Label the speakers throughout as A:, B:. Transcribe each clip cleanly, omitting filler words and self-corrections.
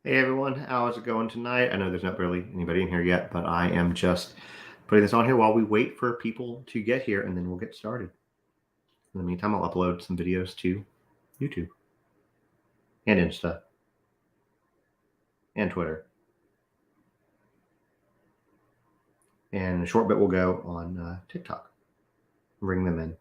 A: Hey everyone, how's it going tonight? I know there's not really anybody in here yet, but I am just putting this on here while we wait for people to get here and then we'll get started. In the meantime, I'll upload some videos to YouTube and Insta and Twitter. And a short bit will go on TikTok. Bring them in.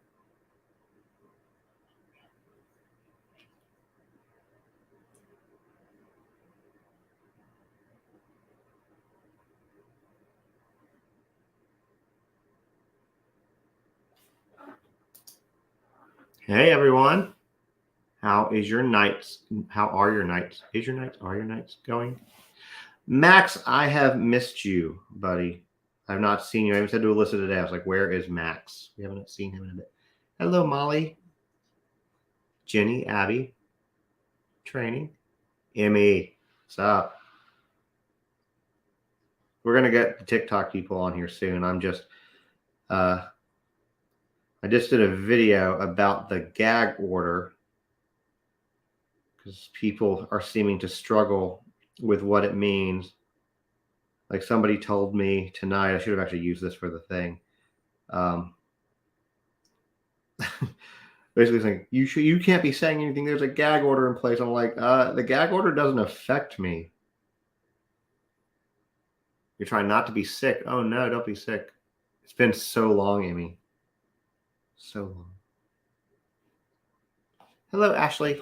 A: Hey everyone, how are your nights? Are your nights going? Max, I have missed you, buddy. I've not seen you. I even said to Alyssa today, I was like, where is Max? We haven't seen him in a bit. Hello, Molly, Jenny, Abby, Training, Emmy. What's up? We're going to get the TikTok people on here soon. I just did a video about the gag order because people are seeming to struggle with what it means. Like somebody told me tonight, I should have actually used this for the thing. Basically saying you can't be saying anything. There's a gag order in place. I'm like, the gag order doesn't affect me. You're trying not to be sick. Oh no, don't be sick. It's been so long, Amy. So long. Hello, Ashley.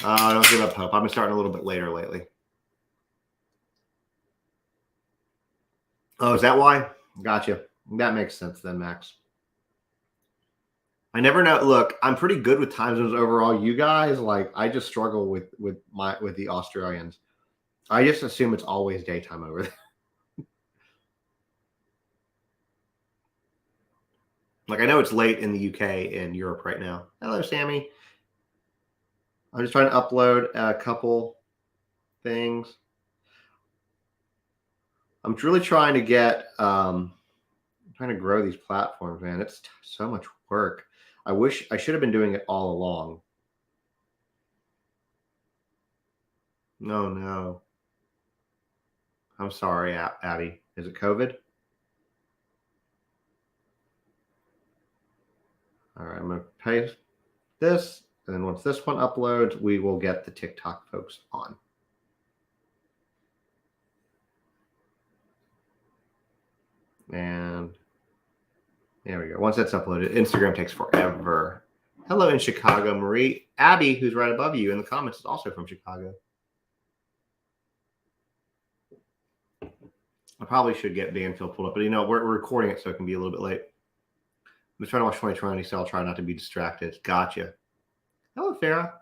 A: Don't give up hope. I've been starting a little bit later lately. Oh, is that why? Gotcha. That makes sense then, Max. I never know. Look, I'm pretty good with time zones overall. You guys, like, I just struggle with the Australians. I just assume it's always daytime over there. Like, I know it's late in the UK and Europe right now. Hello, Sammy. I'm just trying to upload a couple things. I'm really trying to get, trying to grow these platforms, man. It's so much work. I wish I should have been doing it all along. No. I'm sorry, Abby. Is it COVID? All right, I'm going to paste this. And then once this one uploads, we will get the TikTok folks on. And there we go. Once that's uploaded, Instagram takes forever. Hello in Chicago, Marie. Abby, who's right above you in the comments, is also from Chicago. I probably should get Banfield pulled up, but we're recording it so it can be a little bit late. I'm just trying to watch 2020, so I'll try not to be distracted. Gotcha. Hello, Farah.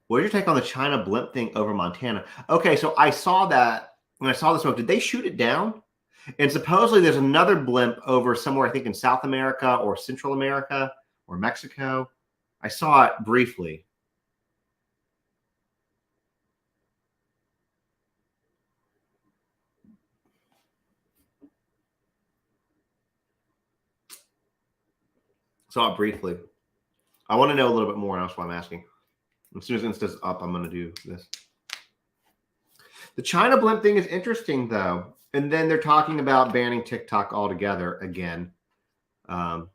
A: What did your take on the China blimp thing over Montana? Okay, so I saw that when I saw the smoke. Did they shoot it down? And supposedly there's another blimp over somewhere, I think in South America or Central America or Mexico. I saw it briefly. Saw it briefly. I want to know a little bit more, and that's why I'm asking. As soon as Insta's up, I'm going to do this. The China blimp thing is interesting, though. And then they're talking about banning TikTok altogether again. So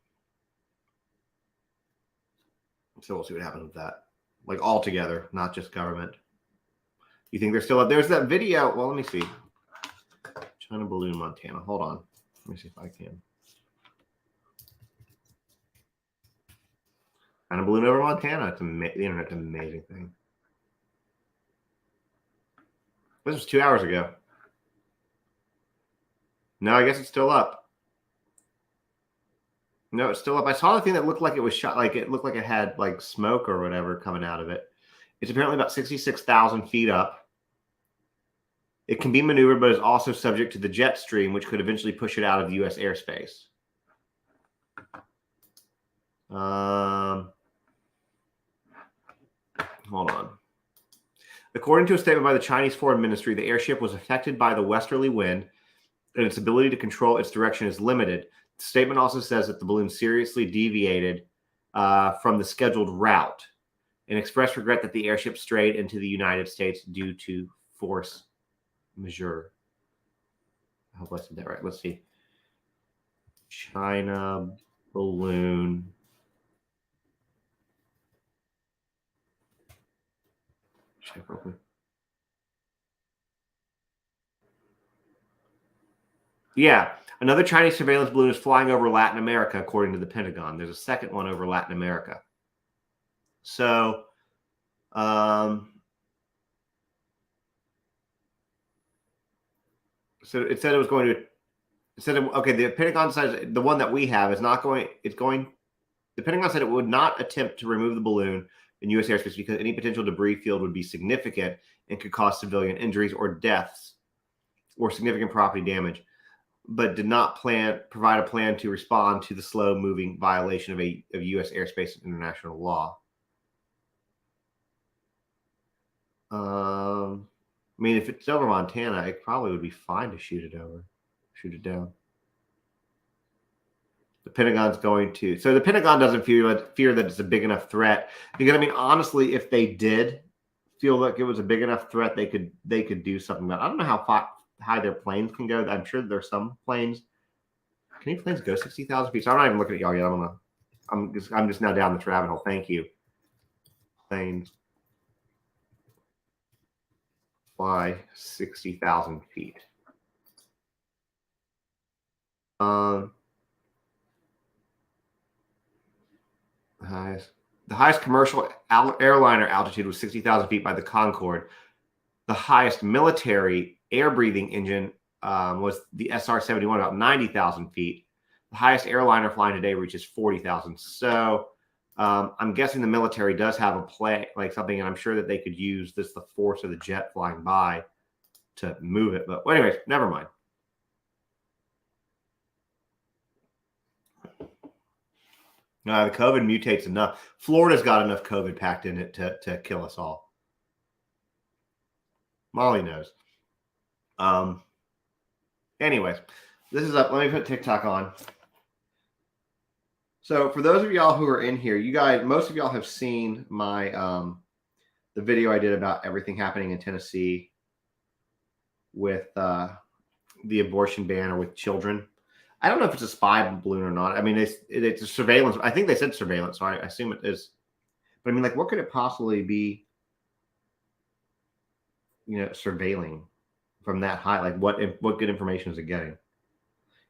A: we'll see what happens with that. Like altogether, not just government. You think they're still up? There's that video. Well, let me see. China balloon, Montana. Hold on. Let me see if I can. China balloon over Montana. It's the internet's an amazing thing. This was 2 hours ago. No, I guess it's still up. No, it's still up. I saw the thing that looked like it was shot, like it looked like it had like smoke or whatever coming out of it. It's apparently about 66,000 feet up. It can be maneuvered, but is also subject to the jet stream, which could eventually push it out of U.S. airspace. Hold on. According to a statement by the Chinese Foreign Ministry, the airship was affected by the westerly wind, and its ability to control its direction is limited. The statement also says that the balloon seriously deviated from the scheduled route and expressed regret that the airship strayed into the United States due to force majeure. I hope I said that right. Let's see. China balloon. Check real quick. Yeah, another Chinese surveillance balloon is flying over Latin America, according to the Pentagon. There's a second one over Latin America. So, so it said it was going to. It said okay. The Pentagon says the one that we have is not going. It's going. The Pentagon said it would not attempt to remove the balloon in U.S. airspace because any potential debris field would be significant and could cause civilian injuries or deaths or significant property damage, but did not provide a plan to respond to the slow-moving violation of U.S. airspace and international law. I mean, if it's over Montana, it probably would be fine to shoot it down. The Pentagon's going to. So the Pentagon doesn't fear that it's a big enough threat because, I mean, honestly, if they did feel like it was a big enough threat, they could do something about it. I don't know how high their planes can go. I'm sure there's some planes. Can any planes go 60,000 feet? So I'm not even looking at y'all yet. I'm just now down this rabbit hole. Thank you. Planes fly 60,000 feet. The highest commercial airliner altitude was 60,000 feet by the Concorde. The highest military air-breathing engine was the SR-71, about 90,000 feet. The highest airliner flying today reaches 40,000. So I'm guessing the military does have a play, like something, and I'm sure that they could use the force of the jet flying by to move it. But anyways, never mind. The COVID mutates enough. Florida's got enough COVID packed in it to kill us all. Molly knows. Anyways, this is up. Let me put TikTok on. So for those of y'all who are in here, you guys, most of y'all have seen my the video I did about everything happening in Tennessee with the abortion ban or with children. I don't know if it's a spy balloon or not. I mean, it's a surveillance. I think they said surveillance, so I assume it is. But I mean, like, what could it possibly be, surveilling from that high? Like, what good information is it getting?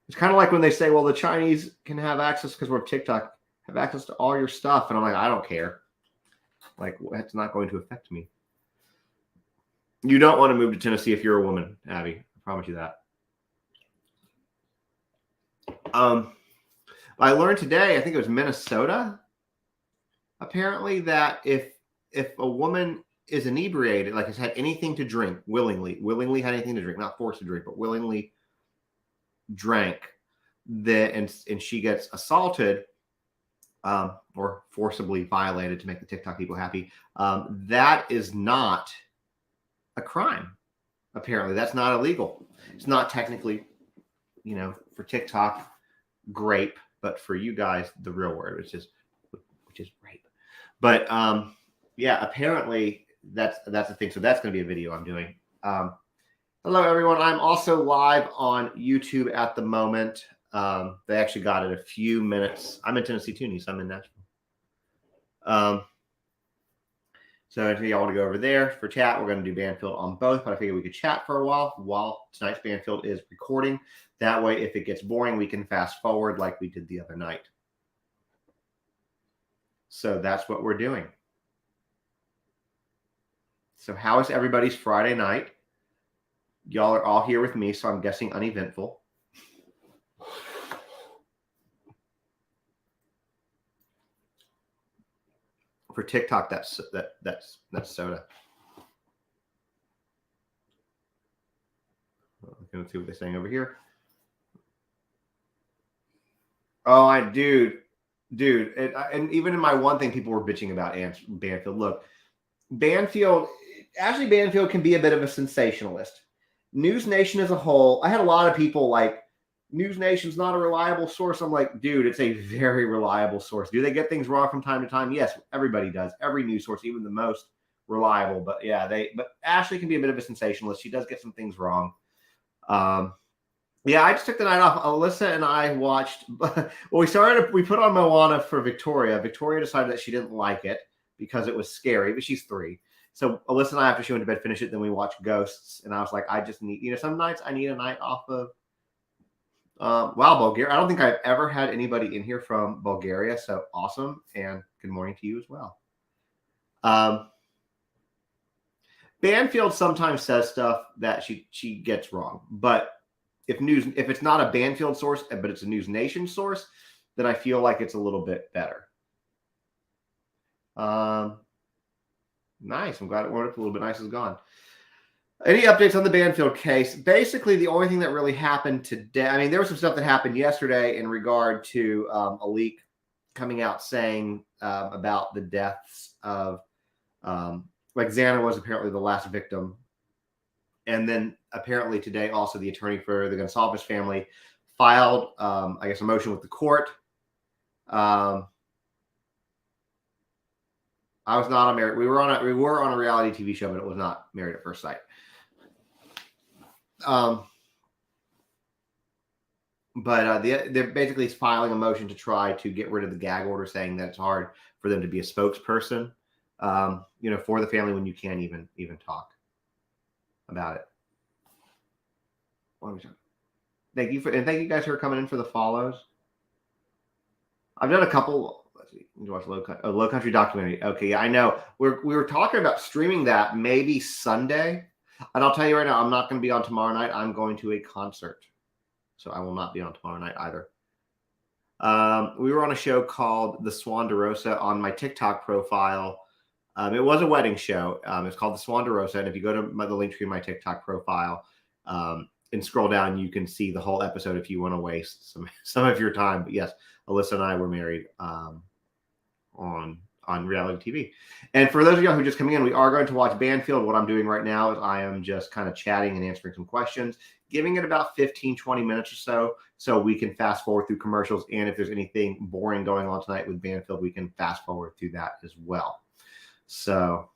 A: It's kind of like when they say, well, the Chinese can have access because we're TikTok, have access to all your stuff. And I'm like, I don't care. Like, it's not going to affect me. You don't want to move to Tennessee if you're a woman, Abby. I promise you that. I learned today, I think it was Minnesota, apparently, that if a woman is inebriated, like has had anything to drink, willingly had anything to drink, not forced to drink, but willingly drank, and she gets assaulted or forcibly violated, to make the TikTok people happy, that is not a crime. Apparently, that's not illegal. It's not technically, for TikTok, grape, but for you guys, the real word, which is rape. But yeah, apparently that's the thing. So that's going to be a video I'm doing. Hello, everyone. I'm also live on YouTube at the moment. They actually got it a few minutes. I'm in Tennessee too, so I'm in Nashville. So if y'all want to go over there for chat, we're going to do Banfield on both, but I figured we could chat for a while tonight's Banfield is recording. That way, if it gets boring, we can fast forward like we did the other night. So that's what we're doing. So how is everybody's Friday night? Y'all are all here with me, so I'm guessing uneventful. For TikTok, that's soda. Let's see what they're saying over here. Oh, dude, and even in my one thing, people were bitching about Banfield. Look, Banfield can be a bit of a sensationalist. News Nation as a whole, I had a lot of people like News Nation's not a reliable source. I'm like, dude, it's a very reliable source. Do they get things wrong from time to time? Yes, everybody does. Every news source, even the most reliable. But yeah, but Ashley can be a bit of a sensationalist. She does get some things wrong. Yeah, I just took the night off. Alyssa and I watched. Well, we put on Moana for Victoria. Victoria decided that she didn't like it because it was scary, but she's 3. So Alyssa and I, after she went to bed, finished it. Then we watched Ghosts, and I was like, I just need, some nights I need a night off of. Wow, Bulgaria. I don't think I've ever had anybody in here from Bulgaria. So awesome, and good morning to you as well. Banfield sometimes says stuff that she gets wrong, but if it's not a Banfield source, but it's a News Nation source, then I feel like it's a little bit better. Nice. I'm glad it went up a little bit. Nice is gone. Any updates on the Banfield case? Basically, the only thing that really happened today, I mean, there was some stuff that happened yesterday in regard to a leak coming out saying about the deaths of, like Xana was apparently the last victim. And then apparently today, also the attorney for the Gonsalves family filed, I guess, a motion with the court. I was not on Married. We were on a reality TV show, but it was not Married at First Sight. But they're basically filing a motion to try to get rid of the gag order, saying that it's hard for them to be a spokesperson, for the family when you can't even talk about it. Thank you guys for coming in for the follows. I've done a couple. Let's see. You watch Low Country documentary. Okay, yeah, I know. We were talking about streaming that maybe Sunday, and I'll tell you right now, I'm not going to be on tomorrow night. I'm going to a concert, so I will not be on tomorrow night either. We were on a show called The Swan DeRosa on my TikTok profile. It was a wedding show. It's called The Swan DeRosa, and if you go to the link to my TikTok profile and scroll down, you can see the whole episode if you want to waste some of your time. But yes, Alyssa and I were married on reality TV. And for those of y'all who are just coming in, we are going to watch Banfield. What I'm doing right now is I am just kind of chatting and answering some questions, giving it about 15, 20 minutes or so we can fast forward through commercials. And if there's anything boring going on tonight with Banfield, we can fast forward through that as well. So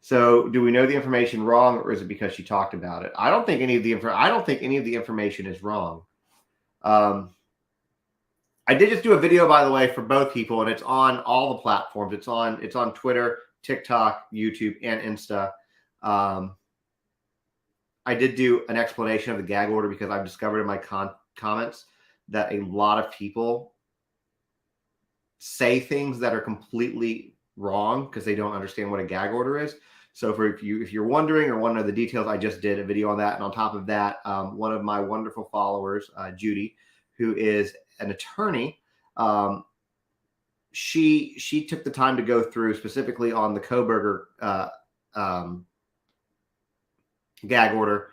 A: do we know the information wrong, or is it because she talked about it? I don't think any of the information is wrong. I did just do a video, by the way, for both people, and it's on all the platforms. It's on Twitter, TikTok, YouTube, and Insta. I did do an explanation of the gag order because I've discovered in my comments that a lot of people say things that are completely wrong because they don't understand what a gag order is. So if you're wondering or want to know the details, I just did a video on that. And on top of that, one of my wonderful followers, Judy, who is an attorney, she took the time to go through specifically on the Kohberger gag order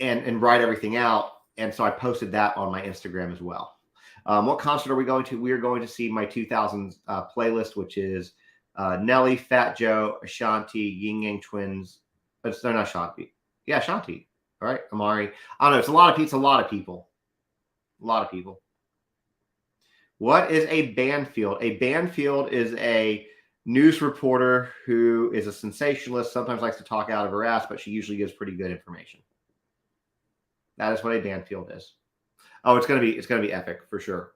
A: and write everything out. And so I posted that on my Instagram as well. What concert are we going to? We are going to see my 2000s playlist, which is Nelly, Fat Joe, Ashanti, Yin Yang Twins. They're not Ashanti. Yeah, Ashanti. All right, Amari. I don't know. It's a lot of people. A lot of people. What is a Banfield? A Banfield is a news reporter who is a sensationalist, sometimes likes to talk out of her ass, but she usually gives pretty good information. That is what a Banfield is. Oh, it's gonna be epic for sure.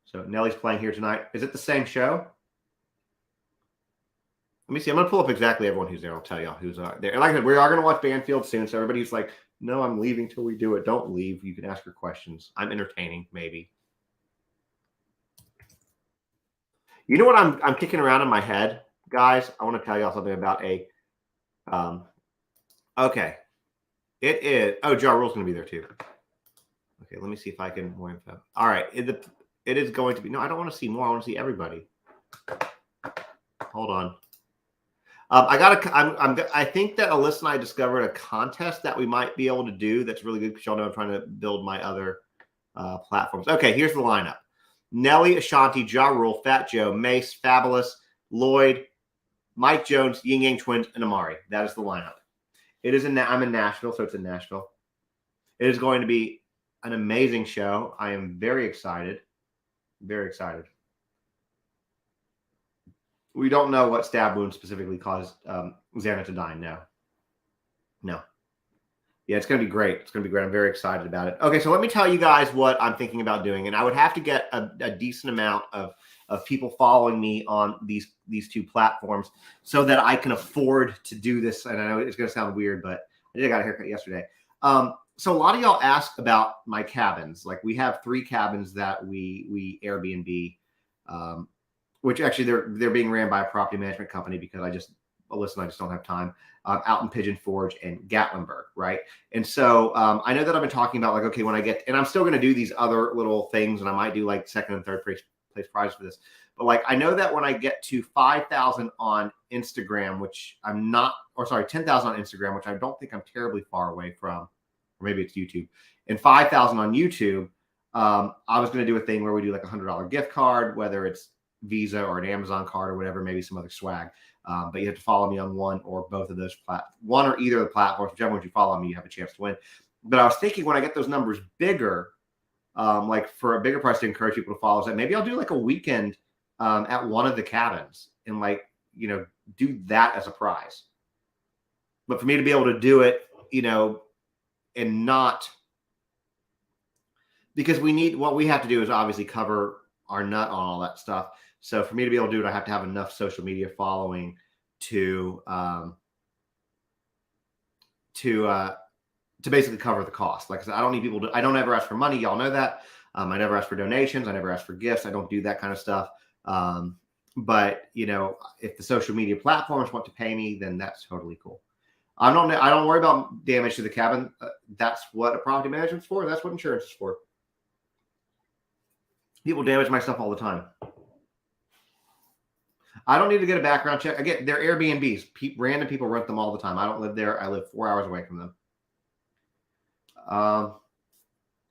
A: So Nelly's playing here tonight. Is it the same show? Let me see. I'm going to pull up exactly everyone who's there. I'll tell y'all who's there. And like I said, we are going to watch Banfield soon. So everybody who's like, no, I'm leaving till we do it. Don't leave. You can ask your questions. I'm entertaining, maybe. You know what I'm kicking around in my head, guys? I want to tell y'all something about a okay. It is. Oh, Ja Rule's going to be there too. Okay, let me see if I can more info. All right. It is going to be. No, I don't want to see more. I want to see everybody. Hold on. I think that Alyssa and I discovered a contest that we might be able to do that's really good because y'all know I'm trying to build my other platforms. Okay, here's the lineup. Nelly, Ashanti, Ja Rule, Fat Joe, Mace, Fabulous, Lloyd, Mike Jones, Ying Yang Twins, and Amari. That is the lineup. It is I'm in Nashville, so it's in Nashville. It is going to be an amazing show. I am very excited. Very excited. We don't know what stab wound specifically caused Xana to die. No. Yeah, it's going to be great. It's going to be great. I'm very excited about it. Okay, so let me tell you guys what I'm thinking about doing. And I would have to get a decent amount of people following me on these two platforms so that I can afford to do this. And I know it's going to sound weird, but I did got a haircut yesterday. So a lot of y'all ask about my cabins. Like we have 3 cabins that we Airbnb, which actually they're being ran by a property management company because I just don't have time. Out in Pigeon Forge and Gatlinburg, right? And so I know that I've been talking about like, okay, when I get, and I'm still going to do these other little things, and I might do like second and third place prizes for this. But like, I know that when I get to 5,000 on Instagram, which I'm not, or sorry, 10,000 on Instagram, which I don't think I'm terribly far away from, or maybe it's YouTube, and 5,000 on YouTube, I was going to do a thing where we do like $100 gift card, whether it's Visa or an Amazon card or whatever, maybe some other swag. But you have to follow me on one or both of those one or either of the platforms, whichever one you follow me, you have a chance to win. But I was thinking when I get those numbers bigger, like for a bigger price to encourage people to follow, that maybe I'll do like a weekend at one of the cabins and like, do that as a prize. But for me to be able to do it, and not, because what we have to do is obviously cover our nut on all that stuff. So for me to be able to do it, I have to have enough social media following to basically cover the cost. Like I said, I don't need people I don't ever ask for money. Y'all know that. I never ask for donations. I never ask for gifts. I don't do that kind of stuff. But if the social media platforms want to pay me, then that's totally cool. I don't worry about damage to the cabin. That's what a property management's for. That's what insurance is for. People damage my stuff all the time. I don't need to get a background check. Again, they're Airbnbs. Random people rent them all the time. I don't live there. I live 4 hours away from them.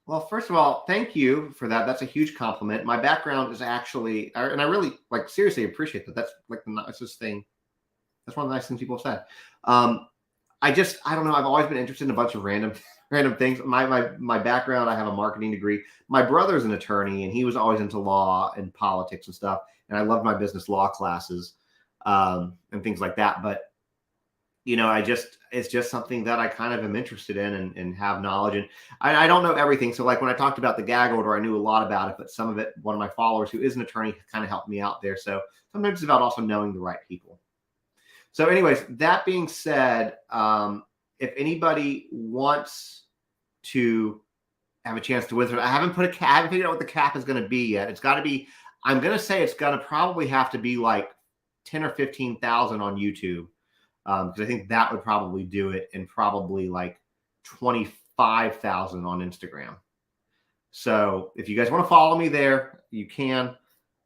A: Well, first of all, thank you for that. That's a huge compliment. My background is actually, and I really seriously appreciate that. That's like the nicest thing. That's one of the nice things people have said. I don't know. I've always been interested in a bunch of random things. My background, I have a marketing degree. My brother's an attorney, and he was always into law and politics and stuff. And I loved my business law classes and things like that. But, it's just something that I kind of am interested in and have knowledge. And I don't know everything. So like when I talked about the gag order, I knew a lot about it, but some of it, one of my followers who is an attorney kind of helped me out there. So sometimes it's about also knowing the right people. So anyways, that being said, if anybody wants to have a chance to win, I haven't figured out what the cap is going to be yet. It's got to be, I'm going to say it's going to probably have to be like 10 or 15,000 on YouTube. Because I think that would probably do it, and probably like 25,000 on Instagram. So if you guys want to follow me there, you can.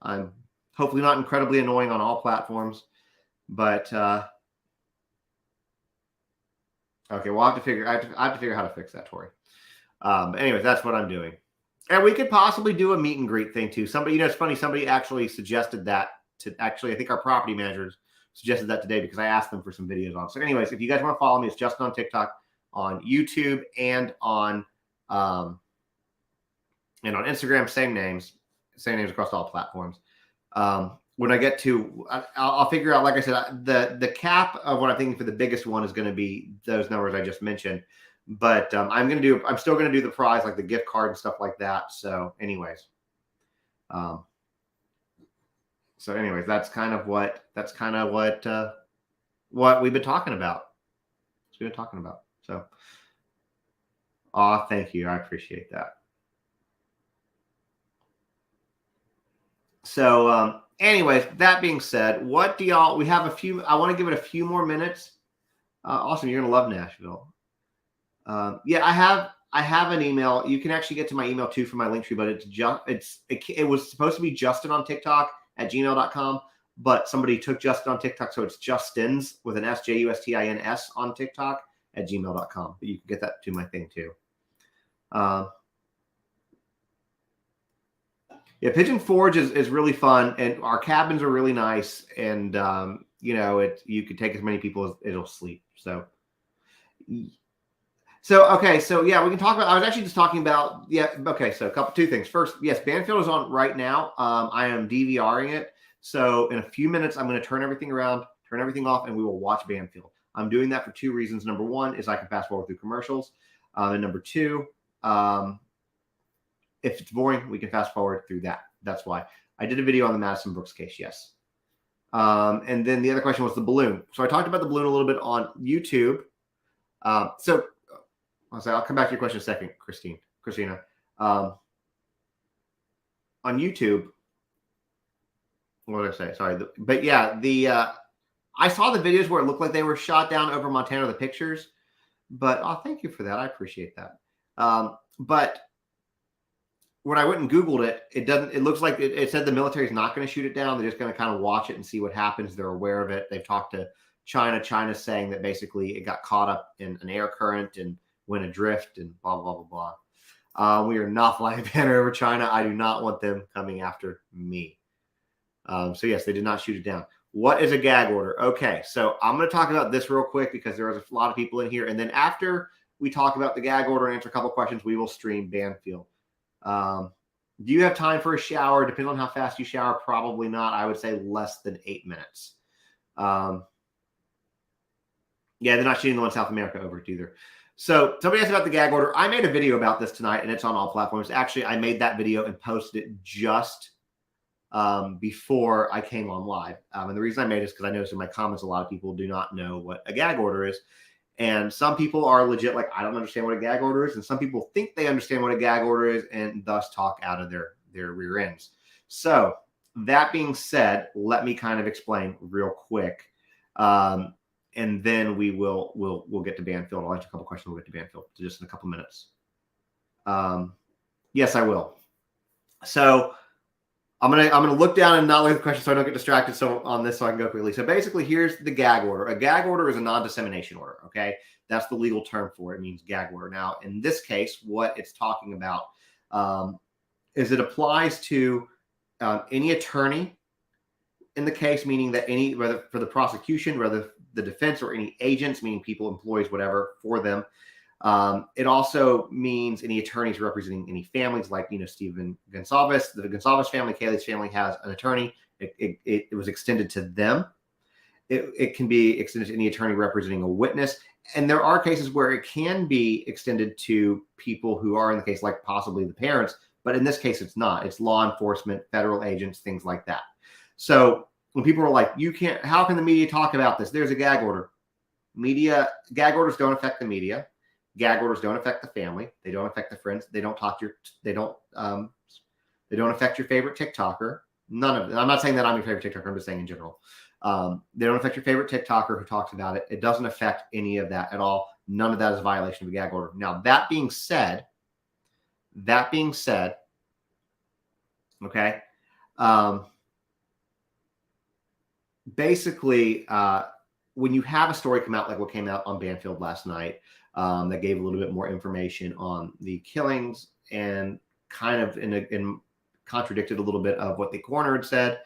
A: I'm hopefully not incredibly annoying on all platforms, but okay, we'll have to figure. I have to figure out how to fix that, Tori. But anyways, that's what I'm doing, and we could possibly do a meet and greet thing too. Somebody, it's funny. Somebody actually suggested that I think our property managers suggested that today because I asked them for some videos on. So anyways, if you guys want to follow me, it's Justin on TikTok, on YouTube, and on Instagram. Same names across all platforms. When I get to, I'll figure out, like I said, the cap of what I'm thinking for the biggest one is going to be those numbers I just mentioned. But I'm still going to do the prize, like the gift card and stuff like that. So anyways, that's kind of what we've been talking about. So, thank you. I appreciate that. So, anyways, that being said, we have a few, I want to give it a few more minutes. Awesome. You're going to love Nashville. Yeah, I have an email. You can actually get to my email too from my link tree, but it was supposed to be Justin on TikTok at gmail.com, but somebody took Justin on TikTok. So it's Justins with an S, Justins on TikTok at gmail.com. But you can get that to my thing too. Yeah, Yeah, Pigeon Forge is really fun, and our cabins are really nice, and you could take as many people as it'll sleep. So okay, so yeah, we can talk about. I was actually just talking about Okay, so two things. First, yes, Banfield is on right now. I am DVRing it, so in a few minutes, I'm going to turn everything around, turn everything off, and we will watch Banfield. I'm doing that for two reasons. Number one is I can fast forward through commercials, and number two, if it's boring, we can fast forward through that. That's why I did a video on the Madison Brooks case. Yes. And then the other question was the balloon. So I talked about the balloon a little bit on YouTube. So I'll come back to your question in a second, Christina. On YouTube, what did I say? Sorry. I saw the videos where it looked like they were shot down over Montana, the pictures. But thank you for that. I appreciate that. But when I went and Googled it, it looks like it said the military is not going to shoot it down. They're just going to kind of watch it and see what happens. They're aware of it. They've talked to China. China's saying that basically it got caught up in an air current and went adrift and blah, blah, blah, blah. We are not flying a banner over China. I do not want them coming after me. So yes, they did not shoot it down. What is a gag order? Okay, so I'm going to talk about this real quick because there is a lot of people in here. And then after we talk about the gag order and answer a couple questions, we will stream Banfield. Do you have time for a shower? Depending on how fast you shower, probably not. I would say less than 8 minutes. Yeah, they're not shooting the one in South America over it either. So somebody asked about the gag order. I made a video about this tonight, and it's on all platforms. Actually, I made that video and posted it just before I came on live. And the reason I made it is because I noticed in my comments a lot of people do not know what a gag order is. And some people are legit like, I don't understand what a gag order is. And some people think they understand what a gag order is and thus talk out of their rear ends. So that being said, let me kind of explain real quick. And then we'll get to Banfield. I'll answer a couple questions. We'll get to Banfield just in a couple minutes. Yes, I will. So I'm gonna look down and not look at the question so I don't get distracted. So on this, so I can go quickly. So basically, here's the gag order. A gag order is a non-dissemination order. Okay, that's the legal term for it. It means gag order. Now, in this case, what it's talking about is it applies to any attorney in the case, meaning that whether for the prosecution, whether the defense, or any agents, meaning people, employees, whatever, for them. It also means any attorneys representing any families, like Stephen Gonsalves, the Gonsalves family, Kaylee's family has an attorney. It was extended to them. It can be extended to any attorney representing a witness, and there are cases where it can be extended to people who are in the case, like possibly the parents. But in this case, it's not. It's law enforcement, federal agents, things like that. So when people are like, "You can't," how can the media talk about this? There's a gag order. Gag orders don't affect the media. Gag orders don't affect the family. They don't affect the friends. They don't affect your favorite TikToker. None of them. I'm not saying that I'm your favorite TikToker. I'm just saying in general. They don't affect your favorite TikToker who talks about it. It doesn't affect any of that at all. None of that is a violation of a gag order. Now, that being said, okay, basically, when you have a story come out like what came out on Banfield last night, that gave a little bit more information on the killings and kind of in contradicted a little bit of what the coroner had said.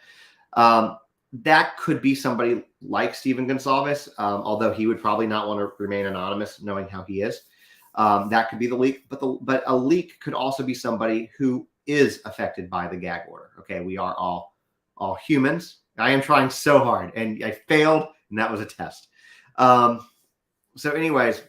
A: That could be somebody like Stephen Gonsalves, although he would probably not want to remain anonymous, knowing how he is. That could be the leak, but a leak could also be somebody who is affected by the gag order. Okay, we are all humans. I am trying so hard, and I failed, and that was a test. So, anyways.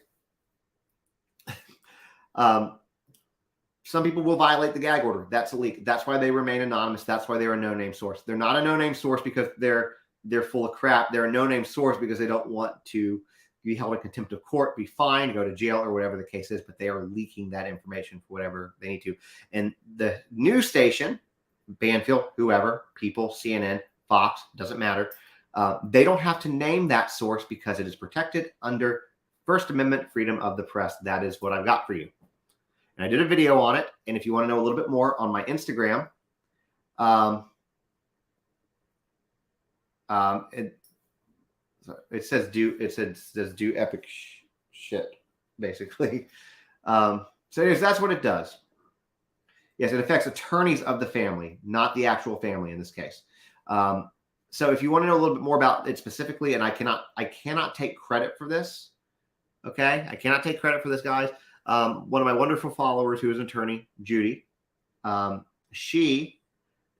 A: Some people will violate the gag order. That's a leak. That's why they remain anonymous. That's why they're a no-name source. They're not a no-name source because they're full of crap. They're a no-name source because they don't want to be held in contempt of court, be fined, go to jail, or whatever the case is. But they are leaking that information for whatever they need to. And the news station, Banfield, whoever, People, CNN, Fox, doesn't matter. They don't have to name that source because it is protected under First Amendment freedom of the press. That is what I've got for you. And I did a video on it. And if you want to know a little bit more, on my Instagram, it says do epic shit, basically. So anyways, that's what it does. Yes, it affects attorneys of the family, not the actual family in this case. So if you want to know a little bit more about it specifically, and I cannot take credit for this. Okay, I cannot take credit for this, guys. One of my wonderful followers, who is an attorney, Judy, she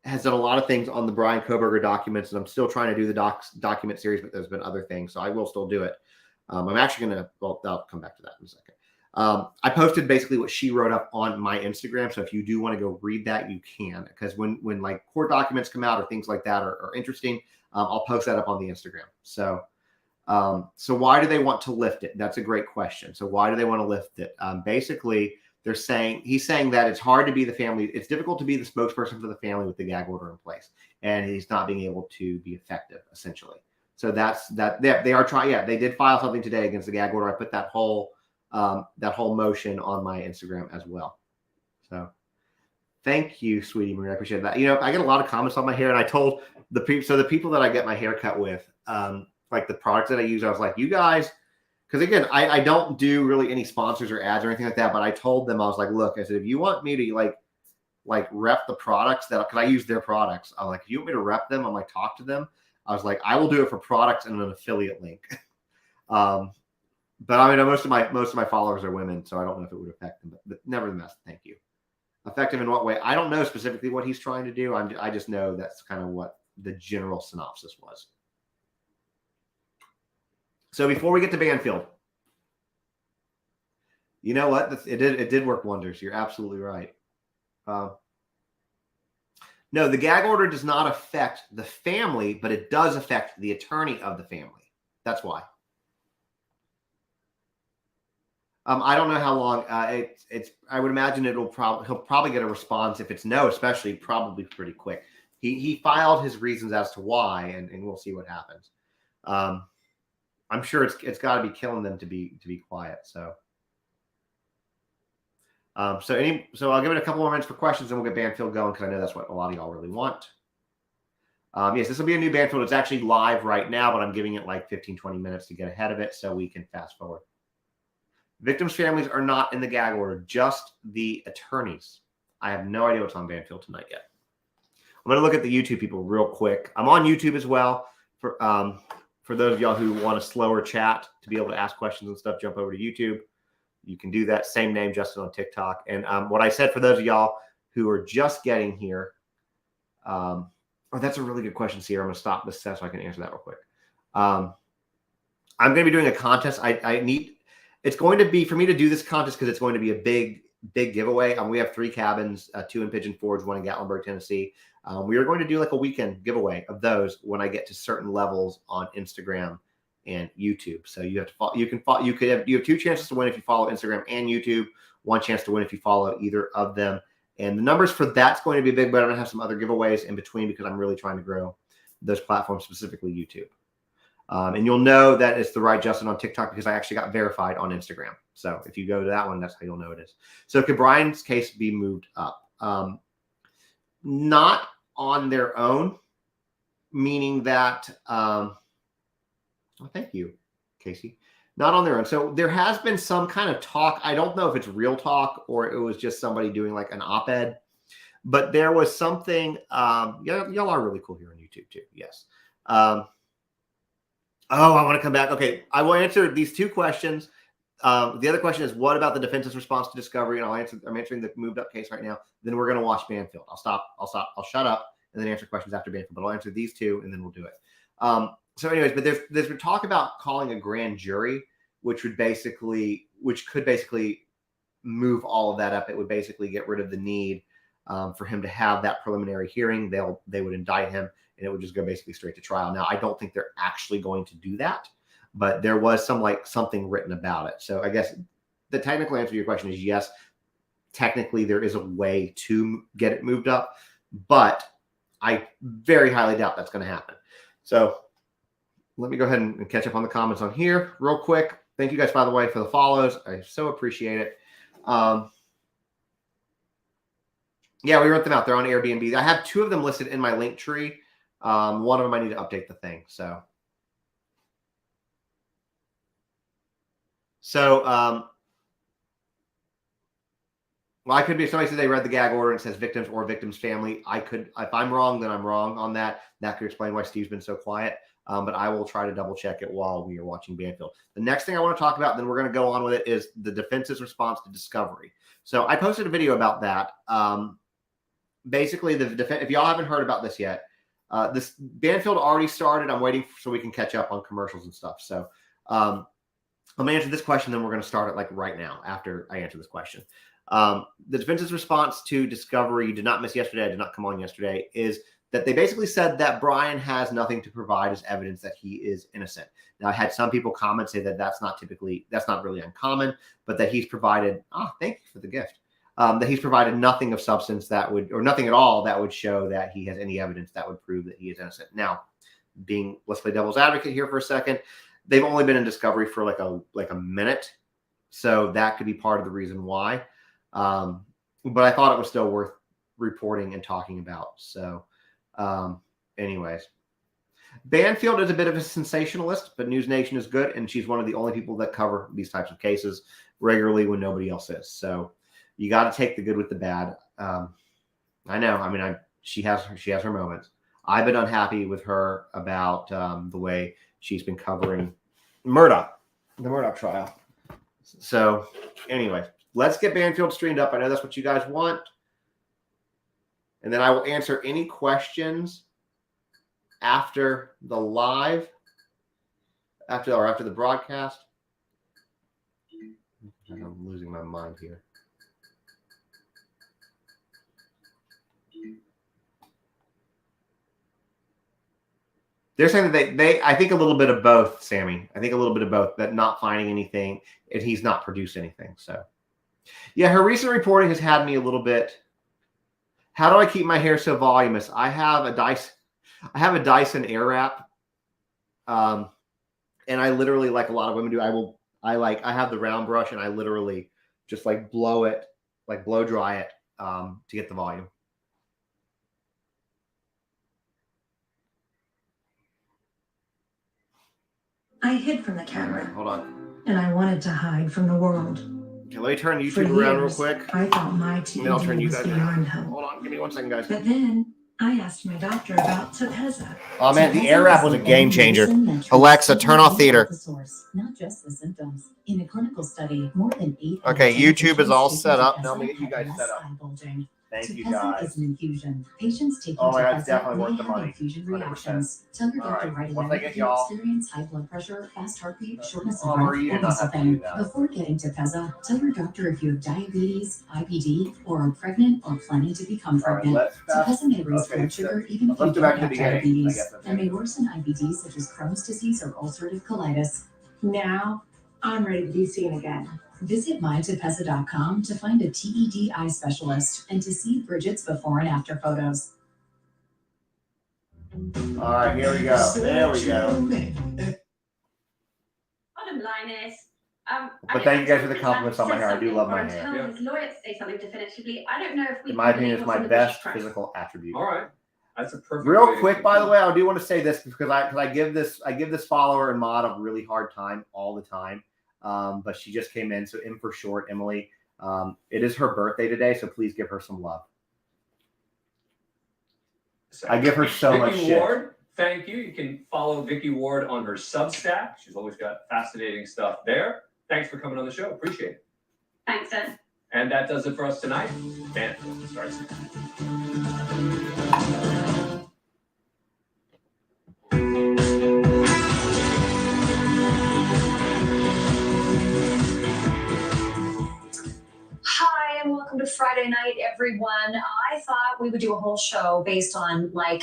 A: has done a lot of things on the Brian Koberger documents, and I'm still trying to do the document series, but there's been other things, so I will still do it. I'm actually going to, well, I'll come back to that in a second. I posted basically what she wrote up on my Instagram. So if you do want to go read that, you can, because when like court documents come out or things like that are interesting, I'll post that up on the Instagram. So why do they want to lift it? That's a great question. So why do they want to lift it? Basically, he's saying that it's hard to be the family. It's difficult to be the spokesperson for the family with the gag order in place, and he's not being able to be effective, essentially. So that's that. They are trying. Yeah, they did file something today against the gag order. I put that whole motion on my Instagram as well. So thank you, sweetie Marie. I appreciate that. I get a lot of comments on my hair, and I told the people that I get my hair cut with, like the products that I use, I was like, you guys, because again, I don't do really any sponsors or ads or anything like that, but I told them, I was like, look, I said, if you want me to like rep the products because I use their products, I'm like, if you want me to rep them, I'm like, talk to them. I was like, I will do it for products and an affiliate link. But I mean, most of my followers are women, so I don't know if it would affect them. But nevertheless, thank you. Effective in what way? I don't know specifically what he's trying to do. I just know that's kind of what the general synopsis was. So before we get to Banfield, you know what? It did work wonders. You're absolutely right. No, the gag order does not affect the family, but it does affect the attorney of the family. That's why. I don't know how long. It's. I would imagine he'll probably get a response. If it's no, especially, probably pretty quick. He filed his reasons as to why, and we'll see what happens. I'm sure it's got to be killing them to be quiet. So. So I'll give it a couple more minutes for questions, and we'll get Banfield going because I know that's what a lot of y'all really want. Yes, this will be a new Banfield. It's actually live right now, but I'm giving it like 15, 20 minutes to get ahead of it so we can fast forward. Victims' families are not in the gag order, just the attorneys. I have no idea what's on Banfield tonight yet. I'm going to look at the YouTube people real quick. I'm on YouTube as well. For those of y'all who want a slower chat to be able to ask questions and stuff, jump over to YouTube. You can do that. Same name, Justin, on TikTok. And what I said for those of y'all who are just getting here, that's a really good question, Sierra. I'm going to stop this so I can answer that real quick. I'm going to be doing a contest. It's going to be for me to do this contest because it's going to be a big giveaway. We have 3 cabins, 2 in Pigeon Forge, 1 in Gatlinburg, Tennessee. We are going to do like a weekend giveaway of those when I get to certain levels on Instagram and YouTube. So you have to follow. You have 2 chances to win if you follow Instagram and YouTube. 1 chance to win if you follow either of them. And the numbers for that's going to be big, but I'm going to have some other giveaways in between because I'm really trying to grow those platforms, specifically YouTube. And you'll know that it's the right Justin on TikTok because I actually got verified on Instagram. So if you go to that one, that's how you'll know it is. So could Brian's case be moved up? Not on their own, meaning that, thank you, Casey. Not on their own. So there has been some kind of talk. I don't know if it's real talk or it was just somebody doing like an op-ed, but there was something. Y'all are really cool here on YouTube too. Yes. I want to come back. Okay, I will answer these 2 questions. The other question is, what about the defense's response to discovery? And I'm answering the moved up case right now. Then we're going to watch Banfield. I'll shut up and then answer questions after Banfield. But I'll answer these 2 and then we'll do it. So anyways, but there's been talk about calling a grand jury, which could basically move all of that up. It would basically get rid of the need for him to have that preliminary hearing. They would indict him and it would just go basically straight to trial. Now, I don't think they're actually going to do that, but there was something written about it. So I guess the technical answer to your question is yes. Technically, there is a way to get it moved up, but I very highly doubt that's going to happen. So let me go ahead and catch up on the comments on here real quick. Thank you guys, by the way, for the follows. I so appreciate it. Yeah, we rent them out. They're on Airbnb. I have 2 of them listed in my link tree. One of them I need to update the thing. So Well, I could be. Somebody said they read the gag order and it says victims or victim's family. I could, if I'm wrong, then I'm wrong on that. That could explain why Steve's been so quiet. But I will try to double check it while we are watching Banfield. The next thing I want to talk about, then we're going to go on with it, is the defense's response to discovery. So I posted a video about that. Basically, the defense. If y'all haven't heard about this yet, this Banfield already started. I'm waiting so we can catch up on commercials and stuff. So I'm gonna answer this question, then we're going to start it like right now after I answer this question. The defense's response to discovery, did not miss yesterday, I did not come on yesterday, is that they basically said that Brian has nothing to provide as evidence that he is innocent. Now, I had some people comment say that that's not really uncommon, but that he's provided, thank you for the gift, that he's provided nothing of substance that would, or nothing at all that would show that he has any evidence that would prove that he is innocent. Now, let's play devil's advocate here for a second. They've only been in discovery for like a minute. So that could be part of the reason why. But I thought it was still worth reporting and talking about. So, anyways, Banfield is a bit of a sensationalist, but News Nation is good. And she's one of the only people that cover these types of cases regularly when nobody else is. So you got to take the good with the bad. I know. I mean, she has her moments. I've been unhappy with her about, the way she's been covering the Murdaugh trial. So anyway, let's get Banfield streamed up. I know that's what you guys want. And then I will answer any questions after the live, after the broadcast. I'm losing my mind here. They're saying that they I think a little bit of both, Sammy. I think a little bit of both, that not finding anything and he's not produced anything. So yeah, her recent reporting has had me a little bit. How do I keep my hair so voluminous? I have a Dyson Airwrap. And I literally, like a lot of women do, I have the round brush and I literally just like blow dry it to get the volume.
B: I hid from the camera.
A: Hold on.
B: And I wanted to hide from the world.
A: Okay, let me turn YouTube around real quick.
B: I thought my TED was beyond help.
A: Hold on, give me 1 second, guys.
B: But then I asked my doctor about Tepezza.
A: Oh man, the Airwrap was a game changer. Alexa, turn off theater.
B: Not just the symptoms. In a clinical study, more than 8.
A: Okay, YouTube is all set up. Now let me get you guys set up. Thank you, guys.
B: Is an infusion. Patients taking
A: oh my God, it's definitely worth the money.
B: Infusion reactions. Tell your doctor right away if you experience high blood pressure, fast heartbeat, shortness of breath, or something. Before getting Tepezza, tell your doctor if you have diabetes, IBD, or are pregnant or planning to become pregnant. Tepezza may raise blood sugar even if you don't have diabetes, and may worsen IBD such as Crohn's disease or ulcerative colitis. Now, I'm ready to be seen again. Visit mytepezza.com to find a TED eye specialist and to see Bridget's before and after photos.
A: All right, here we go. There we go.
C: Bottom line is,
A: but thank you guys for the compliments on my hair. I do love my hair.
C: Tell his lawyer to say something definitively. I don't know if we.
A: In my opinion, it's my best physical attribute.
D: All right, that's a perfect.
A: Real quick, by the way, I do want to say this because I give this follower and mod a really hard time all the time. But she just came in, so M for short, Emily. It is her birthday today, so please give her some love. I give her so much shit.
D: Ward, thank you. You can follow Vicky Ward on her Substack. She's always got fascinating stuff there. Thanks for coming on the show. Appreciate it.
C: Thanks, Ed.
D: And that does it for us tonight. Banfield starts.
E: Hi, and welcome to Friday night, everyone. I thought we would do a whole show based on like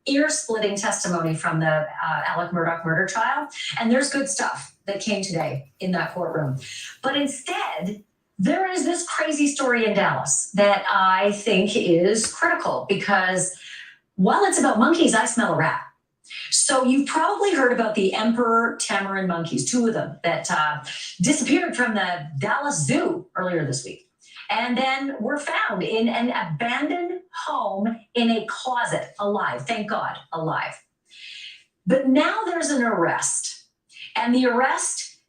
E: ear-splitting testimony from the Alec Murdaugh murder trial. And there's good stuff that came today in that courtroom. But instead, there is this crazy story in Dallas that I think is critical because while it's about monkeys, I smell a rat. So you've probably heard about the emperor tamarin monkeys, 2 of them that disappeared from the Dallas Zoo earlier this week. And then were found in an abandoned home in a closet, alive, thank God, alive. But now there's an arrest, and the arrest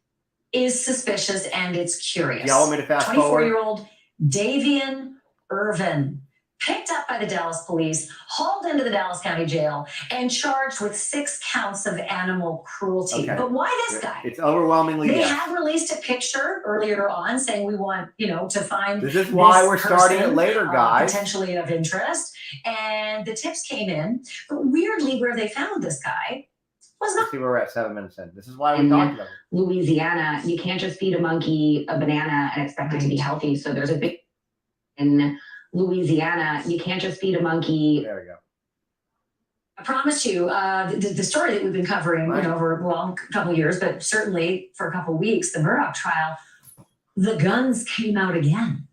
E: is suspicious and it's curious.
A: Y'all want me to fast forward?
E: 24-year-old Davian Irvin, picked up by the Dallas police, hauled into the Dallas County Jail, and charged with 6 counts of animal cruelty.
A: Okay.
E: But why this guy?
A: It's overwhelmingly
E: They
A: yes.
E: have released a picture earlier on saying we want, to find
A: This is why we're starting
E: person,
A: it later, guys.
E: Potentially of interest. And the tips came in. But weirdly, where they found this guy was not.
A: See where we're at 7 minutes in. This is why we talked about it.
B: Louisiana, you can't just feed a monkey a banana and expect it to be healthy. So there's a big in Louisiana, you can't just feed a monkey.
A: There we go.
E: I promise you, the story that we've been covering over, a couple of years, but certainly for a couple of weeks, the Murdaugh trial, the guns came out again.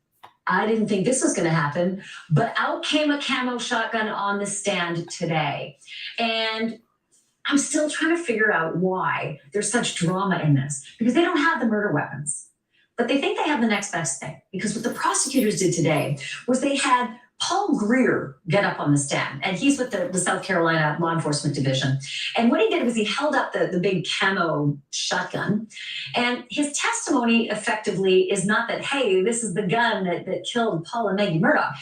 E: I didn't think this was going to happen, but out came a camo shotgun on the stand today. And I'm still trying to figure out why there's such drama in this, because they don't have the murder weapons. But they think they have the next best thing, because what the prosecutors did today was they had Paul Greer get up on the stand, and he's with the South Carolina Law Enforcement Division. And what he did was he held up the big camo shotgun, and his testimony effectively is not that, hey, this is the gun that killed Paul and Maggie Murdaugh.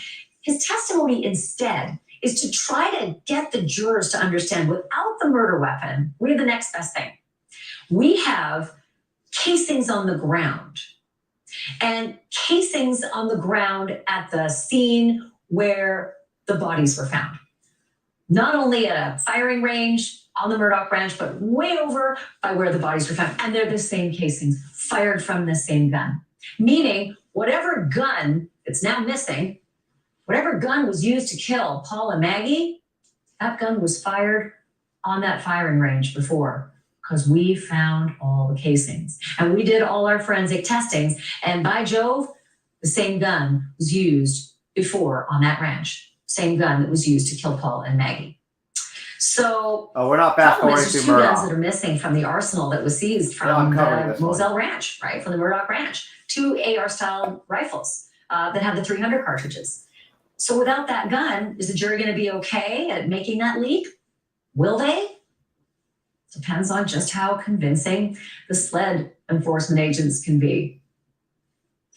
E: His testimony instead is to try to get the jurors to understand without the murder weapon, we have the next best thing. We have casings on the ground. And casings on the ground at the scene where the bodies were found. Not only at a firing range on the Murdaugh ranch, but way over by where the bodies were found. And they're the same casings, fired from the same gun. Meaning, whatever gun that's now missing, whatever gun was used to kill Paul and Maggie, that gun was fired on that firing range before. Because we found all the casings. And we did all our forensic testings. And by Jove, the same gun was used before on that ranch. Same gun that was used to kill Paul and Maggie. So,
A: we're not fast forwarding
E: there's
A: through
E: 2 guns that
A: Murdaugh.
E: are missing from the arsenal that was seized
A: Yeah, I'm
E: from
A: covering
E: the
A: this one.
E: Moselle Ranch, right? From the Murdaugh Ranch. 2 AR-style rifles that have the 300 cartridges. So without that gun, is the jury going to be okay at making that leap? Will they? Depends on just how convincing the SLED enforcement agents can be.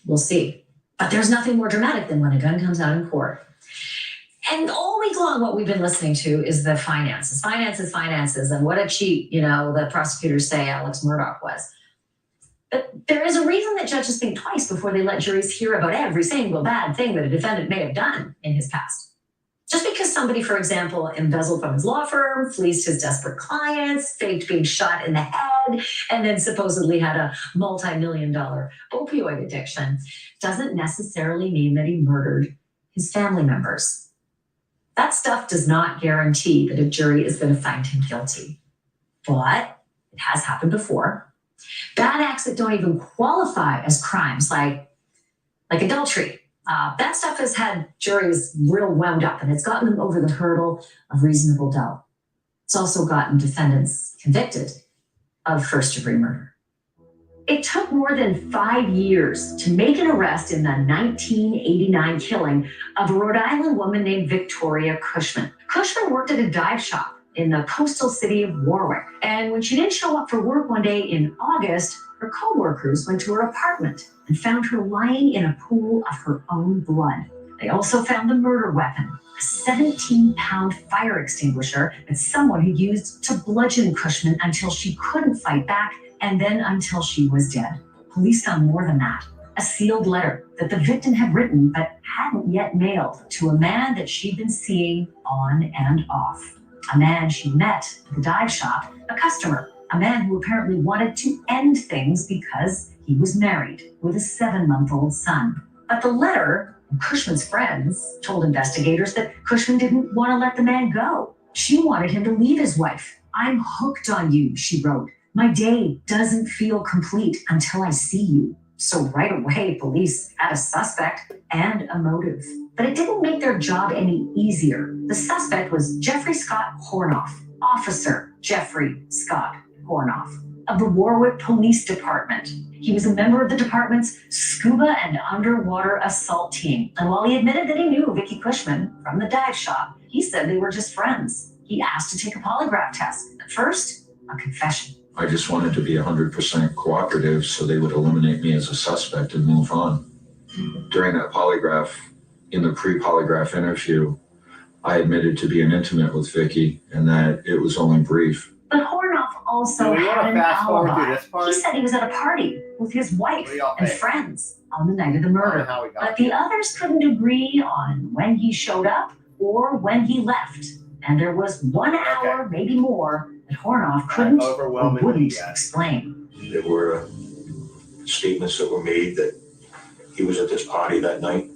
E: We'll see. But there's nothing more dramatic than when a gun comes out in court. And all week long, what we've been listening to is the finances, and what a cheat, the prosecutors say Alex Murdaugh was. But there is a reason that judges think twice before they let juries hear about every single bad thing that a defendant may have done in his past. Just because somebody, for example, embezzled from his law firm, fleeced his desperate clients, faked being shot in the head, and then supposedly had a multi-million-dollar opioid addiction, doesn't necessarily mean that he murdered his family members. That stuff does not guarantee that a jury is going to find him guilty. But it has happened before. Bad acts that don't even qualify as crimes, like adultery. That stuff has had juries real wound up, and it's gotten them over the hurdle of reasonable doubt. It's also gotten defendants convicted of first-degree murder. It took more than 5 years to make an arrest in the 1989 killing of a Rhode Island woman named Victoria Cushman. Cushman worked at a dive shop in the coastal city of Warwick, and when she didn't show up for work one day in August, her co-workers went to her apartment and found her lying in a pool of her own blood. They also found the murder weapon, a 17-pound fire extinguisher that someone had used to bludgeon Cushman until she couldn't fight back, and then until she was dead. Police found more than that. A sealed letter that the victim had written but hadn't yet mailed to a man that she'd been seeing on and off. A man she met at the dive shop, a customer. A man who apparently wanted to end things because he was married with a 7-month-old son. But the letter, Cushman's friends told investigators that Cushman didn't want to let the man go. She wanted him to leave his wife. "I'm hooked on you," she wrote. "My day doesn't feel complete until I see you." So right away, police had a suspect and a motive. But it didn't make their job any easier. The suspect was Jeffrey Scott Hornoff, Officer Jeffrey Scott Hornoff of the Warwick Police Department. He was a member of the department's scuba and underwater assault team. And while he admitted that he knew Vicky Cushman from the dive shop, he said they were just friends. He asked to take a polygraph test. At first, a confession.
F: I just wanted to be 100% cooperative so they would eliminate me as a suspect and move on. during that polygraph, in the pre-polygraph interview, I admitted to being intimate with Vicky and that it was only brief.
E: But Hornoff also
A: Do we want
E: had
A: to
E: an
A: fast forward through
E: alibi.
A: this part?
E: He said he was at a party with his wife
A: What do y'all
E: and
A: think?
E: friends on the night of the
A: I don't know
E: murder.
A: how we got
E: But the
A: here.
E: others couldn't agree on when he showed up or when he left. And there was 1 hour, maybe more, that Hornoff couldn't or
A: Overwhelmingly,
E: wouldn't
A: yes.
E: explain.
F: There were statements that were made that he was at this party that night.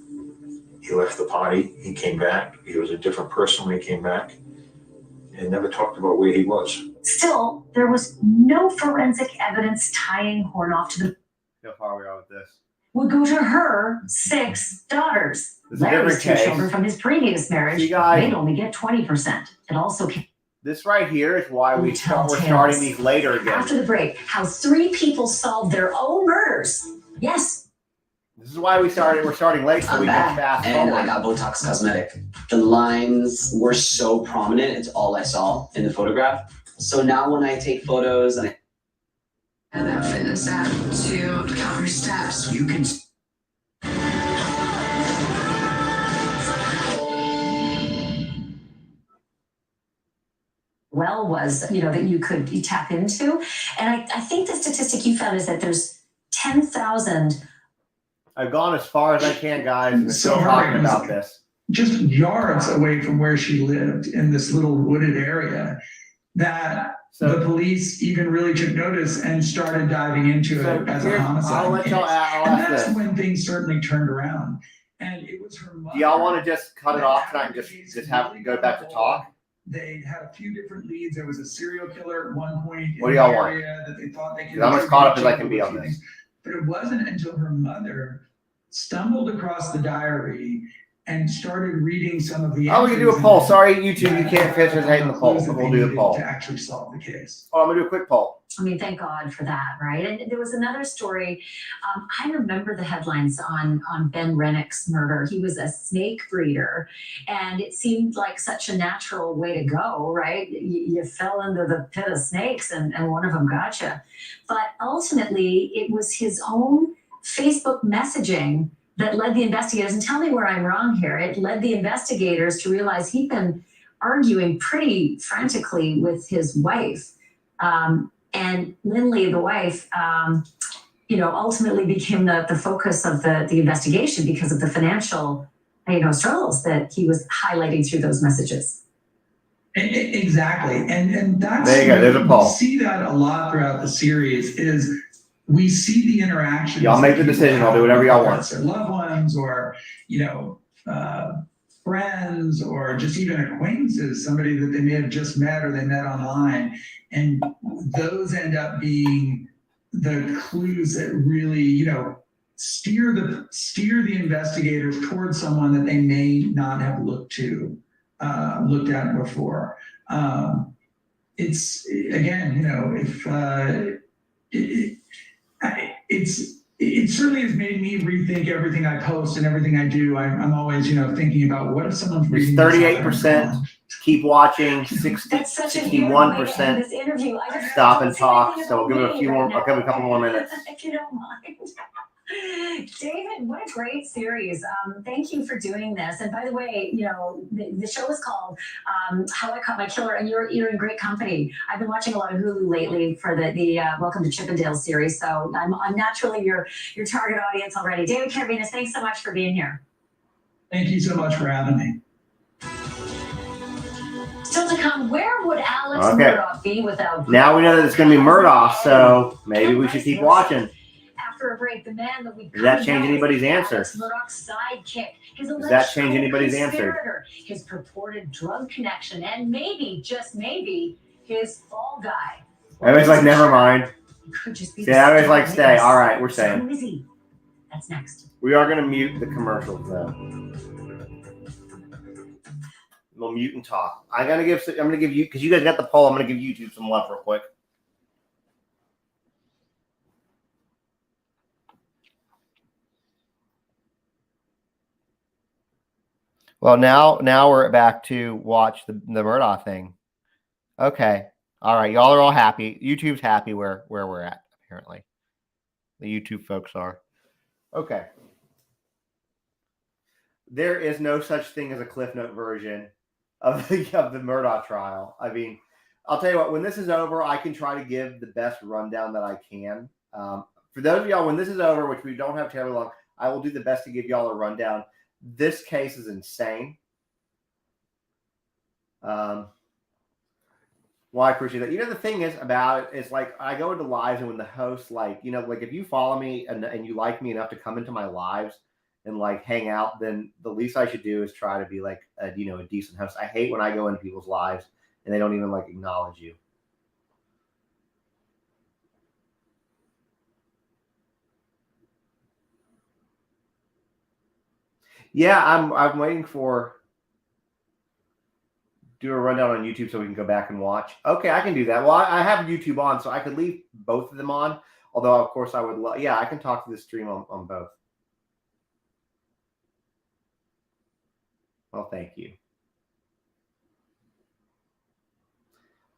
F: He left the party, he came back, he was a different person when he came back, and never talked about where he was.
E: Still, there was no forensic evidence tying Hornoff to the
A: How far we are with this?
E: would go to her 6 daughters.
A: This is a
E: Larry's
A: different
E: 2
A: case.
E: children from his previous marriage,
A: See, guys,
E: they'd only get 20%. It also came
A: this right here is why we're
E: Tell
A: starting
E: tales.
A: these later again.
E: after the break. How 3 people solved their own murders. Yes,
A: This is why we're starting late, so
G: I'm
A: we
G: back,
A: can fast
G: and
A: forward.
G: I got Botox Cosmetic. The lines were so prominent, it's all I saw in the photograph. So now when I take photos and
H: that fitness app to count your steps.
G: you can
E: well was, that you could tap into. And I think the statistic you found is that there's 10,000.
A: I've gone as far as I can, guys, and
I: So
A: still
I: her
A: talking
I: name is-
A: about this.
I: just yards away from where she lived in this little wooded area, that the
A: So,
I: police even really took notice and started diving into
A: so
I: it as a
A: here's,
I: homicide.
A: I'll let y'all I'll
I: And
A: ask
I: that's
A: this.
I: when things certainly turned around. And it was her mother.
A: Do y'all want to just cut it
I: that
A: off
I: had
A: tonight and
I: the
A: just
I: case
A: have
I: really
A: go back to
I: on
A: talk?
I: They had a few different leads. There was a serial killer at one point
A: What do
I: in
A: y'all
I: the
A: want?
I: area that they thought they could.
A: 'Cause I'm as caught up as I can be on this.
I: But it wasn't until her mother stumbled across the diary and started reading some of the.
A: Oh, we can do a
I: entries
A: poll.
I: in it
A: Sorry, YouTube, you
I: that
A: can't participate in the poll,
I: clues
A: but
I: that
A: we'll
I: they
A: do a
I: needed
A: poll.
I: to actually solve the case.
A: Oh, I'm gonna do a quick poll.
E: I mean, thank God for that, right? And there was another story. I remember the headlines on Ben Rennick's murder. He was a snake breeder, and it seemed like such a natural way to go, right? You fell into the pit of snakes, and one of them got you. But ultimately, it was his own Facebook messaging that led the investigators, and tell me where I'm wrong here, it led the investigators to realize he'd been arguing pretty frantically with his wife. And Lindley, the wife, ultimately became the focus of the investigation because of the financial, struggles that he was highlighting through those messages.
I: Exactly, and that's
A: There you go, there's a poll.
I: We see that a lot throughout the series. Is we see the interaction.
A: Y'all make the decision. I'll do whatever y'all want.
I: Their loved ones, or friends, or just even acquaintances, somebody that they may have just met or they met online, and those end up being the clues that really, steer the investigators towards someone that they may not have looked at before. It's again, it certainly has made me rethink everything I post and everything I do. I'm always, thinking about what if someone's
A: There's
I: reading this out there
A: 38%. Keep watching. 61%.
E: This interview, I just
A: Stop
E: don't
A: and
E: say
A: talk.
E: anything
A: So we'll give it a
E: about
A: few
E: me
A: more.
E: right
A: I'll give it a
E: now,
A: couple more
E: okay?
A: minutes.
E: If you don't mind. David, what a great series. Thank you for doing this. And by the way, the show is called How I Caught My Killer, and you're in great company. I've been watching a lot of Hulu lately for the Welcome to Chippendale series, so I'm naturally your target audience already. David Carabinas, thanks so much for being here.
I: Thank you so much for having me.
E: Still to come, where would Alex
A: Okay.
E: Murdaugh be without?
A: Now we know that it's going to be Murdaugh, so maybe we should keep watching.
E: After a break, the man that we
A: Does that
E: couldn't
A: change
E: know
A: anybody's
E: is
A: answer?
E: Alex Murdaugh's sidekick, his
A: Does that change
E: alleged
A: anybody's answer?
E: co-conspirator, his purported drug connection, and maybe, just maybe, his fall guy.
A: Everybody's like, never mind.
E: It could just be.
A: See, everybody's like, stay. All right, we're
E: So
A: saying.
E: who is he? That's next.
A: We are going to mute the commercials, though. We'll mute and talk. I'm going to give you, because you guys got the poll, I'm going to give YouTube some love real quick. Well, now we're back to watch the Murdaugh thing. Okay. All right. Y'all are all happy. YouTube's happy where we're at, apparently. The YouTube folks are. Okay. there is no such thing as a Cliff Note version of the Murdaugh trial. I mean, I'll tell you what, when this is over, I can try to give the best rundown that I can. For those of y'all, when this is over, which we don't have terribly long, I will do the best to give y'all a rundown. This case is insane. Well, I appreciate that. The thing is about it is like I go into lives and when the host, like, like if you follow me and you like me enough to come into my lives and like hang out, then the least I should do is try to be like a decent host. I hate when I go into people's lives and they don't even like acknowledge you. Yeah, I'm waiting for do a rundown on YouTube so we can go back and watch. Okay, I can do that. Well, I have YouTube on, so I could leave both of them on. Although, of course, I would. Yeah, I can talk to the stream on both. Well, thank you.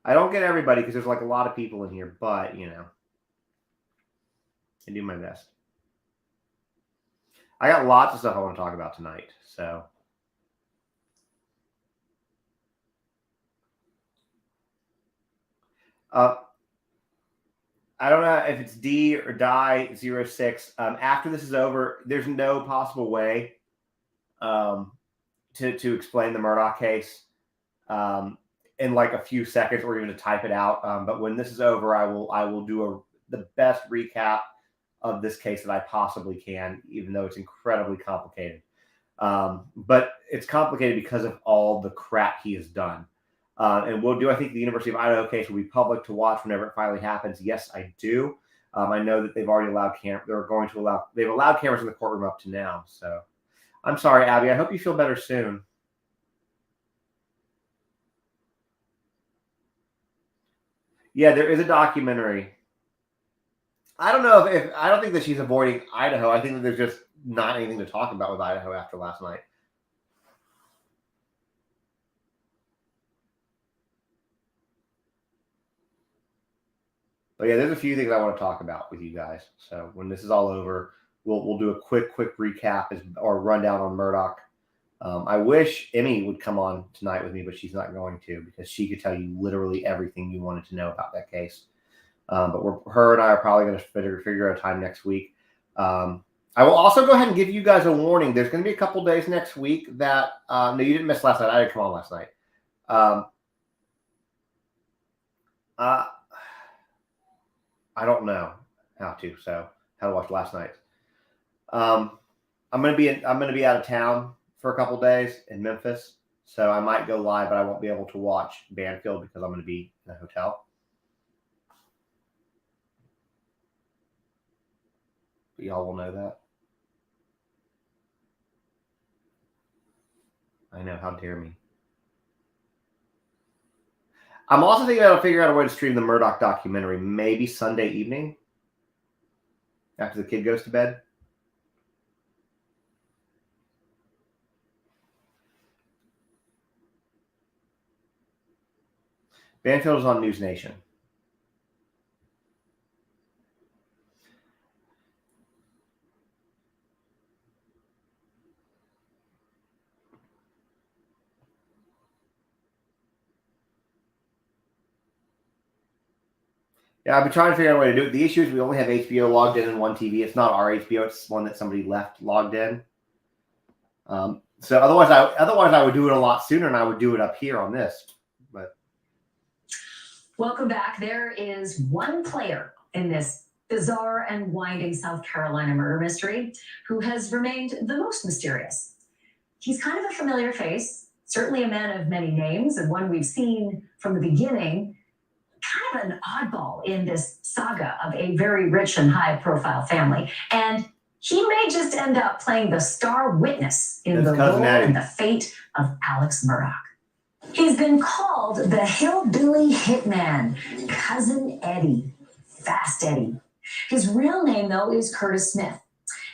A: I don't get everybody because there's like a lot of people in here, but I do my best. I got lots of stuff I want to talk about tonight, so. I don't know if it's D or Die 06. After this is over, there's no possible way to explain the Murdaugh case in like a few seconds or even to type it out. But when this is over, I will do the best recap of this case that I possibly can, even though it's incredibly complicated. But it's complicated because of all the crap he has done. And we'll do, I think the University of Idaho case will be public to watch whenever it finally happens. Yes, I do. I know that they've already allowed they've allowed cameras in the courtroom up to now. So I'm sorry, Abby. I hope you feel better soon. Yeah, there is a documentary. I don't know if I don't think that she's avoiding Idaho. I think that there's just not anything to talk about with Idaho after last night. But yeah, there's a few things I want to talk about with you guys. So when this is all over, we'll do a quick recap or rundown on Murdaugh. I wish Emmy would come on tonight with me, but she's not going to because she could tell you literally everything you wanted to know about that case. But her and I are probably going to figure out a time next week. I will also go ahead and give you guys a warning. There's going to be a couple days next week that no, you didn't miss last night. I didn't come on last night. I don't know how to watch last night. I'm gonna be out of town for a couple days in Memphis, so I might go live, but I won't be able to watch Banfield because I'm gonna be in a hotel. But y'all will know that. I know, how dare me. I'm also thinking I'll figure out a way to stream the Murdaugh documentary, maybe Sunday evening after the kid goes to bed. Banfield is on News Nation. Yeah, I've been trying to figure out a way to do it. The issue is we only have HBO logged in on one TV. It's not our HBO. It's one that somebody left logged in. So otherwise I would do it a lot sooner, and I would do it up here on this. But
E: welcome back. There is one player in this bizarre and winding South Carolina murder mystery who has remained the most mysterious. He's kind of a familiar face, certainly a man of many names, and one we've seen from the beginning. Kind of an oddball in this saga of a very rich and high-profile family. And he may just end up playing the star witness in the role and the fate of Alex Murdaugh. He's been called the hillbilly hitman, Cousin Eddie, Fast Eddie. His real name, though, is Curtis Smith.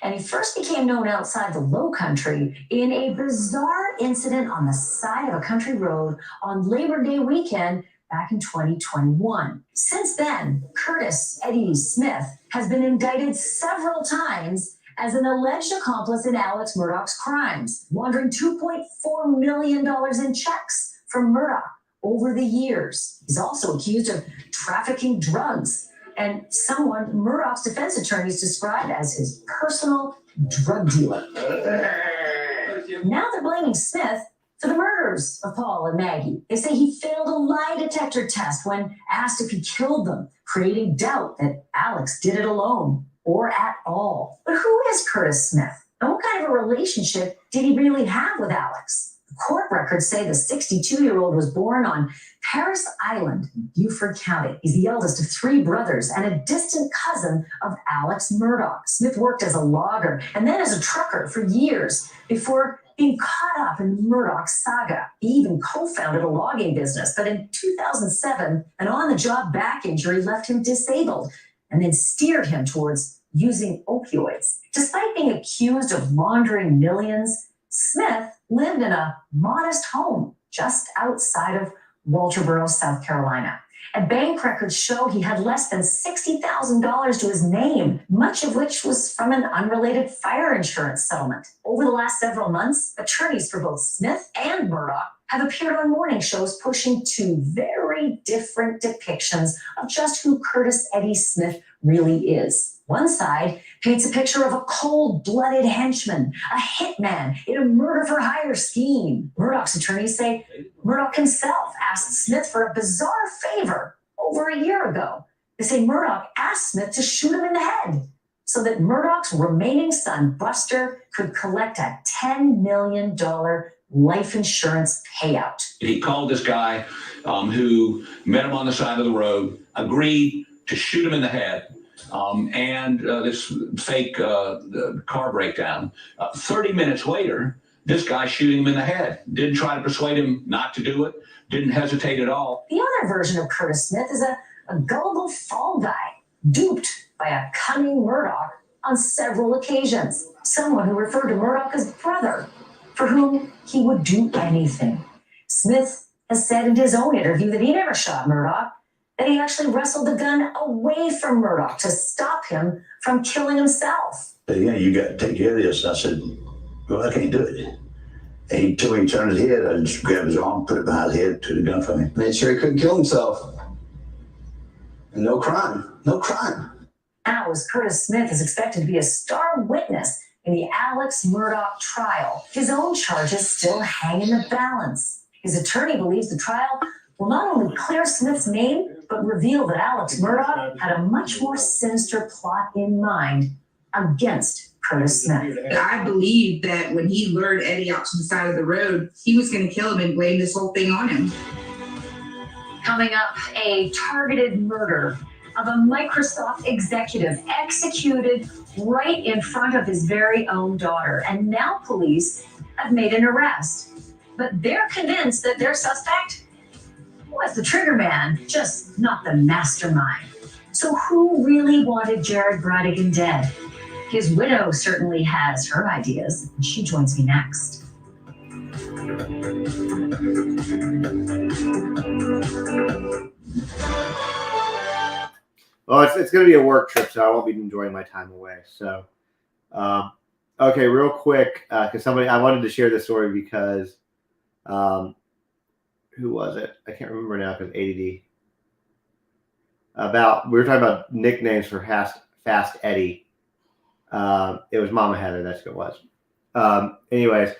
E: And he first became known outside the Low Country in a bizarre incident on the side of a country road on Labor Day weekend back in 2021. Since then, Curtis Eddie Smith has been indicted several times as an alleged accomplice in Alex Murdaugh's crimes, laundering $2.4 million in checks from Murdaugh over the years. He's also accused of trafficking drugs and someone Murdaugh's defense attorneys described as his personal drug dealer. Now they're blaming Smith for the murders of Paul and Maggie. They say he failed a lie detector test when asked if he killed them, creating doubt that Alex did it alone or at all. But who is Curtis Smith? And what kind of a relationship did he really have with Alex? Court records say the 62-year-old was born on Paris Island, Beaufort County. He's the eldest of 3 brothers and a distant cousin of Alex Murdaugh. Smith worked as a logger and then as a trucker for years before being caught up in Murdaugh's saga. He even co-founded a logging business, but in 2007, an on-the-job back injury left him disabled and then steered him towards using opioids. Despite being accused of laundering millions, Smith lived in a modest home just outside of Walterboro, South Carolina. And bank records show he had less than $60,000 to his name, much of which was from an unrelated fire insurance settlement. Over the last several months, attorneys for both Smith and Murdaugh have appeared on morning shows pushing 2 very different depictions of just who Curtis Eddie Smith really is. One side paints a picture of a cold-blooded henchman, a hitman in a murder-for-hire scheme. Murdaugh's attorneys say Murdaugh himself asked Smith for a bizarre favor over a year ago. They say Murdaugh asked Smith to shoot him in the head so that Murdaugh's remaining son, Buster, could collect a $10 million life insurance payout.
J: He called this guy who met him on the side of the road, agreed to shoot him in the head. And this fake car breakdown. 30 minutes later, this guy shooting him in the head. Didn't try to persuade him not to do it. Didn't hesitate at all.
E: The other version of Curtis Smith is a gullible fall guy, duped by a cunning Murdaugh on several occasions. Someone who referred to Murdaugh as brother, for whom he would do anything. Smith has said in his own interview that he never shot Murdaugh, that he actually wrestled the gun away from Murdaugh to stop him from killing himself.
K: Yeah, you got to take care of this. I said, well, I can't do it. And he told me to turn his head. I just grabbed his arm, put it behind his head, took the gun from him.
G: Made sure he couldn't kill himself. And no crime. No crime.
E: Now, as Curtis Smith is expected to be a star witness in the Alex Murdaugh trial, his own charges still hang in the balance. His attorney believes the trial will not only clear Smith's name, but reveal that Alex Murdaugh had a much more sinister plot in mind against Curtis Smith.
L: I believe that when he lured Eddie out to the side of the road, he was going to kill him and blame this whole thing on him.
E: Coming up, a targeted murder of a Microsoft executive executed right in front of his very own daughter. And now police have made an arrest. But they're convinced that their suspect was the trigger man, just not the mastermind. So who really wanted Jared Bradigan dead? His widow certainly has her ideas. She joins me next.
A: Well, it's going to be a work trip, so I won't be enjoying my time away. So, okay, real quick, because I wanted to share this story because, who was it? I can't remember now because ADD. We were talking about nicknames for Fast Eddie. It was Mama Heather. That's who it was. Anyways,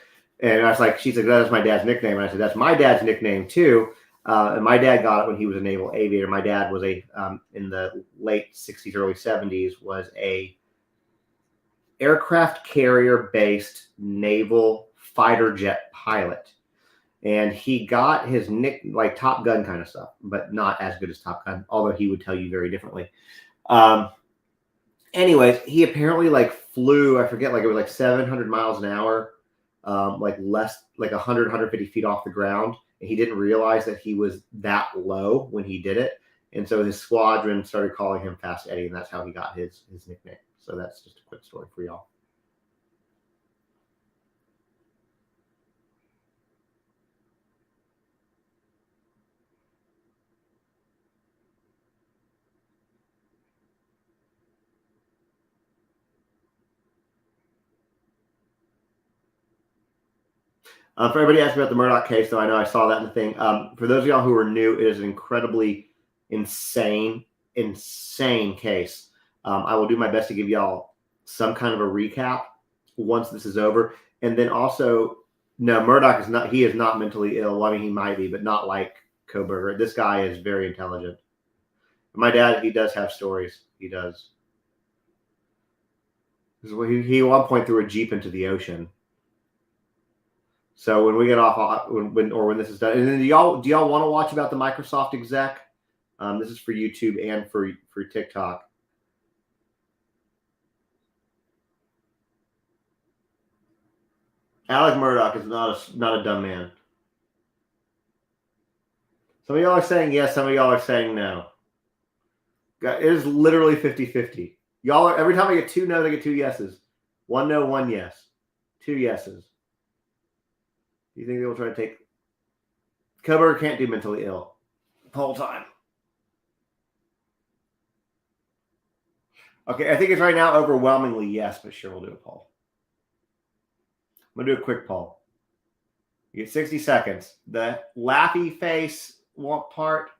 A: and I was like, she's like, that's my dad's nickname. And I said, that's my dad's nickname too. And my dad got it when he was a naval aviator. My dad was in the late 60s, early 70s, was a aircraft carrier based naval fighter jet pilot. And he got his like Top Gun kind of stuff, but not as good as Top Gun, although he would tell you very differently. Anyways, he apparently like flew, I forget, like it was like 700 miles an hour, like 100, 150 feet off the ground. And he didn't realize that he was that low when he did it. And so his squadron started calling him Fast Eddie, and that's how he got his nickname. So that's just a quick story for y'all. For everybody asking about the Murdaugh case, though, I know I saw that in the thing. For those of y'all who are new, it is an incredibly insane case. I will do my best to give y'all some kind of a recap once this is over. And then also, no, Murdaugh is not, he is not mentally ill. Well, I mean, he might be, but not like Koberger. This guy is very intelligent. My dad, he does have stories. He does. He at one point threw a Jeep into the ocean. So when we get off, when this is done, and then do y'all want to watch about the Microsoft exec? This is for YouTube and for TikTok. Alec Murdaugh is not a dumb man. Some of y'all are saying yes, some of y'all are saying no. It is literally 50-50. Y'all are, every time I get 2 no's, I get 2 yeses. 1 no, 1 yes. 2 yeses. Do you think they will try to take... Koberger can't do mentally ill the whole time. Okay, I think it's right now overwhelmingly yes, but sure, we'll do a poll. I'm going to do a quick poll. You get 60 seconds. The laughy face part...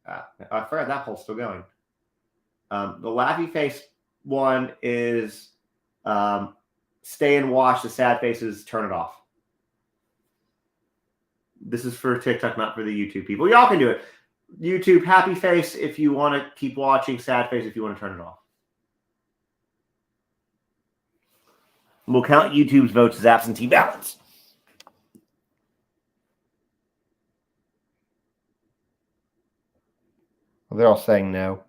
A: I forgot that poll's still going. The laughy face one is stay and watch. The sad faces, turn it off. This is for TikTok, not for the YouTube people. Y'all can do it. YouTube, happy face if you want to keep watching. Sad face if you want to turn it off. We'll count YouTube's votes as absentee ballots. Well, they're all saying no.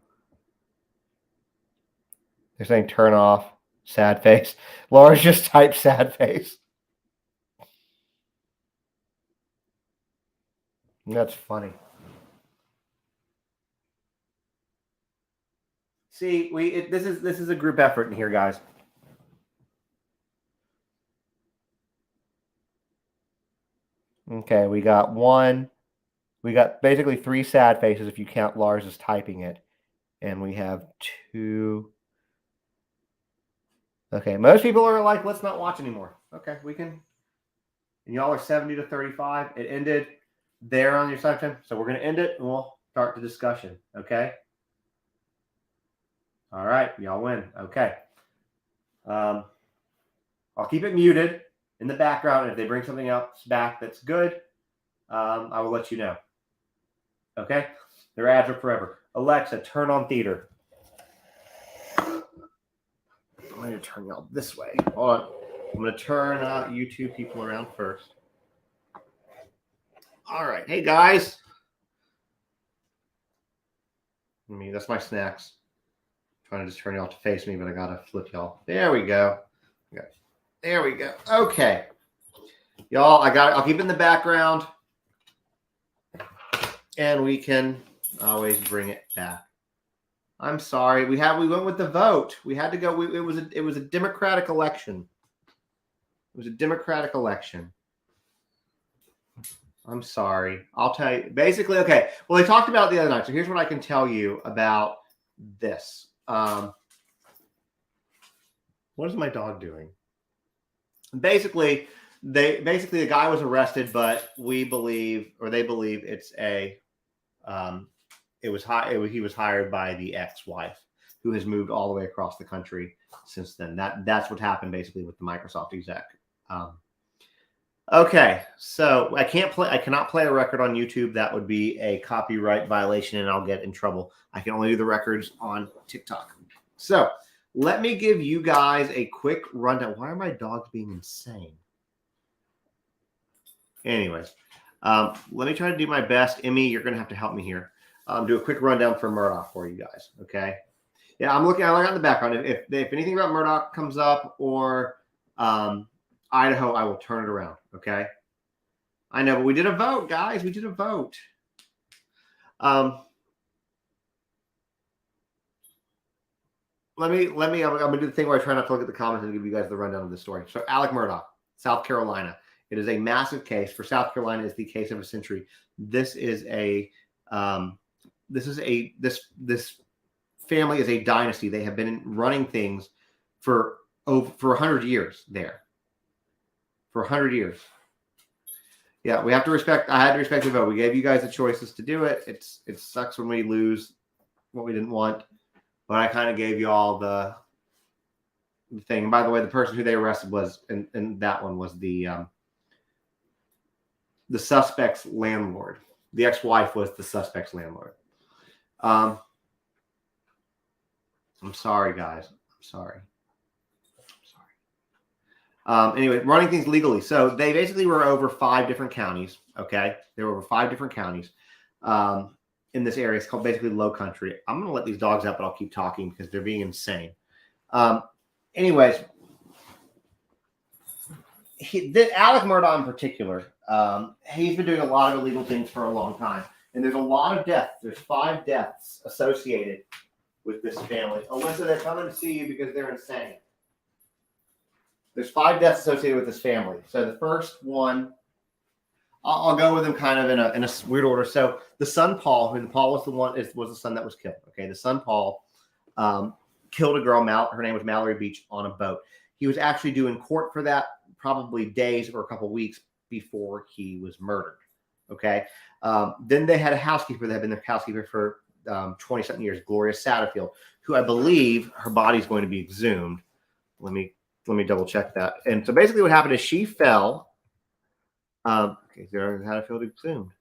A: They're saying turn off, sad face. Laura just typed sad face. That's funny. See, this is a group effort in here, guys. Okay, we got basically 3 sad faces if you count Lars as typing it. And we have 2. Okay, most people are like, let's not watch anymore. Okay, we can. And y'all are 70-35. It ended there on your side time. So we're going to end it and we'll start the discussion. Okay? All right, y'all win. Okay. I'll keep it muted in the background. And if they bring something else back that's good, I will let you know. Okay? Their ads are forever. Alexa, turn on theater. I'm going to turn y'all this way. Hold on. I'm going to turn YouTube people around first. All right. Hey, guys. That's my snacks. I'm trying to just turn y'all to face me, but I got to flip y'all. There we go. Okay. There we go. Okay. Y'all, I'll keep it in the background. And we can always bring it back. I'm sorry. We went with the vote. We had to go. It was a democratic election. It was a democratic election. I'm sorry. I'll tell you. Basically, okay. Well, they talked about it the other night. So here's what I can tell you about this. What is my dog doing? Basically, the guy was arrested, but they believe it's he was hired by the ex-wife who has moved all the way across the country since then. That's what happened basically with the Microsoft exec. Okay, so I cannot play a record on YouTube. That would be a copyright violation and I'll get in trouble. I can only do the records on TikTok. So let me give you guys a quick rundown. Why are my dogs being insane? Anyways, let me try to do my best. Emmy, you're going to have to help me here. Do a quick rundown for Murdaugh for you guys. Okay. Yeah, I'm looking in the background. If anything about Murdaugh comes up or Idaho, I will turn it around. Okay. I know, but we did a vote, guys. We did a vote. I'm going to do the thing where I try not to look at the comments and give you guys the rundown of the story. So Alec Murdaugh, South Carolina. It is a massive case. For South Carolina, it's the case of a century. This family is a dynasty. They have been running things for 100 years there. For 100 years. Yeah, we have to respect. I had to respect the vote. We gave you guys the choices to do it. It sucks when we lose what we didn't want, but I kind of gave you all the thing. And by the way, the person who they arrested was, and that one was the suspect's landlord. The ex-wife was the suspect's landlord. I'm sorry, guys. I'm sorry. Anyway, running things legally. So they basically were over 5 different counties. Okay. They were over 5 different counties in this area. It's called basically Low Country. I'm going to let these dogs out, but I'll keep talking because they're being insane. Anyways, Alec Murdaugh in particular, he's been doing a lot of illegal things for a long time. And there's a lot of deaths. There's 5 deaths associated with this family. Alyssa, they're coming to see you because they're insane. There's 5 deaths associated with this family. So the first one, I'll go with them kind of in a weird order. So the son Paul, who Paul was the son that was killed. Okay, the son Paul killed a girl. Her name was Mallory Beach on a boat. He was actually due in court for that probably days or a couple of weeks before he was murdered. Okay, then they had a housekeeper that had been their housekeeper for 20-something years, Gloria Satterfield, who I believe her body's going to be exhumed. Let me double check that. And so basically what happened is she fell. Okay, Satterfield exhumed.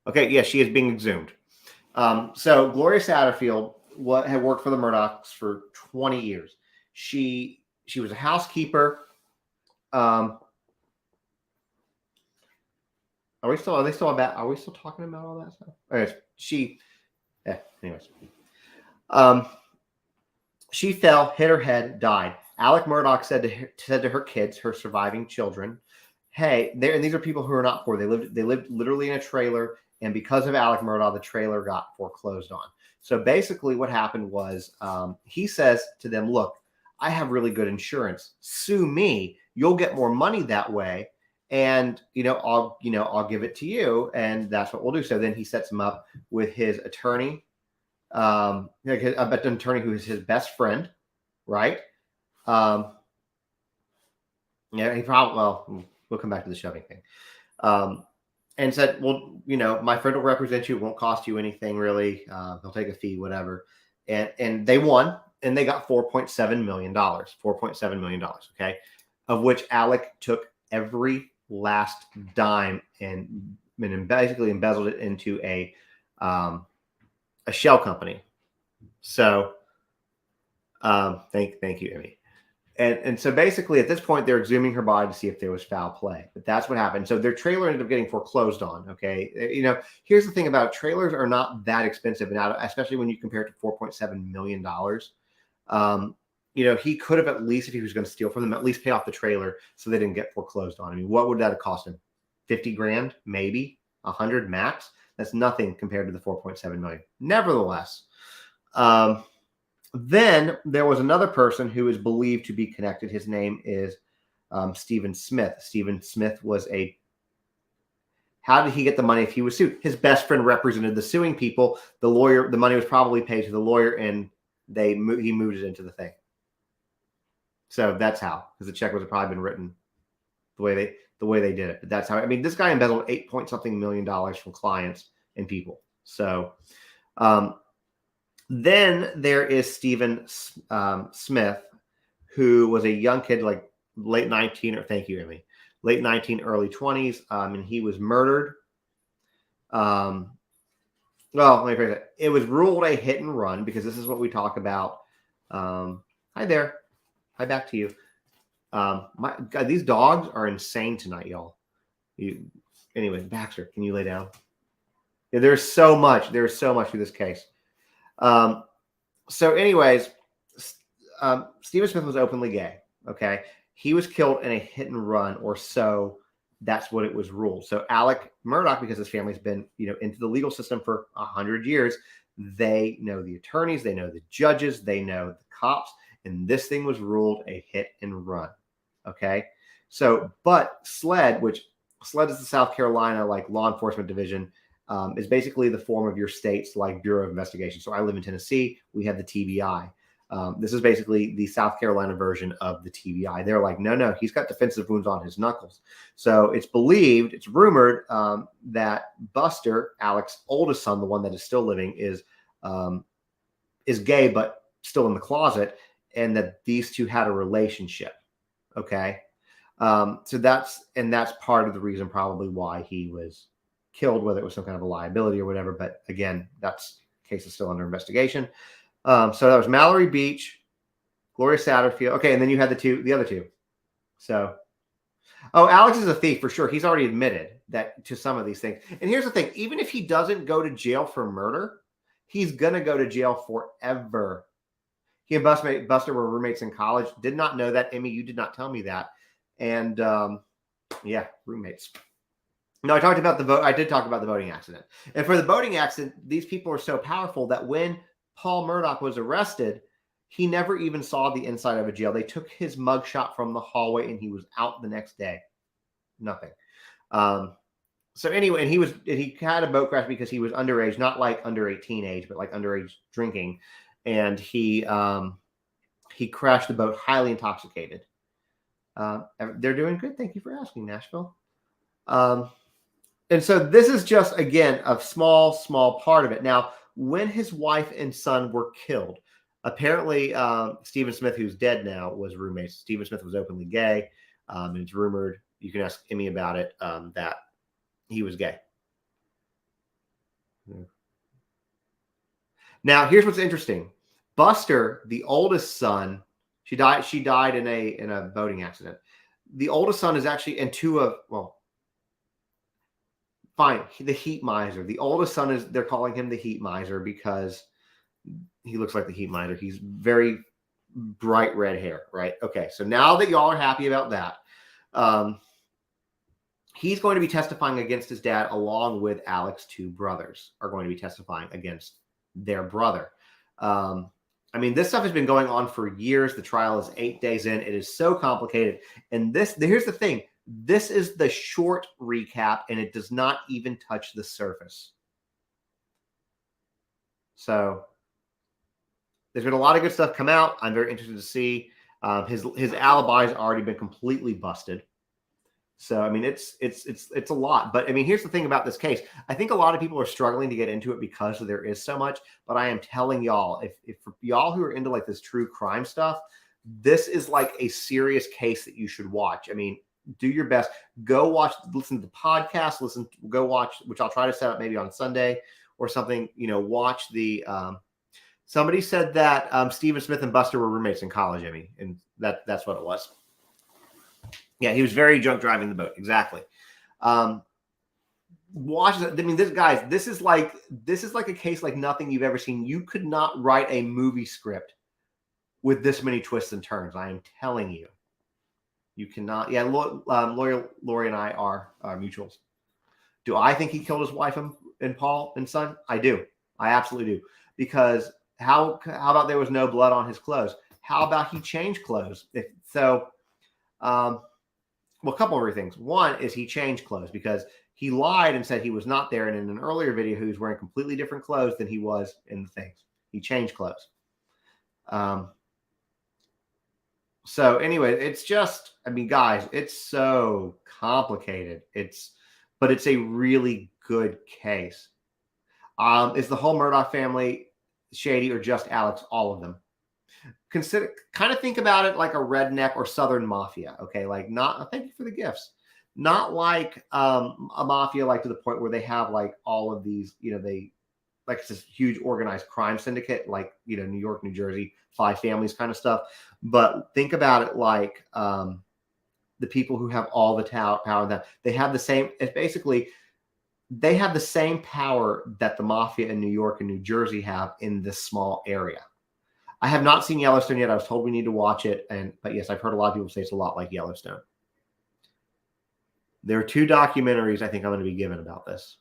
A: Okay, yeah, she is being exhumed. So Gloria Satterfield had worked for the Murdaughs for 20 years. She was a housekeeper. Are we still talking about all that stuff? Anyways. She fell, hit her head, died. Alec Murdaugh said to her kids, her surviving children, "Hey, and these are people who are not poor. They lived literally in a trailer, and because of Alec Murdaugh, the trailer got foreclosed on. So basically, what happened was he says to them, "Look, I have really good insurance. Sue me. You'll get more money that way, and I'll give it to you, and that's what we'll do." So then he sets him up with his attorney. I bet an attorney who is his best friend, right? Yeah, he probably. We'll come back to the shoving thing. And said, "Well, my friend will represent you. It won't cost you anything really. He'll take a fee, whatever." And they won, and they got $4.7 million. $4.7 million. Okay, of which Alec took every last dime and basically embezzled it into a shell company. So thank you, Emmy. And so basically at this point they're exhuming her body to see if there was foul play. But that's what happened. So their trailer ended up getting foreclosed on. Okay. Here's the thing about it. Trailers are not that expensive. And especially when you compare it to $4.7 million. He could have, at least if he was going to steal from them, at least pay off the trailer so they didn't get foreclosed on. I mean, what would that have cost him? 50 grand, maybe 100 max. That's nothing compared to the 4.7 million. Nevertheless, then there was another person who is believed to be connected. His name is Stephen Smith. Stephen Smith was how did he get the money if he was sued? His best friend represented the suing people. The lawyer, the money was probably paid to the lawyer, and he moved it into the thing. So that's how, because the check was probably been written the way they did it. But that's how. I mean, this guy embezzled $8-something million from clients and people. So then there is Stephen Smith, who was a young kid, like late 19, or thank you, Emmy, late 19, early 20s, and he was murdered. Well, let me phrase it. It was ruled a hit and run because this is what we talk about. Hi there. Hi back to you. God, these dogs are insane tonight, y'all. Anyway, Baxter, can you lay down? Yeah, there's so much to this case. So anyways, Stephen Smith was openly gay. Okay. He was killed in a hit and run, or so that's what it was ruled. So Alec Murdaugh, because his family's been, into the legal system for 100 years, they know the attorneys, they know the judges, they know the cops, and this thing was ruled a hit and run. Okay. So, but SLED is the South Carolina, law enforcement division, is basically the form of your state's Bureau of Investigation. So I live in Tennessee. We have the TBI. This is basically the South Carolina version of the TBI. They're like, no, he's got defensive wounds on his knuckles. So it's believed, it's rumored that Buster, Alex's oldest son, the one that is still living, is gay but still in the closet, and that these two had a relationship. Okay, so that's part of the reason probably why he was killed, whether it was some kind of a liability or whatever. But again, that's case is still under investigation. So that was Mallory Beach, Gloria Satterfield. Okay, and then you had the other two. So, Alex is a thief for sure. He's already admitted that to some of these things. And here's the thing: even if he doesn't go to jail for murder, he's gonna go to jail forever. He and Buster were roommates in college. Did not know that. Emmy, you did not tell me that. And yeah, roommates. No, I did talk about the voting accident. And for the voting accident, these people are so powerful that when Paul Murdaugh was arrested, he never even saw the inside of a jail. They took his mugshot from the hallway and he was out the next day. Nothing. So anyway, and he had a boat crash because he was underage, not like under 18 age, but like underage drinking. And he crashed the boat highly intoxicated. They're doing good. Thank you for asking, Nashville. And so this is just, again, a small part of it. Now, when his wife and son were killed, apparently Stephen Smith, who's dead now, was roommates. Stephen Smith was openly gay. And it's rumored, you can ask Emmy about it, that he was gay. Now, here's what's interesting. Buster, the oldest son, she died in a boating accident. The oldest son is actually the heat miser. The oldest son they're calling him the heat miser because he looks like the heat miser. He's very bright red hair, right? Okay, so now that y'all are happy about that, he's going to be testifying against his dad, along with Alex's two brothers are going to be testifying against their brother. I mean, this stuff has been going on for years. The trial is 8 days in. It is so complicated. And here's the thing. This is the short recap, and it does not even touch the surface. So there's been a lot of good stuff come out. I'm very interested to see. His alibi's already been completely busted. So, I mean, it's a lot. But, I mean, here's the thing about this case. I think a lot of people are struggling to get into it because there is so much. But I am telling y'all, if for y'all who are into, like, this true crime stuff, this is, like, a serious case that you should watch. I mean, do your best. Go watch, listen to the podcast, go watch, which I'll try to set up maybe on Sunday or something. Watch the somebody said that Stephen Smith and Buster were roommates in college, Emmy, and that's what it was. Yeah, he was very drunk driving the boat. Exactly. Watch it. I mean, this is like a case like nothing you've ever seen. You could not write a movie script with this many twists and turns. I am telling you. You cannot. Yeah, Lori and I are mutuals. Do I think he killed his wife and Paul and son? I do. I absolutely do. Because how about there was no blood on his clothes? How about he changed clothes? A couple of things. One is he changed clothes because he lied and said he was not there. And in an earlier video, he was wearing completely different clothes than he was in the things. He changed clothes. So anyway, it's just, I mean, guys, it's so complicated. But it's a really good case. Is the whole Murdaugh family shady or just Alex? All of them. Kind of think about it like a redneck or Southern mafia. Okay. Like thank you for the gifts. Not like a mafia, like to the point where they have like all of these, like it's this huge organized crime syndicate, like, New York, New Jersey, 5 families kind of stuff. But think about it like the people who have all the power that they have the same, it's basically, they have the same power that the mafia in New York and New Jersey have in this small area. I have not seen Yellowstone yet. I was told we need to watch it. But yes, I've heard a lot of people say it's a lot like Yellowstone. There are 2 documentaries I think I'm going to be given about this.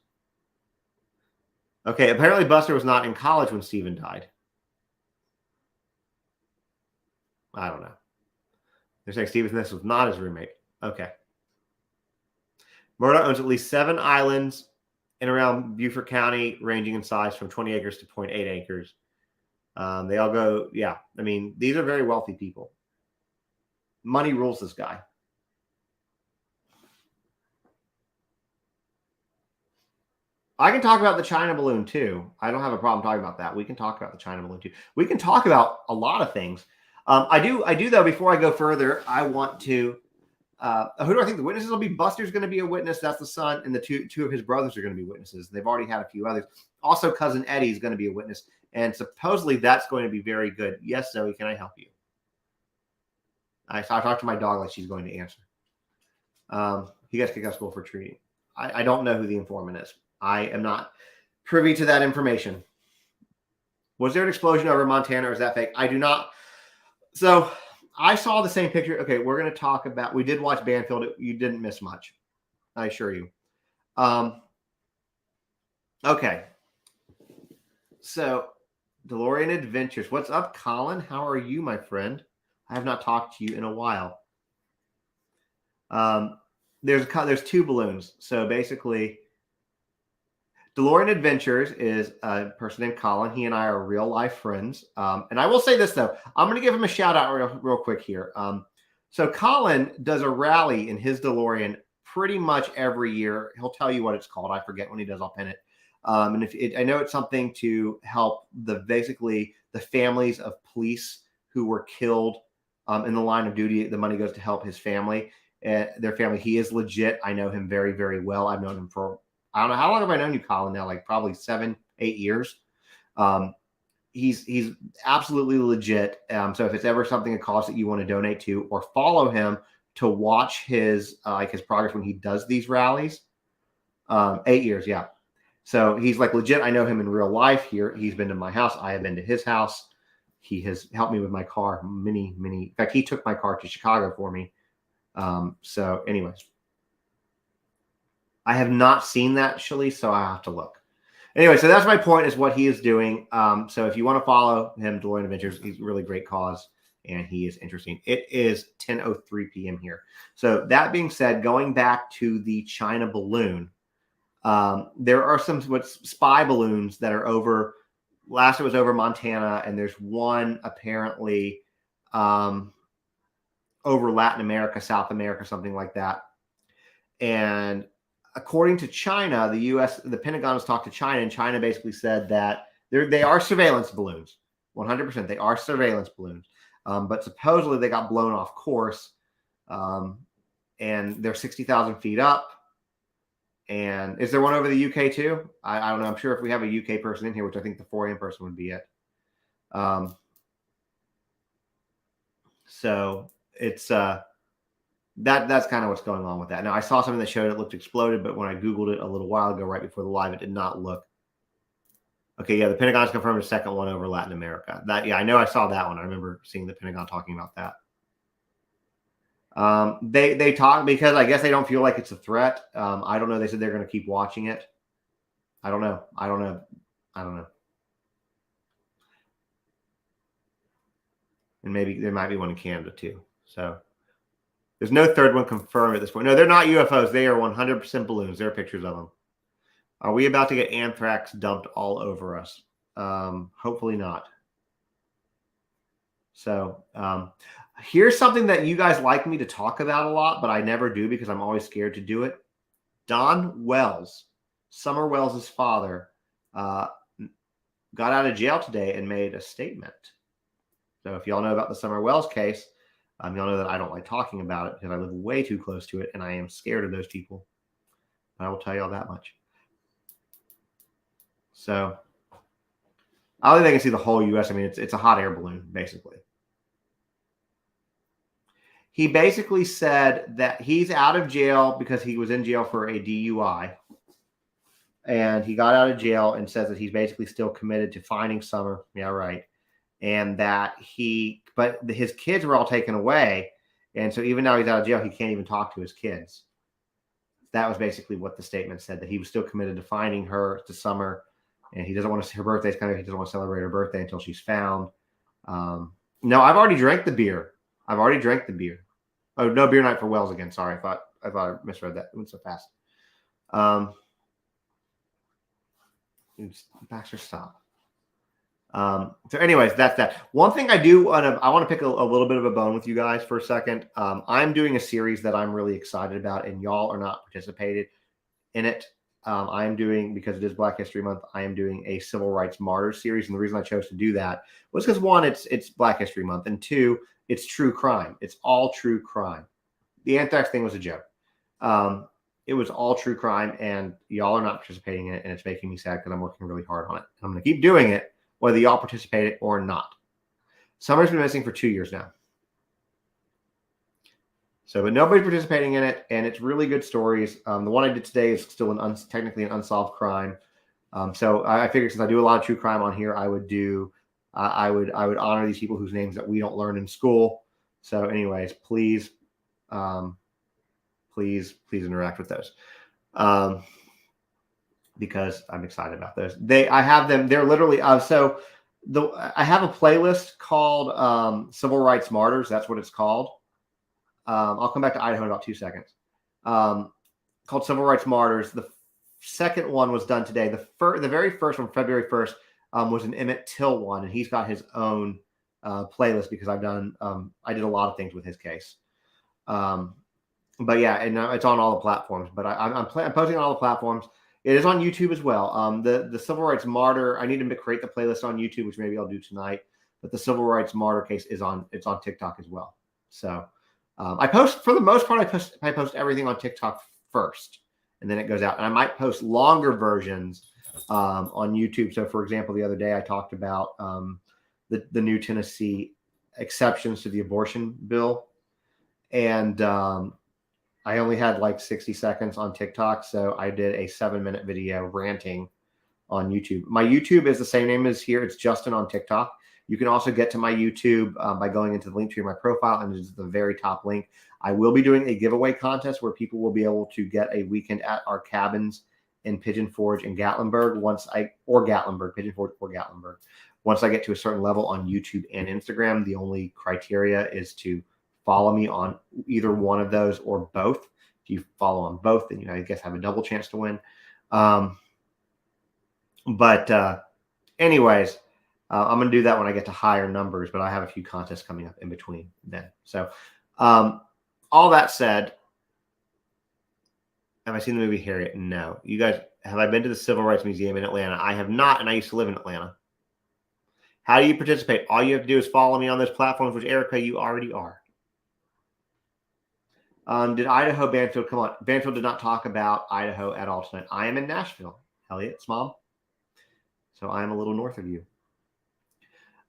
A: Okay, apparently Buster was not in college when Stephen died. I don't know. They're saying Stephen Smith was not his roommate. Okay. Murdaugh owns at least 7 islands in around Beaufort County, ranging in size from 20 acres to 0.8 acres. They all go, yeah. I mean, these are very wealthy people. Money rules this guy. I can talk about the China balloon too. I don't have a problem talking about that. We can talk about the China balloon too. We can talk about a lot of things. I do though. Before I go further, I want to. Who do I think the witnesses will be? Buster's going to be a witness. That's the son, and the two of his brothers are going to be witnesses. They've already had a few others. Also, cousin Eddie is going to be a witness, and supposedly that's going to be very good. Yes, Zoe, can I help you? I talked to my dog like she's going to answer. He got kicked out of school for treating. I don't know who the informant is. I am not privy to that information. Was there an explosion over Montana or is that fake? I do not. So I saw the same picture. Okay, we're going to talk about, we did watch Banfield. You didn't miss much. I assure you. Okay. So DeLorean Adventures. What's up, Colin? How are you, my friend? I have not talked to you in a while. There's two balloons. So basically, DeLorean Adventures is a person named Colin. He and I are real life friends. And I will say this, though. I'm going to give him a shout out real quick here. So Colin does a rally in his DeLorean pretty much every year. He'll tell you what it's called. I forget when he does. I'll pin it. And I know it's something to help basically the families of police who were killed in the line of duty. The money goes to help his family, their family. He is legit. I know him very, very well. I've known him for, I don't know, how long have I known you, Colin, now? Like probably 7-8 years. He's absolutely legit. So if it's ever something, a cause that you want to donate to or follow him to watch his progress when he does these rallies, 8 years. Yeah. So he's like legit. I know him in real life here. He's been to my house. I have been to his house. He has helped me with my car many. In fact, he took my car to Chicago for me. So anyways, I have not seen that, Shali, so I have to look. Anyway, so that's my point, is what he is doing. So if you want to follow him, DeLorean Adventures, he's a really great cause, and he is interesting. It is 10:03 p.m. here. So that being said, going back to the China balloon, there are some spy balloons that are over. Last it was over Montana, and there's one apparently over Latin America, South America, something like that. And according to China, the Pentagon has talked to China, and China basically said that they are surveillance balloons. 100%, they are surveillance balloons. But supposedly they got blown off course, and they're 60,000 feet up. And is there one over the UK too? I don't know. I'm sure if we have a UK person in here, which I think the 4am person would be it. So it's that's kind of what's going on with that. Now I saw something that showed it looked exploded, but when I Googled it a little while ago, right before the live, it did not look. Okay, yeah, the Pentagon's confirmed a second one over Latin America. I know I saw that one. I remember seeing the Pentagon talking about that. They talk because I guess they don't feel like it's a threat. I don't know. They said they're going to keep watching it. I don't know. And maybe there might be one in Canada too. So there's no third one confirmed at this point. No, they're not UFOs. They are 100% balloons. There are pictures of them. Are we about to get anthrax dumped all over us? Hopefully not. So here's something that you guys like me to talk about a lot, but I never do because I'm always scared to do it. Don Wells, Summer Wells' father, got out of jail today and made a statement. So if y'all know about the Summer Wells case, y'all know that I don't like talking about it because I live way too close to it and I am scared of those people. But I will tell y'all that much. So I don't think they can see the whole U.S. I mean, it's a hot air balloon, basically. He basically said that he's out of jail because he was in jail for a DUI. And he got out of jail and says that he's basically still committed to finding Summer. Yeah, right. And that but his kids were all taken away. And so even now he's out of jail, he can't even talk to his kids. That was basically what the statement said, that he was still committed to finding her, to Summer. And he doesn't want to see her birthday's coming. He doesn't want to celebrate her birthday until she's found. No, I've already drank the beer. Oh, no beer night for Wells again. Sorry, I thought I misread that. It went so fast. Baxter, stop. So anyways, that's that. One thing I do want to pick a little bit of a bone with you guys for a second. I'm doing a series that I'm really excited about, and y'all are not participated in it. I am doing, because it is Black History Month, I am doing a Civil Rights Martyrs series. And the reason I chose to do that was because, one, it's Black History Month, and two, it's true crime. It's all true crime. The Anthrax thing was a joke. It was all true crime, and y'all are not participating in it, and it's making me sad because I'm working really hard on it. I'm going to keep doing it, whether y'all participate or not. Summer's been missing for 2 years now. So, but nobody's participating in it, and it's really good stories. The one I did today is still technically an unsolved crime. So I figured, since I do a lot of true crime on here, I would honor these people whose names that we don't learn in school. So, anyways, please interact with those, because I'm excited about those. I have them. They're literally I have a playlist called Civil Rights Martyrs. That's what it's called. I'll come back to Idaho in about 2 seconds. Called Civil Rights Martyrs. The second one was done today. The very first one, February 1st, was an Emmett Till one, and he's got his own playlist, because I did a lot of things with his case. But yeah, and it's on all the platforms. But I'm posting on all the platforms. It is on YouTube as well. The Civil Rights Martyr, I need to create the playlist on YouTube, which maybe I'll do tonight. But the Civil Rights Martyr case it's on TikTok as well. So I post, for the most part, I post everything on TikTok first, and then it goes out. And I might post longer versions on YouTube. So, for example, the other day I talked about the new Tennessee exceptions to the abortion bill, and I only had like 60 seconds on TikTok, so I did a 7-minute video ranting on YouTube. My YouTube is the same name as here. It's Justin on TikTok. You can also get to my YouTube by going into the link tree of my profile, and it's the very top link. I will be doing a giveaway contest where people will be able to get a weekend at our cabins in Pigeon Forge and Gatlinburg Pigeon Forge or Gatlinburg. Once I get to a certain level on YouTube and Instagram, the only criteria is to follow me on either one of those or both. If you follow on both, then you, I guess, have a double chance to win. Anyways, I'm going to do that when I get to higher numbers, but I have a few contests coming up in between then. So all that said, have I seen the movie Harriet? No. You guys, have I been to the Civil Rights Museum in Atlanta? I have not, and I used to live in Atlanta. How do you participate? All you have to do is follow me on those platforms, which, Erica, you already are. Did Idaho Banfield come on? Banfield did not talk about Idaho at all tonight. I am in Nashville, Elliot's mom. So I am a little north of you.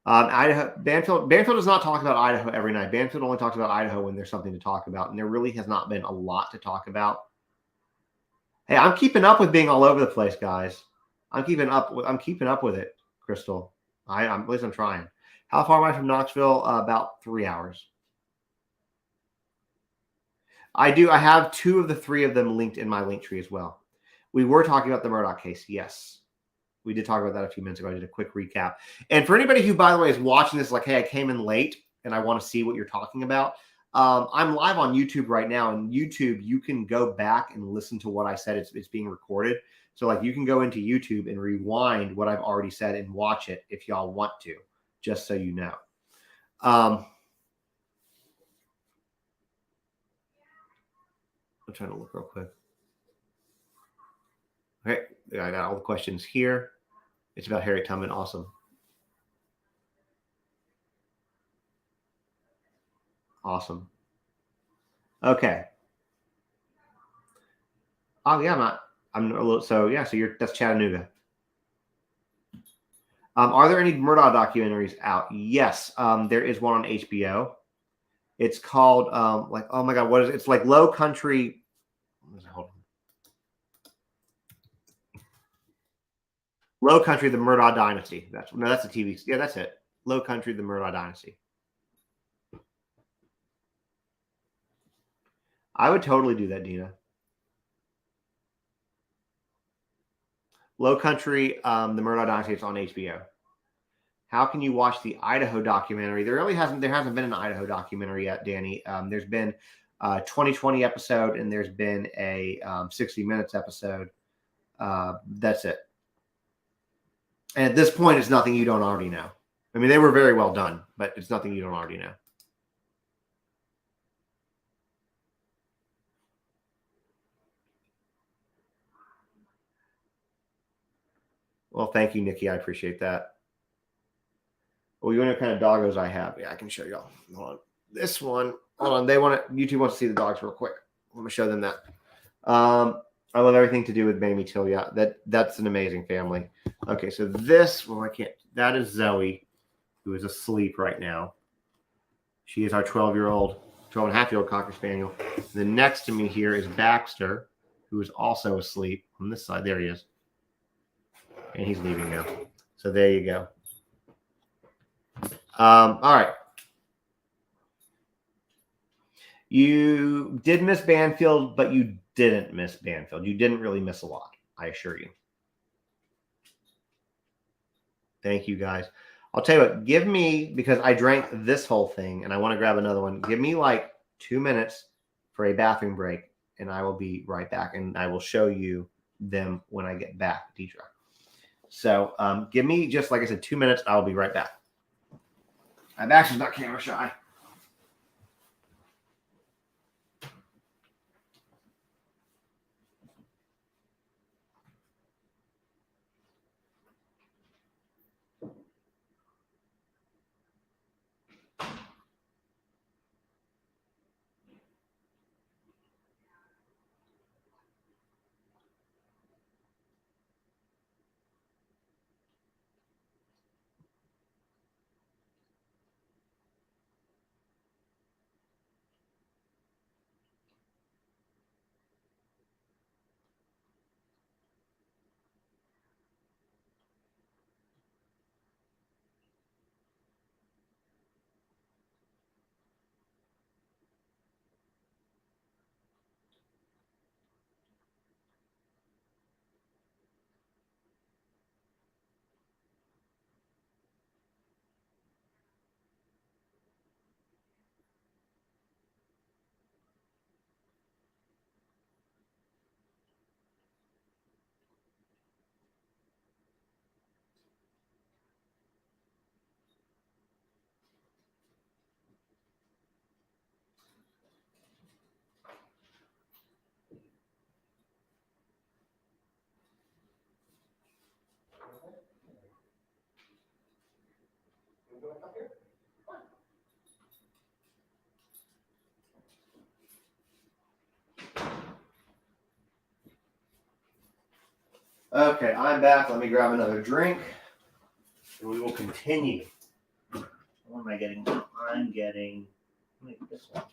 A: Banfield does not talk about Idaho every night. Banfield only talks about Idaho when there's something to talk about, and there really has not been a lot to talk about. Hey, I'm keeping up with being all over the place, guys. I'm keeping up with it, Crystal. At least I'm trying. How far am I from Knoxville? About 3 hours. I have 2 of the 3 of them linked in my link tree as well. We were talking about the Murdaugh case. Yes. We did talk about that a few minutes ago. I did a quick recap. And for anybody who, by the way, is watching this like, hey, I came in late and I want to see what you're talking about. I'm live on YouTube right now. And YouTube, you can go back and listen to what I said. It's being recorded. So like you can go into YouTube and rewind what I've already said and watch it if y'all want to, just so you know. I'm trying to look real quick. Okay, I got all the questions here. It's about Harriet Tubman. Awesome. Awesome. Okay. Oh yeah, I'm a little. So yeah, that's Chattanooga. Are there any Murdaugh documentaries out? Yes, there is one on HBO. It's called oh my God, what is it? It's like Low Country. Hold on. Low Country, the Murdaugh Dynasty. That's a TV. Yeah, that's it. Low Country, the Murdaugh Dynasty. I would totally do that, Dina. Low Country, the Murdaugh Dynasty. It's on HBO. How can you watch the Idaho documentary? There hasn't been an Idaho documentary yet, Danny. There's been a 2020 episode, and there's been a 60 Minutes episode. That's it. And at this point, it's nothing you don't already know. I mean, they were very well done, but it's nothing you don't already know. Well, thank you, Nikki. I appreciate that. Well, you know what kind of doggos I have? Yeah, I can show y'all. Hold on. This one. Hold on. YouTube wants to see the dogs real quick. I'm going to show them that. I love everything to do with Mamie Till. Yeah, that's an amazing family. Okay, so this, well, I can't. That is Zoe, who is asleep right now. She is our 12-and-a-half-year-old Cocker Spaniel. The next to me here is Baxter, who is also asleep on this side. There he is. And he's leaving now. So there you go. All right. You did miss Banfield, but you didn't miss Banfield. You didn't really miss a lot, I assure you. Thank you, guys. I'll tell you what, give me, because I drank this whole thing and I want to grab another one, give me like 2 minutes for a bathroom break and I will be right back and I will show you them when I get back, Deidre. So give me just, like I said, 2 minutes. I'll be right back. I'm actually not camera shy. Okay, I'm back. Let me grab another drink. And we will continue. What am I getting? I'm getting this one.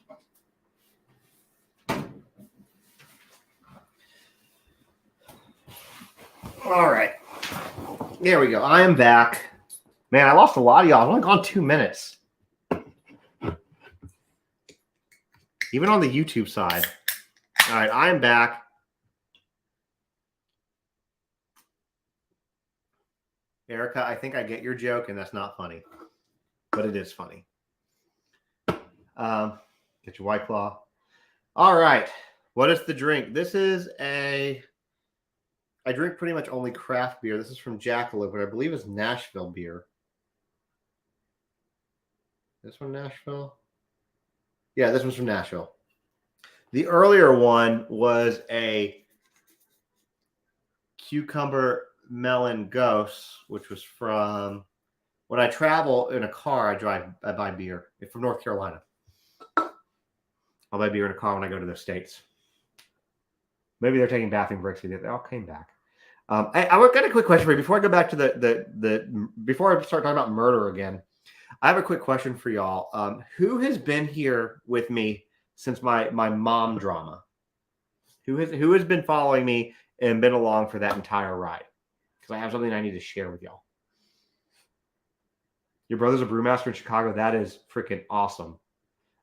A: All right. There we go. I am back. Man, I lost a lot of y'all. I've only gone 2 minutes. Even on the YouTube side. All right, I am back. Erica, I think I get your joke, and that's not funny. But it is funny. Get your White Claw. All right. What is the drink? This is I drink pretty much only craft beer. This is from Jackalope, but I believe it's Nashville beer. This one Nashville? Yeah, this one's from Nashville. The earlier one was a cucumber melon ghost, which was from when I travel in a car, I buy beer. It's from North Carolina. I'll buy beer in a car when I go to the States. Maybe they're taking bathroom breaks. They all came back. I got a quick question for you before I go back to before I start talking about murder again. I have a quick question for y'all. Who has been here with me since my mom drama? Who has been following me and been along for that entire ride? Because I have something I need to share with y'all. Your brother's a brewmaster in Chicago. That is freaking awesome.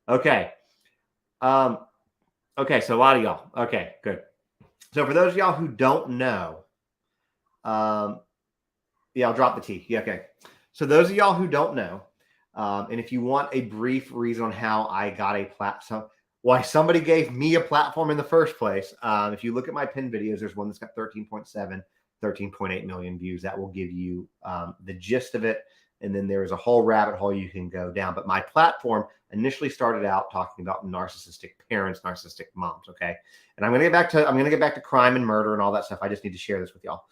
A: Okay. Okay, so a lot of y'all. Okay, good. So for those of y'all who don't know, yeah, I'll drop the T. Yeah, okay. So those of y'all who don't know, and if you want a brief reason on how I got a platform, why somebody gave me a platform in the first place, if you look at my pin videos, there's one that's got 13.7. 13.8 million views. That will give you the gist of it. And then there is a whole rabbit hole you can go down. But my platform initially started out talking about narcissistic parents, narcissistic moms. Okay. And I'm going to get back to crime and murder and all that stuff. I just need to share this with y'all.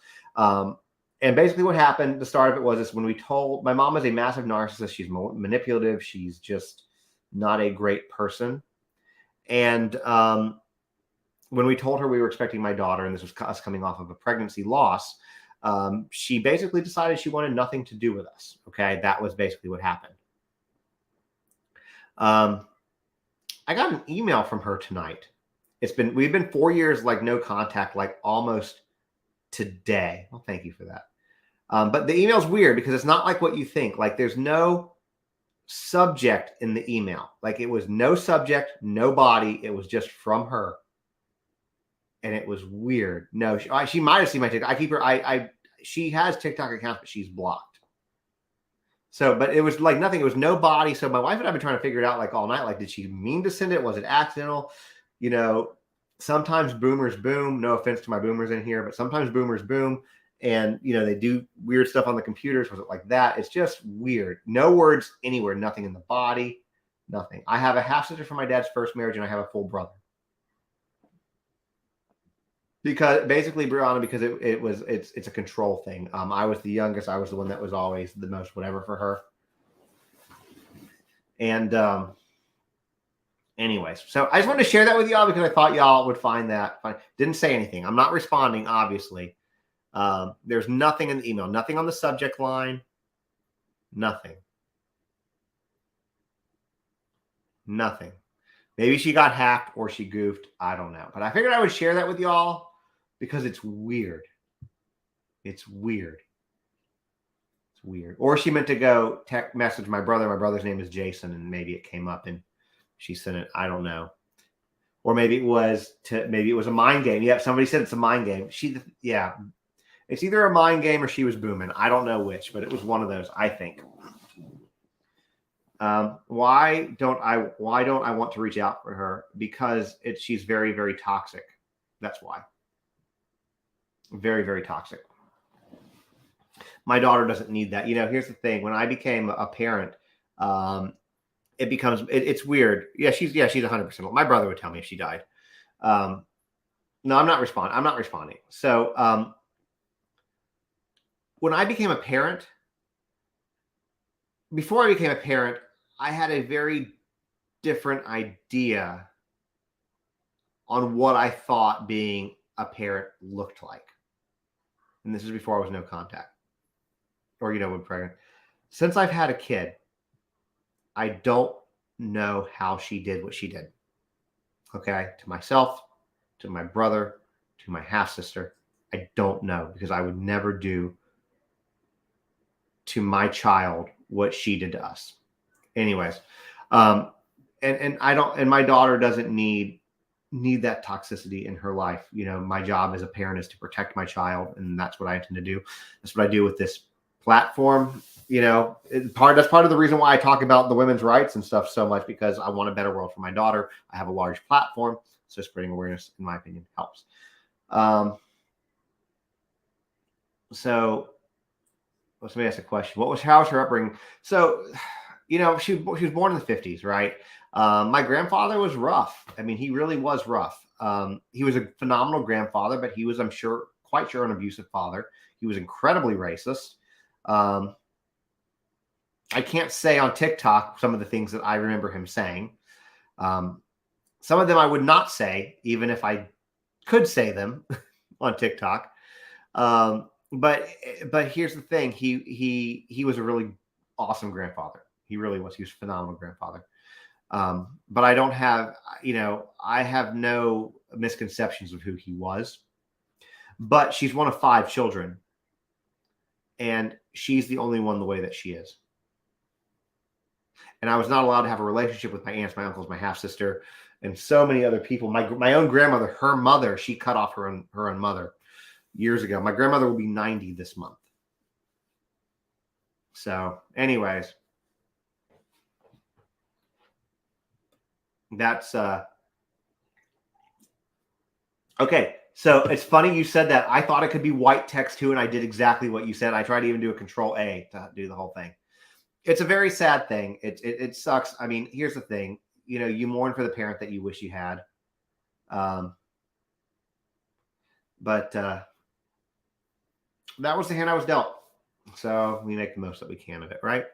A: And basically what happened, the start of it was this: when we told, my mom is a massive narcissist. She's manipulative. She's just not a great person. And when we told her we were expecting my daughter, and this was us coming off of a pregnancy loss, she basically decided she wanted nothing to do with us. Okay. That was basically what happened. I got an email from her tonight. We've been 4 years, like no contact, like almost today. Well, thank you for that. But the email's weird because it's not like what you think. Like there's no subject in the email. Like it was no subject, no body. It was just from her. And it was weird. No, she might have seen my TikTok. I keep her, she has TikTok accounts, but she's blocked. So, but it was like nothing. It was no body. So my wife and I have been trying to figure it out like all night. Like, did she mean to send it? Was it accidental? You know, sometimes boomers boom. No offense to my boomers in here, but sometimes boomers boom. And, you know, they do weird stuff on the computers. Was it like that? It's just weird. No words anywhere. Nothing in the body. Nothing. I have a half sister from my dad's first marriage, and I have a full brother. Because basically, Brianna, because it's a control thing. I was the youngest. I was the one that was always the most whatever for her. And anyways, so I just wanted to share that with y'all because I thought y'all would find that fun. Didn't say anything. I'm not responding, obviously. There's nothing in the email, nothing on the subject line, nothing. Nothing. Maybe she got hacked or she goofed. I don't know. But I figured I would share that with y'all because it's weird. It's weird. It's weird. Or she meant to go message my brother. My brother's name is Jason, and maybe it came up and she sent it. I don't know. Or maybe it was a mind game. Yeah, somebody said it's a mind game. It's either a mind game or she was booming. I don't know which, but it was one of those, I think. Why don't I want to reach out for her? Because she's very, very toxic. That's why. Very, very toxic. My daughter doesn't need that. You know, here's the thing. When I became a parent, it's weird. Yeah, she's 100%. My brother would tell me if she died. No, I'm not responding. So, when I became a parent, before I became a parent, I had a very different idea on what I thought being a parent looked like. And this is before I was no contact or, when pregnant. Since I've had a kid, I don't know how she did what she did. Okay. To myself, to my brother, to my half sister. I don't know because I would never do to my child what she did to us. Anyways, and my daughter doesn't need that toxicity in her life. My job as a parent is to protect my child, and that's what I intend to do. That's what I do with this platform. That's part of the reason why I talk about the women's rights and stuff so much, because I want a better world for my daughter. I have a large platform, so spreading awareness, in my opinion, helps. So somebody asked a question. How was her upbringing? So, she was born in the 50s, right? My grandfather was rough. I mean, he really was rough. He was a phenomenal grandfather, but he was, I'm sure, quite sure, an abusive father. He was incredibly racist. I can't say on TikTok some of the things that I remember him saying. Some of them I would not say, even if I could say them on TikTok. But here's the thing. He was a really awesome grandfather. He really was. He was a phenomenal grandfather. But I don't have, I have no misconceptions of who he was. But she's one of 5 children. And she's the only one the way that she is. And I was not allowed to have a relationship with my aunts, my uncles, my half-sister, and so many other people. My own grandmother, her mother, she cut off her own mother years ago. My grandmother will be 90 this month. So, anyways, that's okay. So it's funny you said that. I thought it could be white text too, and I did exactly what you said. I tried to even do a Control A to do the whole thing. It's a very sad thing. It sucks. I mean, here's the thing. You know, you mourn for the parent that you wish you had. But that was the hand I was dealt. So we make the most that we can of it, right?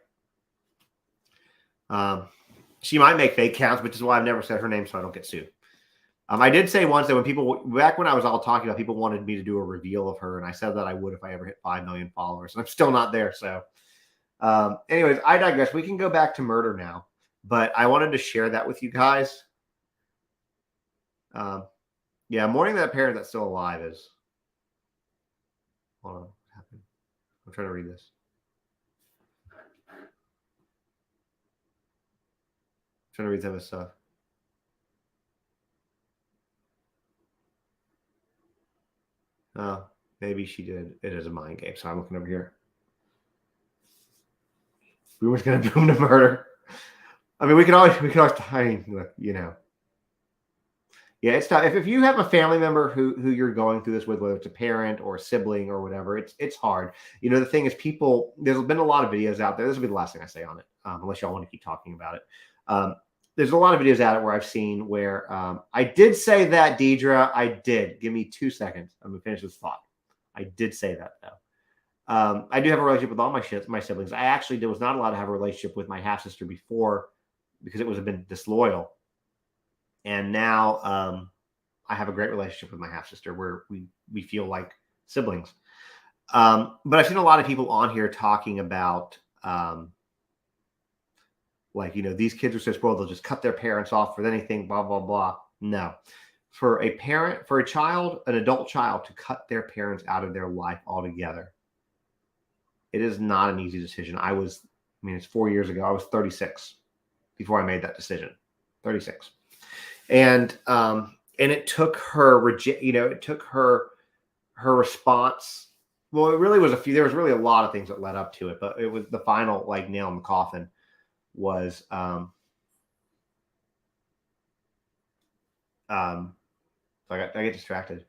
A: She might make fake accounts, which is why I've never said her name so I don't get sued. I did say once that when people, back when I was all talking about, people wanted me to do a reveal of her, and I said that I would if I ever hit 5 million followers, and I'm still not there. So anyways, I digress. We can go back to Murdaugh now, but I wanted to share that with you guys. Yeah, mourning that parent that's still alive is, hold on, what happened? I'm trying to read this. I'm trying to read some of this stuff. Oh, maybe she did. It is a mind game, so I'm looking over here. Rumor's gonna boom to murder. I mean, we can always, I mean, you know. Yeah, it's tough. If you have a family member who you're going through this with, whether it's a parent or a sibling or whatever, it's hard. You know, the thing is, people, there's been a lot of videos out there. This will be the last thing I say on it, unless y'all want to keep talking about it. There's a lot of videos out there where I've seen where I did say that, Deidre. I did. Give me 2 seconds. I'm gonna finish this thought. I did say that though. I do have a relationship with all my siblings. I actually was not allowed to have a relationship with my half sister before because it was a bit disloyal. And now I have a great relationship with my half sister where we feel like siblings. But I've seen a lot of people on here talking about like, you know, these kids are so spoiled, they'll just cut their parents off for anything, blah, blah, blah. No. For a parent, for a child, an adult child to cut their parents out of their life altogether, it is not an easy decision. I mean, it's 4 years ago. I was 36 before I made that decision. 36. And it took her, you know, it took her response. Well, it really was there was really a lot of things that led up to it, but it was the final like nail in the coffin was, so I get distracted.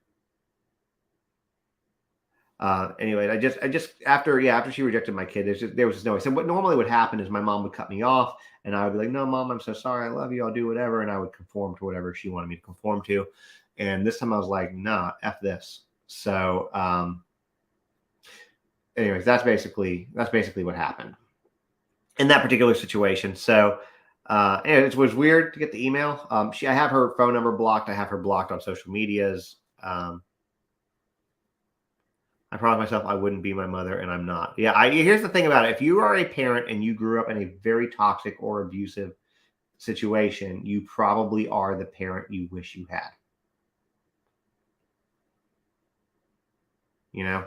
A: Anyway, I just after she rejected my kid, there was just no way. So what normally would happen is my mom would cut me off, and I would be like, "No, Mom, I'm so sorry. I love you. I'll do whatever," and I would conform to whatever she wanted me to conform to. And this time I was like, "Nah, F this." So, anyways, that's basically what happened in that particular situation. So, and it was weird to get the email. I have her phone number blocked. I have her blocked on social medias. I promised myself I wouldn't be my mother, and I'm not. Yeah, here's the thing about it. If you are a parent and you grew up in a very toxic or abusive situation, you probably are the parent you wish you had. You know?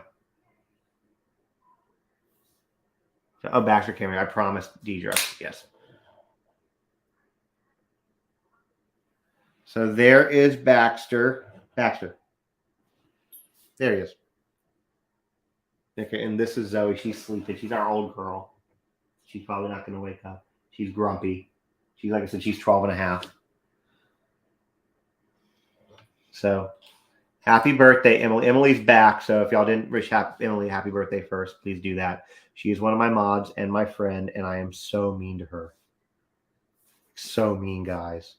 A: So, oh, Baxter came here. I promised Deidre. Yes. So there is Baxter. Baxter. There he is. Okay, and this is Zoe. She's sleeping. She's our old girl. She's probably not going to wake up. She's grumpy. She's, like I said, she's 12 and a half. So happy birthday, Emily. Emily's back. So if y'all didn't wish Emily happy birthday first, please do that. She is one of my mods and my friend, and I am so mean to her. So mean, guys.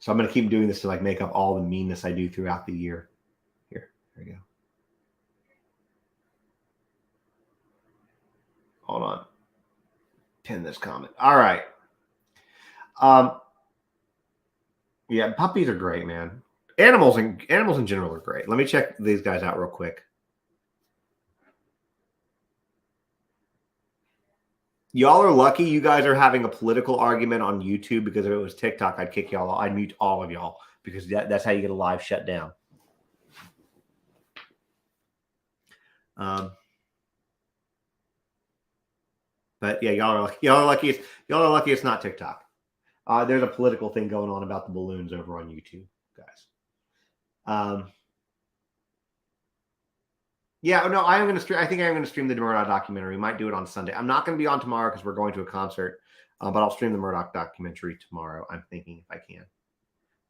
A: So I'm going to keep doing this to like make up all the meanness I do throughout the year. Here we go. Hold on. Pin this comment. All right. Yeah, puppies are great, man. Animals in general are great. Let me check these guys out real quick. Y'all are lucky you guys are having a political argument on YouTube, because if it was TikTok, I'd kick y'all. I'd mute all of y'all, because that's how you get a live shut down. But yeah, y'all are lucky it's not TikTok. There's a political thing going on about the balloons over on YouTube, guys. Yeah, no, I am going to stream. I think I'm going to stream the Murdaugh documentary. We might do it on Sunday. I'm not going to be on tomorrow because we're going to a concert, but I'll stream the Murdaugh documentary tomorrow. I'm thinking if I can.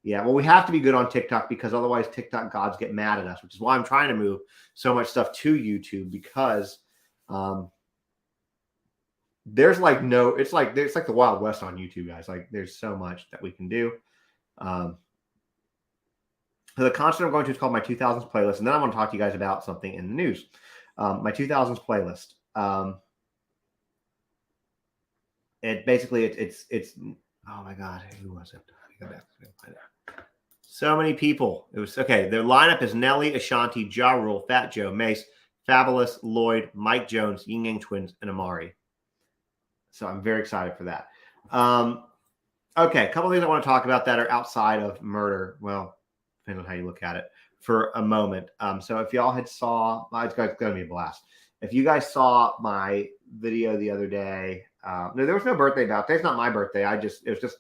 A: Yeah, well, we have to be good on TikTok because otherwise TikTok gods get mad at us, which is why I'm trying to move so much stuff to YouTube because there's like it's like the Wild West on YouTube, guys. Like there's so much that we can do. So the concert I'm going to is called my 2000s playlist, and then I want to talk to you guys about something in the news. My 2000s playlist. It basically it's oh my god, who was it? Go back to find out. So many people. It was okay. Their lineup is Nelly, Ashanti, Ja Rule, Fat Joe, Mace, Fabulous, Lloyd, Mike Jones, Ying Yang Twins, and Amari. So I'm very excited for that. Okay, a couple of things I want to talk about that are outside of murder. Well, depending on how you look at it for a moment. So if y'all had saw, it's going to be a blast. If you guys saw my video the other day, no, there was no birthday about. Today's not my birthday. It was just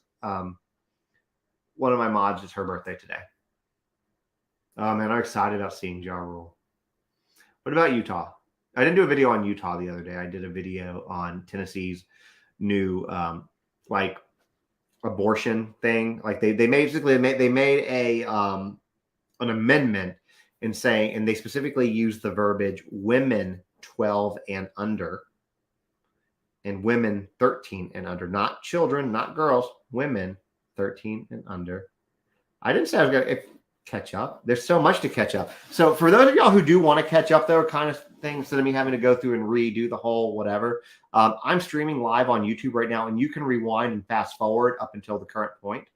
A: one of my mods. It's her birthday today. And I'm excited about seeing Ja Rule. What about Utah? I didn't do a video on Utah the other day. I did a video on Tennessee's new like abortion thing. Like they made a an amendment in saying, and they specifically used the verbiage women 12 and under and women 13 and under, not children, not girls, women 13 and under. I didn't say I was going to catch up. There's so much to catch up. So for those of y'all who do want to catch up, there are kind of things instead of me having to go through and redo the whole whatever. I'm streaming live on YouTube right now, and you can rewind and fast forward up until the current point.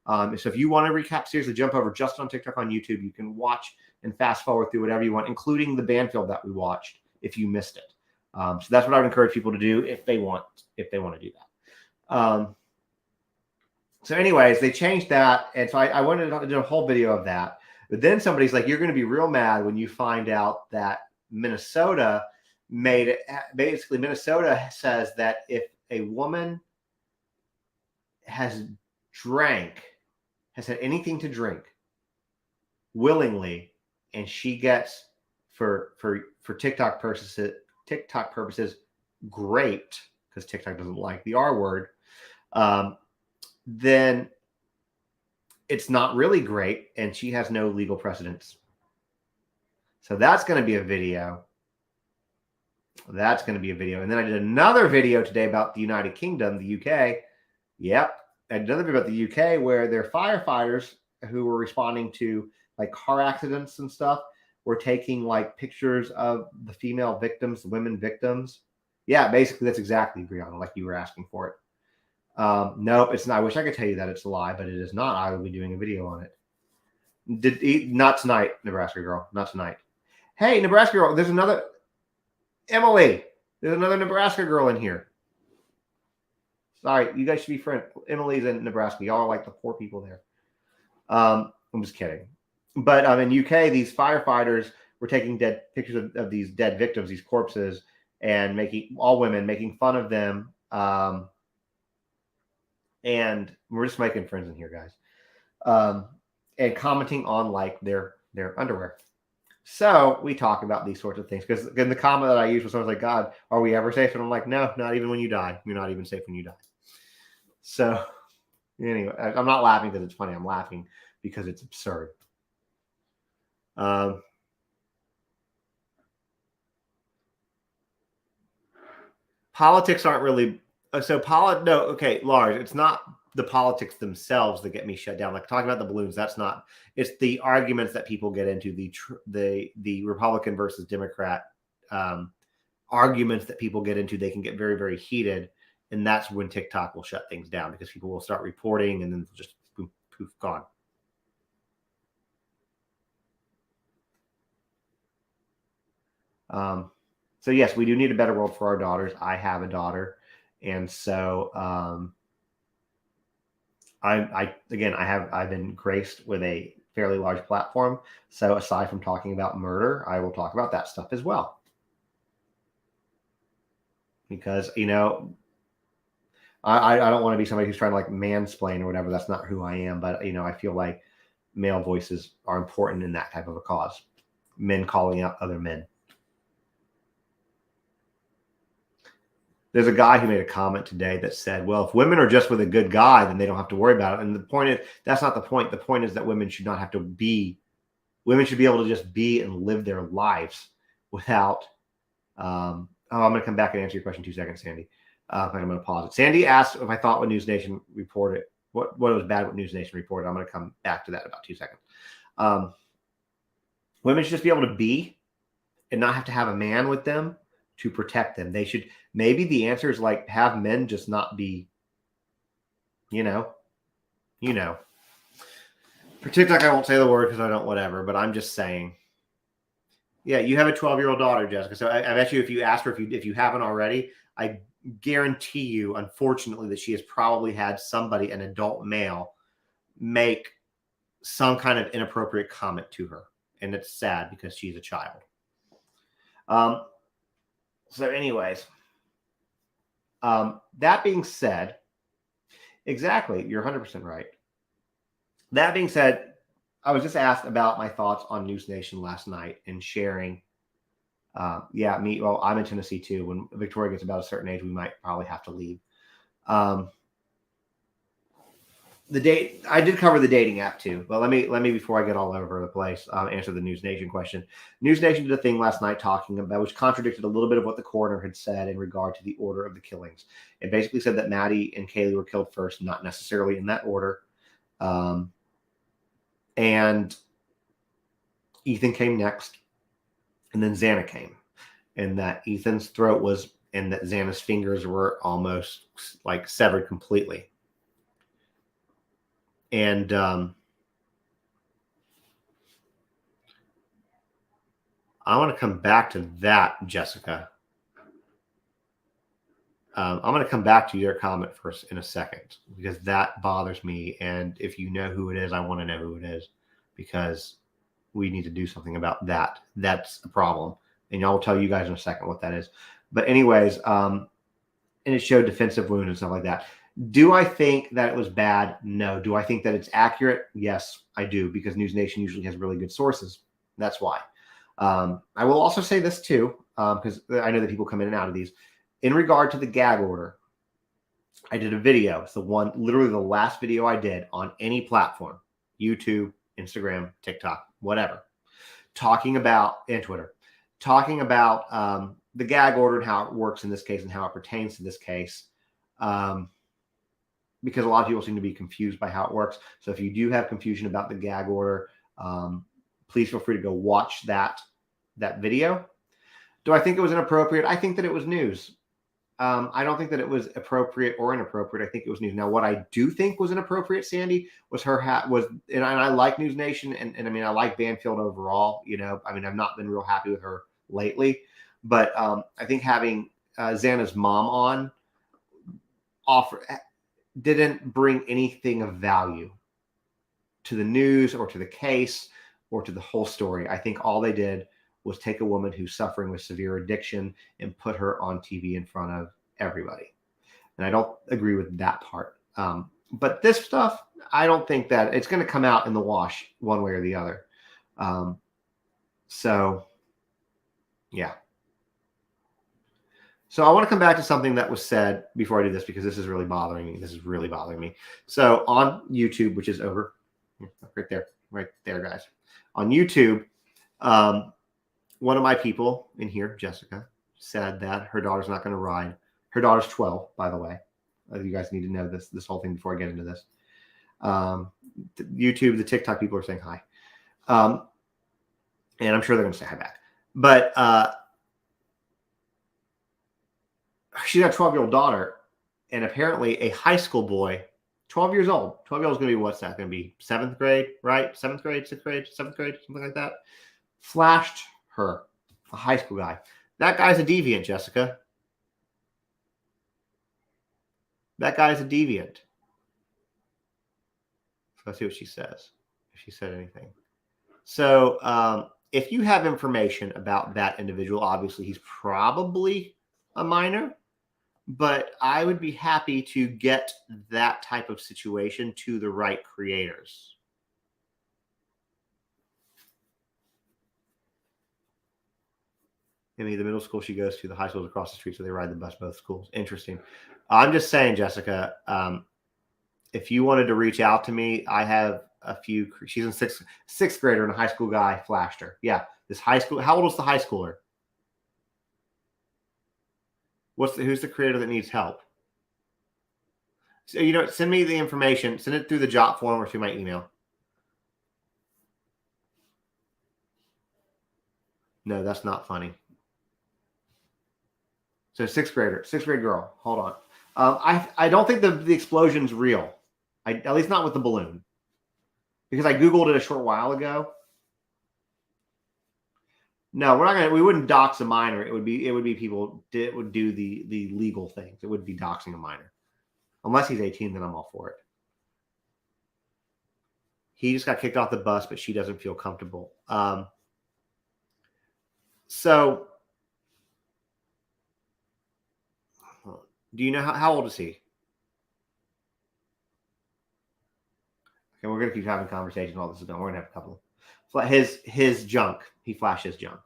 A: So if you want to recap, seriously, jump over just on TikTok on YouTube. You can watch and fast forward through whatever you want, including the Banfield that we watched if you missed it. So that's what I would encourage people to do if they want to do that. So anyways, they changed that. And so I wanted to do a whole video of that. But then somebody's like, you're going to be real mad when you find out that Minnesota made it. Basically, Minnesota says that if a woman has had anything to drink willingly, and she gets for TikTok purposes, great, because TikTok doesn't like the R word, then it's not really great, and she has no legal precedence. So that's going to be a video. And then I did another video today about the United Kingdom, the UK. Yep. I did another video about the UK where their firefighters who were responding to like car accidents and stuff were taking like pictures of the female victims, the women victims. Yeah, basically that's exactly, Brianna, like you were asking for it. Nope, it's not. I wish I could tell you that it's a lie, but it is not. I will be doing a video on it. Not tonight, Nebraska girl. Not tonight. Hey, Nebraska girl, there's another Emily. There's another Nebraska girl in here. Sorry, you guys should be friends. Emily's in Nebraska. Y'all are like the poor people there. I'm just kidding. But in UK, these firefighters were taking pictures of these dead victims, these corpses, and making fun of them. And we're just making friends in here, guys. And commenting on like their underwear. So we talk about these sorts of things because the comment that I used was someone's like, God, are we ever safe? And I'm like, no, not even when you die. You're not even safe when you die. So anyway, I'm not laughing because it's funny. I'm laughing because it's absurd. Politics aren't really Lars, it's not the politics themselves that get me shut down. Like talking about the balloons, that's not. It's the arguments that people get into, the Republican versus Democrat arguments that people get into. They can get very, very heated, and that's when TikTok will shut things down because people will start reporting, and then just poof, gone. So yes, we do need a better world for our daughters. I have a daughter, and so I've been graced with a fairly large platform. So aside from talking about murder, I will talk about that stuff as well. Because, I don't want to be somebody who's trying to like mansplain or whatever. That's not who I am. But, I feel like male voices are important in that type of a cause. Men calling out other men. There's a guy who made a comment today that said, well, if women are just with a good guy, then they don't have to worry about it. And the point is, that's not the point. The point is that women should not have to be, women should be able to just be and live their lives without, I'm going to come back and answer your question in 2 seconds, Sandy. I'm going to pause it. Sandy asked if I thought what News Nation reported, what was bad what News Nation reported. I'm going to come back to that in about 2 seconds. Women should just be able to be and not have to have a man with them to protect them. They should, maybe the answer is like have men just not be, for TikTok, I won't say the word because I don't, whatever, but I'm just saying. Yeah, you have a 12-year-old daughter, Jessica. So I bet you if you ask her, if you haven't already, I guarantee you, unfortunately, that she has probably had somebody, an adult male, make some kind of inappropriate comment to her. And it's sad because she's a child. So anyways, that being said, exactly, you're 100% right. That being said, I was just asked about my thoughts on News Nation last night and sharing. Well, I'm in Tennessee too. When Victoria gets about a certain age, we might probably have to leave. I did cover the dating app too, but let me before I get all over the place, answer the News Nation question. News Nation did a thing last night talking about, which contradicted a little bit of what the coroner had said in regard to the order of the killings. It basically said that Maddie and Kaylee were killed first, not necessarily in that order. And Ethan came next, and then Xana came, and that Ethan's throat was, and that Xana's fingers were almost like severed completely. And I want to come back to that, Jessica. I'm going to come back to your comment first in a second because that bothers me. And if you know who it is, I want to know who it is because we need to do something about that. That's a problem. And I'll tell you guys in a second what that is. But anyways, and it showed defensive wounds and stuff like that. Do I think that it was bad? No. Do I think that it's accurate? Yes, I do, because News Nation usually has really good sources. That's why. I will also say this too, because I know that people come in and out of these. In regard to the gag order, I did a video. It's literally the last video I did on any platform, YouTube, Instagram, TikTok, whatever, and Twitter, talking about the gag order and how it works in this case and how it pertains to this case. Because a lot of people seem to be confused by how it works. So if you do have confusion about the gag order, please feel free to go watch that video. Do I think it was inappropriate? I think that it was news. I don't think that it was appropriate or inappropriate. I think it was news. Now, what I do think was inappropriate, Sandy, was and I like News Nation, and I mean, I like Banfield overall. I've not been real happy with her lately, but I think having Xana's mom on didn't bring anything of value to the news or to the case or to the whole story. I think all they did was take a woman who's suffering with severe addiction and put her on TV in front of everybody. And I don't agree with that part. But this stuff, I don't think that it's going to come out in the wash one way or the other. So I want to come back to something that was said before I do this, because this is really bothering me. So on YouTube, which is over right there, guys, on YouTube, one of my people in here, Jessica, said that her daughter's not going to ride. Her daughter's 12, by the way. You guys need to know this whole thing before I get into this. YouTube, the TikTok people are saying hi. And I'm sure they're going to say hi back. But she's got a 12-year-old daughter, and apparently a high school boy, 12 years old. 12-year-old is going to be, what's that? Going to be 7th grade, right? 7th grade, 6th grade, 7th grade, something like that. Flashed her, a high school guy. That guy's a deviant, Jessica. That guy's a deviant. So let's see what she says, if she said anything. So if you have information about that individual, obviously he's probably a minor, but I would be happy to get that type of situation to the right creators. I mean, the middle school she goes to, the high school is across the street, so they ride the bus both schools. Interesting. I'm just saying, Jessica, if you wanted to reach out to me, I have a few. She's in sixth grader, and a high school guy flashed her. Yeah, this high school. How old is the high schooler? Who's the creator that needs help? So, send me the information. Send it through the job form or through my email. No, that's not funny. So sixth grade girl. Hold on. I don't think the explosion's real. At least not with the balloon, because I Googled it a short while ago. No, we wouldn't dox a minor. It would be people that would do the legal things. It would be doxing a minor. Unless he's 18, then I'm all for it. He just got kicked off the bus, but she doesn't feel comfortable. So do you know how old is he? Okay, we're going to keep having conversations while this is done. We're going to have a couple. His junk. He flashed his junk.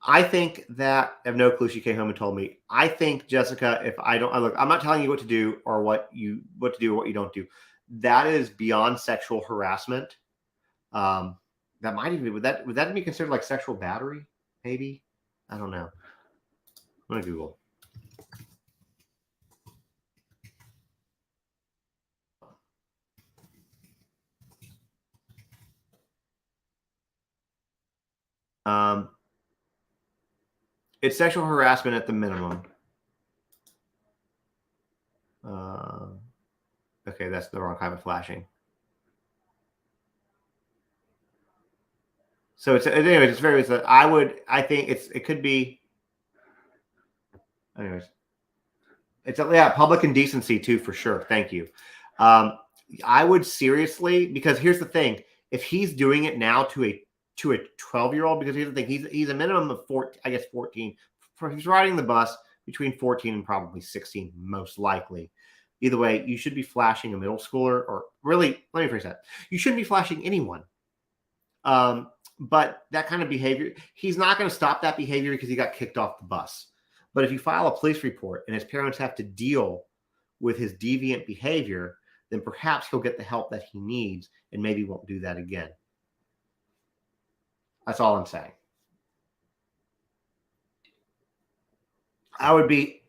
A: I think that I have no clue. She came home and told me. I think, Jessica, if I don't look, I'm not telling you what to do or what you don't do. That is beyond sexual harassment. That might even be, would that be considered like sexual battery? Maybe. I don't know. I'm gonna Google. It's sexual harassment at the minimum. Okay, that's the wrong kind of flashing. So anyways, it's very. I think it could be. Anyways, it's public indecency too, for sure. Thank you. I would seriously, because here's the thing: if he's doing it now to a 12-year-old, because here's the thing, he's a minimum of 14, I guess 14. He's riding the bus between 14 and probably 16, most likely. Either way, you should be flashing a middle schooler, or really, let me phrase that: you shouldn't be flashing anyone. But that kind of behavior, he's not going to stop that behavior because he got kicked off the bus. But if you file a police report and his parents have to deal with his deviant behavior, then perhaps he'll get the help that he needs and maybe won't do that again. That's all I'm saying. I would be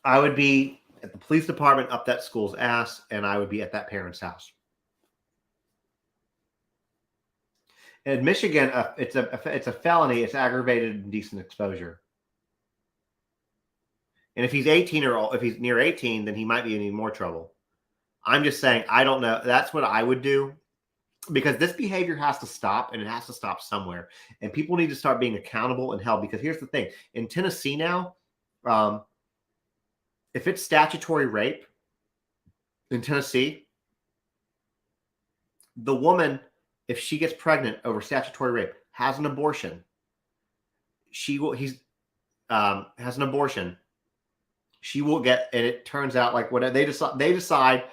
A: at the police department up that school's ass, and I would be at that parent's house. In Michigan, it's a felony. It's aggravated indecent exposure. And if he's 18 or if he's near 18, then he might be in even more trouble. I'm just saying, I don't know. That's what I would do, because this behavior has to stop, and it has to stop somewhere. And people need to start being accountable and held. Because here's the thing: in Tennessee now, if it's statutory rape in Tennessee, the woman, if she gets pregnant over statutory rape, has an abortion, has an abortion, she will get, and it turns out like what they decide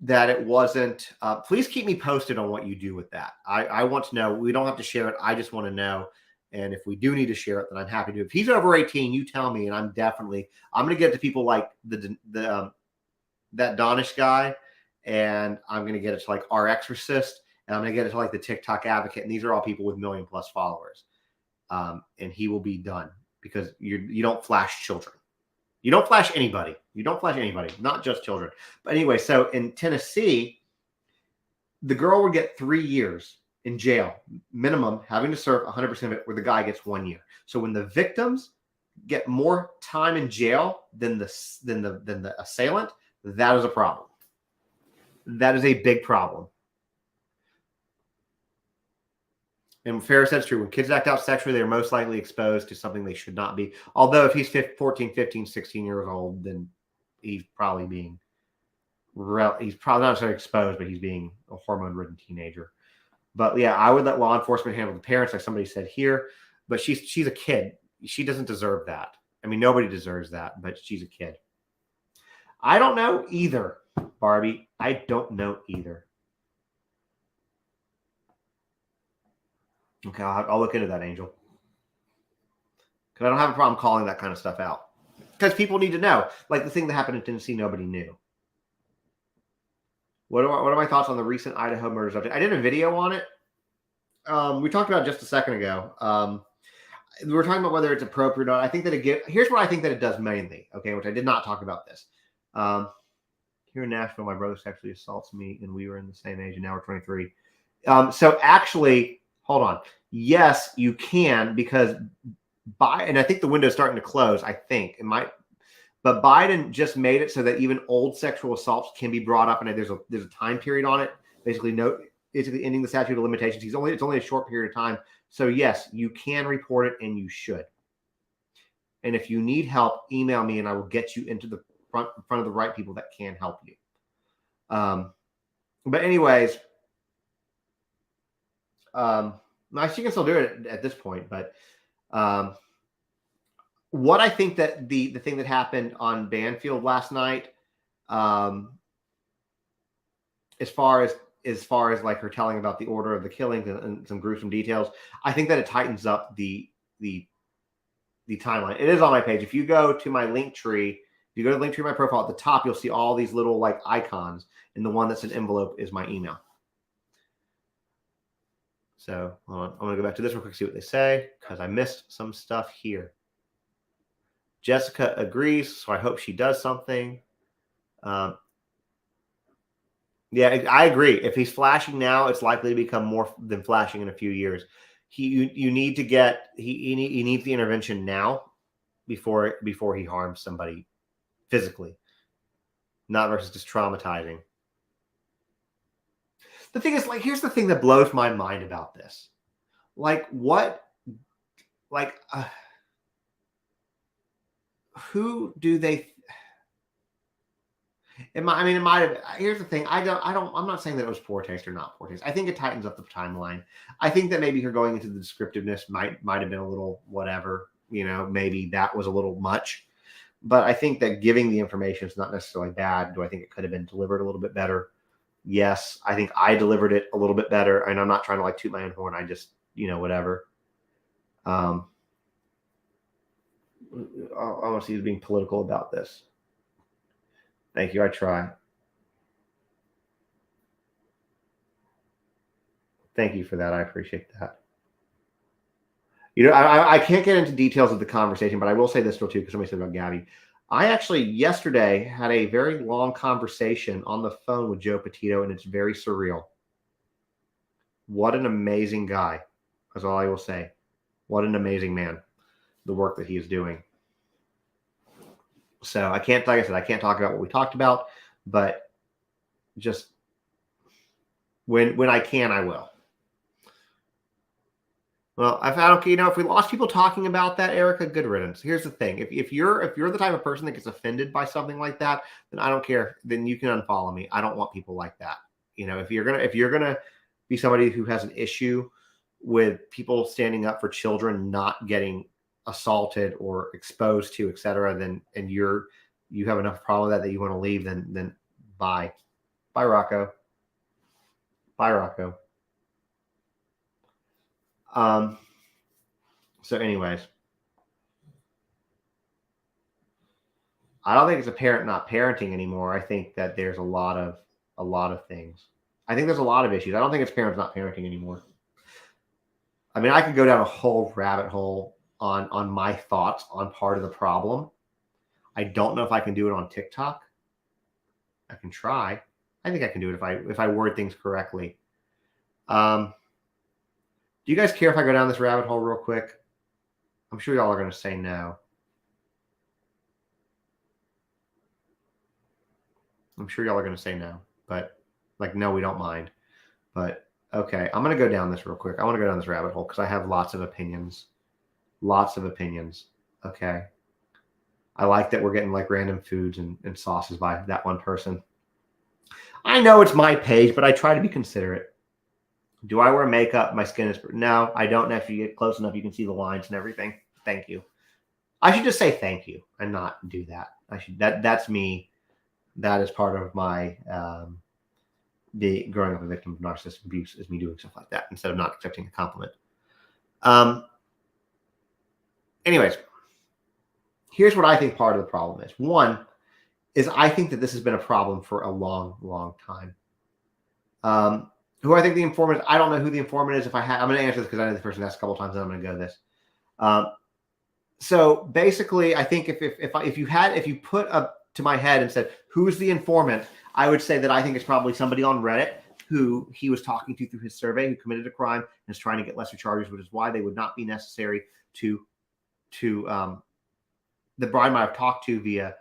A: that it wasn't. Please keep me posted on what you do with that. I want to know. We don't have to share it. I just want to know. And if we do need to share it, then I'm happy to. If he's over 18, you tell me, and I'm going to get to people like that Donish guy, and I'm going to get it to like Our Exorcist, and I'm going to get it to like the TikTok Advocate, and these are all people with 1 million+ followers. And he will be done, because you don't flash children. You don't flash anybody. You don't flash anybody, not just children. But anyway, so in Tennessee, the girl would get 3 years in jail, minimum, having to serve 100% of it, where the guy gets 1 year. So when the victims get more time in jail than the assailant, that is a problem. That is a big problem. And Ferris said it's true. When kids act out sexually, they're most likely exposed to something they should not be. Although if he's 14, 15, 16 years old, then he's probably he's probably not necessarily exposed, but he's being a hormone-ridden teenager. But yeah, I would let law enforcement handle the parents, like somebody said here. But she's a kid. She doesn't deserve that. I mean, nobody deserves that, but she's a kid. I don't know either, Barbie. I don't know either. Okay, I'll look into that, Angel. Because I don't have a problem calling that kind of stuff out. Because people need to know. Like the thing that happened in Tennessee, nobody knew. What are my thoughts on the recent Idaho murder subject? I did a video on it. We talked about it just a second ago. We were talking about whether it's appropriate or not. I think that here's what I think that it does mainly, okay, which I did not talk about this. Here in Nashville, my brother sexually assaults me, and we were in the same age, and now we're 23. So actually, hold on. Yes, you can, because and I think the window's starting to close, I think. It might, but Biden just made it so that even old sexual assaults can be brought up, and there's a time period on it. Basically ending the statute of limitations. It's only a short period of time. So yes, you can report it, and you should. And if you need help, email me, and I will get you into the front of the right people that can help you. But anyways, she can still do it at this point. But what I think that the thing that happened on Banfield last night, as far as like her telling about the order of the killings and some gruesome details, I think that it tightens up the timeline. It is on my page. If you go to my link tree, you go to the link tree of my profile, at the top, you'll see all these little like icons, and the one that's an envelope is my email. So hold on. I'm going to go back to this real quick, see what they say, because I missed some stuff here. Jessica agrees, so I hope she does something. Yeah, I agree. If he's flashing now, it's likely to become more than flashing in a few years. You need to get he needs the intervention now before he harms somebody physically, not versus just traumatizing. The thing is, like, here's the thing that blows my mind about this. Like, what, like, who do they? It might have. Here's the thing. I'm not saying that it was poor taste or not poor taste. I think it tightens up the timeline. I think that maybe her going into the descriptiveness might have been a little whatever. Maybe that was a little much. But I think that giving the information is not necessarily bad. Do I think it could have been delivered a little bit better? Yes. I think I delivered it a little bit better. And I'm not trying to like toot my own horn. I just, whatever. I want to see you being political about this. Thank you. I try. Thank you for that. I appreciate that. I can't get into details of the conversation, but I will say this real too, because somebody said about Gabby. I actually yesterday had a very long conversation on the phone with Joe Petito, and it's very surreal. What an amazing guy. That's all I will say. What an amazing man. The work that he is doing. So I can't, like I said, I can't talk about what we talked about, but just when I can, I will. Well, I don't, if we lost people talking about that, Erica, good riddance. Here's the thing: if you're the type of person that gets offended by something like that, then I don't care. Then you can unfollow me. I don't want people like that. If you're gonna be somebody who has an issue with people standing up for children not getting assaulted or exposed to, etc., and you have enough problem with that you want to leave, then bye, Rocco. Bye, Rocco. So anyways, I don't think it's a parent not parenting anymore. I think that there's a lot of things. I think there's a lot of issues. I don't think it's parents not parenting anymore. I mean, I could go down a whole rabbit hole on my thoughts on part of the problem. I don't know if I can do it on TikTok. I can try. I think I can do it if I word things correctly. Do you guys care if I go down this rabbit hole real quick? I'm sure y'all are going to say no. I'm sure y'all are going to say no, but no, we don't mind. But okay, I'm going to go down this real quick. I want to go down this rabbit hole because I have lots of opinions. Lots of opinions. Okay. I like that we're getting like random foods and sauces by that one person. I know it's my page, but I try to be considerate. Do I wear makeup? My skin is... No, I don't. If you get close enough, you can see the lines and everything. Thank you. I should just say thank you and not do that. That's me. That is part of my growing up a victim of narcissistic abuse, is me doing stuff like that instead of not accepting a compliment. Anyways, here's what I think part of the problem is. One is I think that this has been a problem for a long, long time. Who I think the informant, I don't know who the informant is. I'm going to answer this because I know the person asked a couple of times, and I'm going to go to this. So basically, I think if you put up to my head and said, who's the informant, I would say that I think it's probably somebody on Reddit who he was talking to through his survey, who committed a crime and is trying to get lesser charges, which is why they would not be necessary to the bride might have talked to via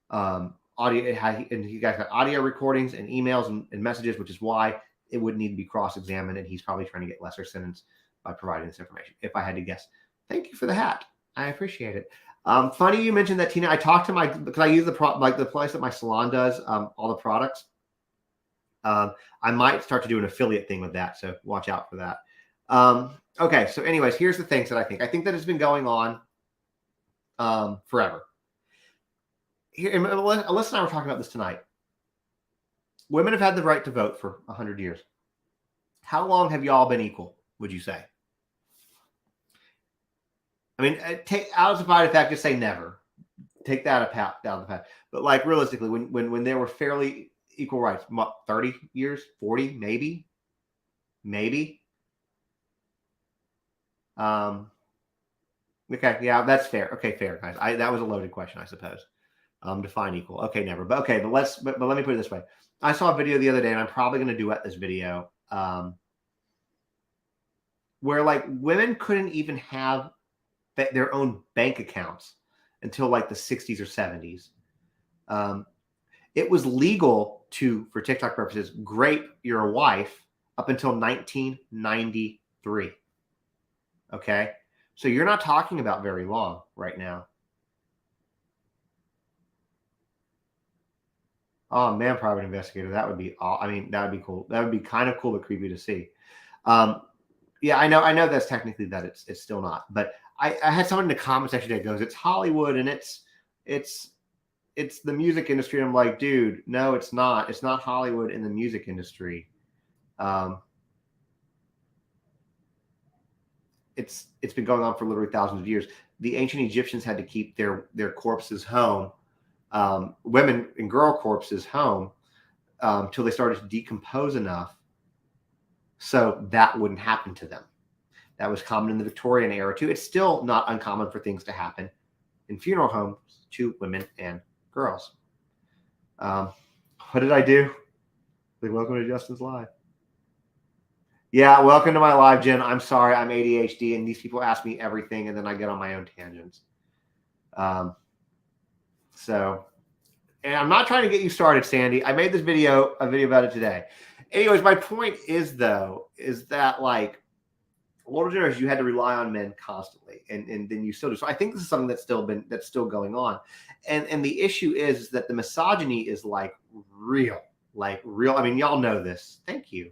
A: audio, and you guys got audio recordings and emails and messages, which is why it would need to be cross-examined, and he's probably trying to get lesser sentence by providing this information, if I had to guess. Thank you for the hat. I appreciate it. Funny you mentioned that, Tina. I talked to because I use the place that my salon does all the products. I might start to do an affiliate thing with that, so watch out for that. Okay, so anyways, here's the things that I think. I think that it's been going on forever. Here, and Alyssa and I were talking about this tonight. Women have had the right to vote for 100 years. How long have y'all been equal, would you say? I mean, take out of the fact, just say never. Take that down the path. But like realistically, when there were fairly equal rights, what, 30 years, 40, maybe. Okay, yeah, that's fair. Okay, fair, guys. That was a loaded question, I suppose. Define equal. Okay, never. But okay, but let me put it this way. I saw a video the other day, and I'm probably going to duet this video, where like women couldn't even have their own bank accounts until like the 60s or 70s. It was legal for TikTok purposes, grape your wife up until 1993. Okay, so you're not talking about very long right now. Oh man, private investigator. That would be. I mean, that would be cool. That would be kind of cool but creepy to see. Yeah, I know that's technically that it's still not. But I had someone in the comment section that goes, "It's Hollywood and it's the music industry." And I'm like, dude, no, it's not. It's not Hollywood in the music industry. It's been going on for literally thousands of years. The ancient Egyptians had to keep their corpses home. Women and girl corpses home till they started to decompose enough so that wouldn't happen to them. That was common in the Victorian era too. It's still not uncommon for things to happen in funeral homes to women and girls. What did I do? Like, welcome to Justin's Live. Yeah, welcome to my live, Jen. I'm sorry, I'm ADHD, and these people ask me everything, and then I get on my own tangents. So, and I'm not trying to get you started, Sandy. I made a video about it today. Anyways, my point is that like older generations, you had to rely on men constantly, and then you still do. So I think this is something that's still going on, and the issue is that the misogyny is like real. I mean, y'all know this. Thank you.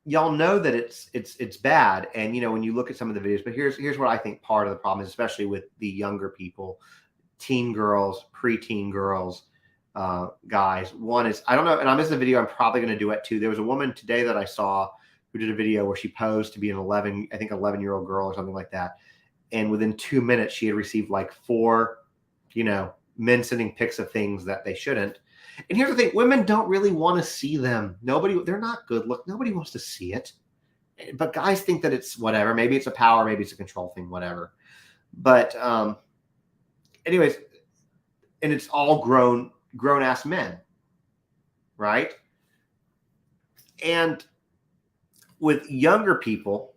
A: Y'all know that it's bad, and you know when you look at some of the videos. But here's what I think part of the problem is, especially with the younger people. Teen girls, preteen girls, guys. One is, I don't know, and I missed the video. I'm probably going to do it too. There was a woman today that I saw who did a video where she posed to be an 11-year-old girl or something like that. And within 2 minutes, she had received like 4, men sending pics of things that they shouldn't. And here's the thing: women don't really want to see them. They're not good look. Nobody wants to see it. But guys think that it's whatever. Maybe it's a power, maybe it's a control thing, whatever. But anyways, and it's all grown ass men, right? And with younger people,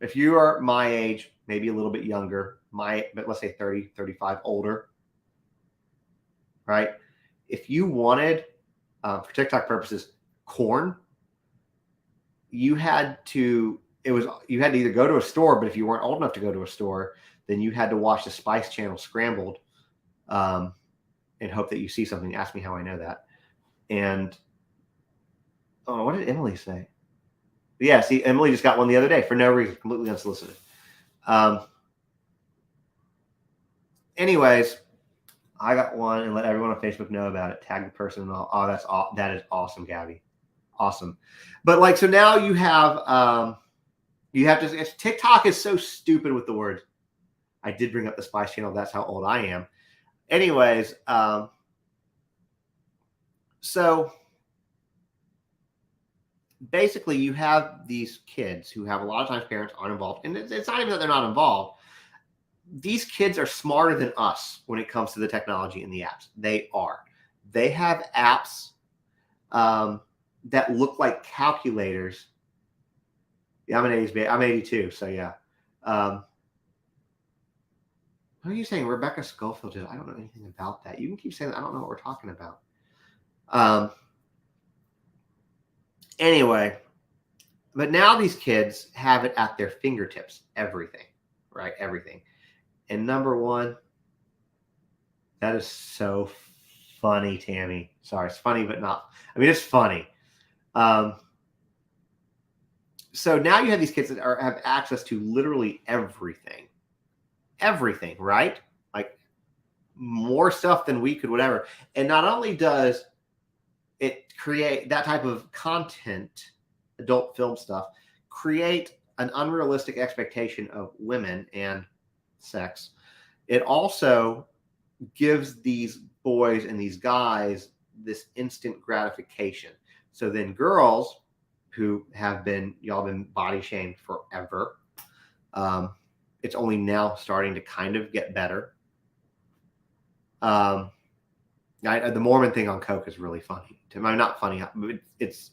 A: if you are my age, maybe a little bit younger, but let's say 30, 35, older, right? If you wanted, for TikTok purposes, corn, you had to either go to a store, but if you weren't old enough to go to a store, then you had to watch the Spice Channel Scrambled and hope that you see something. Ask me how I know that. And what did Emily say? Yeah, see, Emily just got one the other day for no reason, completely unsolicited. Anyways, I got one, and let everyone on Facebook know about it. Tag the person and all. Oh, that is awesome, Gabby. Awesome. But like, so now you have TikTok is so stupid with the words. I did bring up the Spice Channel. That's how old I am. Anyways, so basically you have these kids who have a lot of times parents aren't involved. And it's not even that they're not involved. These kids are smarter than us when it comes to the technology and the apps. They are. They have apps that look like calculators. Yeah, I'm an 80s baby. I'm 82, so yeah. Who are you saying? Rebecca Schofield did? I don't know anything about that. You can keep saying that. I don't know what we're talking about. Anyway, but now these kids have it at their fingertips. Everything, right? Everything. And number one, that is so funny, Tammy. Sorry, it's funny, but not. I mean, it's funny. So now you have these kids that have access to literally everything. Everything, right? Like more stuff than we could, whatever. And not only does it create that type of content, adult film stuff, create an unrealistic expectation of women and sex, it also gives these boys and these guys this instant gratification. So then girls who have been, y'all been body shamed forever, it's only now starting to kind of get better. The Mormon thing on coke is really funny. Not funny. It's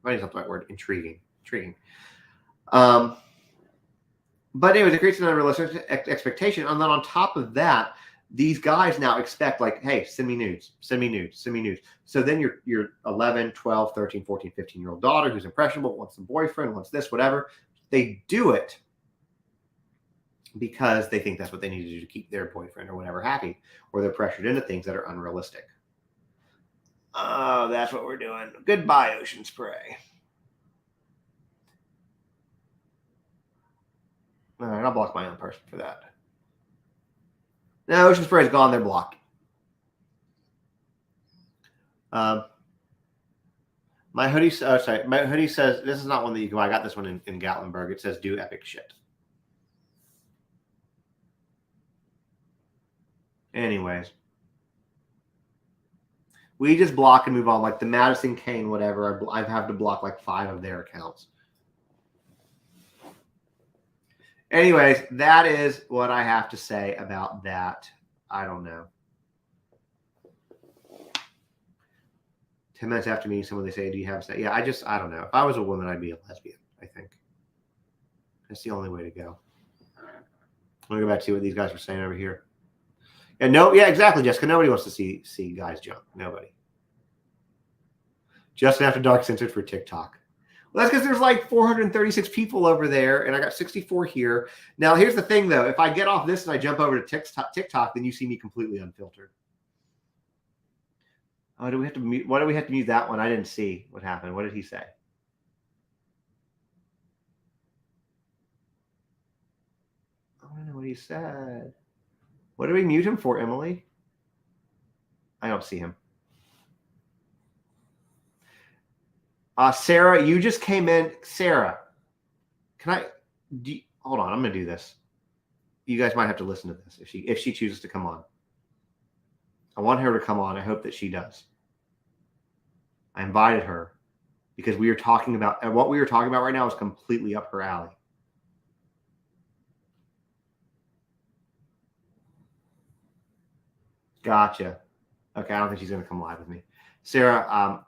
A: funny is not the right word. Intriguing. But anyways, it creates an unrealistic expectation. And then on top of that, these guys now expect like, hey, send me nudes. So then your 11, 12, 13, 14, 15-year-old daughter who's impressionable, wants a boyfriend, wants this, whatever. They do it because they think that's what they need to do to keep their boyfriend or whatever happy, or they're pressured into things that are unrealistic. Oh, that's what we're doing. Goodbye, Ocean Spray. All right, I'll block my own person for that. No, Ocean Spray is gone. They're blocked. My hoodie says this is not one that you can buy. I got this one in Gatlinburg. It says do epic shit. Anyways, we just block and move on. Like the Madison Kane, whatever. I have to block like 5 of their accounts. Anyways, that is what I have to say about that. I don't know. 10 minutes after meeting someone, they say, do you have sex? Yeah, I don't know. If I was a woman, I'd be a lesbian, I think. That's the only way to go. I'm going to go back to see what these guys were saying over here. Yeah, exactly, Jessica. Nobody wants to see guys jump. Nobody. Justin After Dark censored for TikTok. Well, that's because there's like 436 people over there, and I got 64 here. Now, here's the thing, though. If I get off this and I jump over to TikTok, then you see me completely unfiltered. Oh, do we have to mute? Why do we have to mute that one? I didn't see what happened. What did he say? I don't know what he said. What did we mute him for, Emily? I don't see him. Sarah, you just came in. Sarah, hold on. I'm going to do this. You guys might have to listen to this if she chooses to come on. I want her to come on. I hope that she does. I invited her because we are talking about, and what we are talking about right now is completely up her alley. Gotcha. Okay, I don't think she's going to come live with me. Sarah,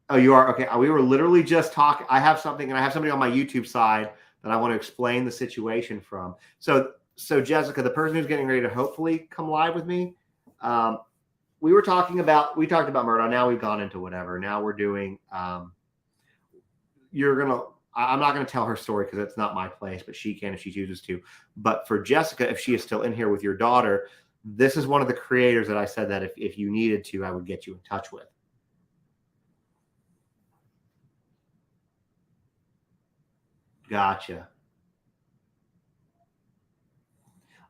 A: oh, you are? Okay, we were literally just talking. I have something, and I have somebody on my YouTube side that I want to explain the situation from. So Jessica, the person who's getting ready to hopefully come live with me, we talked about Murdaugh. Now we've gone into whatever. Now we're doing, I'm not going to tell her story because it's not my place, but she can if she chooses to. But for Jessica, if she is still in here with your daughter, this is one of the creators that I said that if you needed to, I would get you in touch with. Gotcha.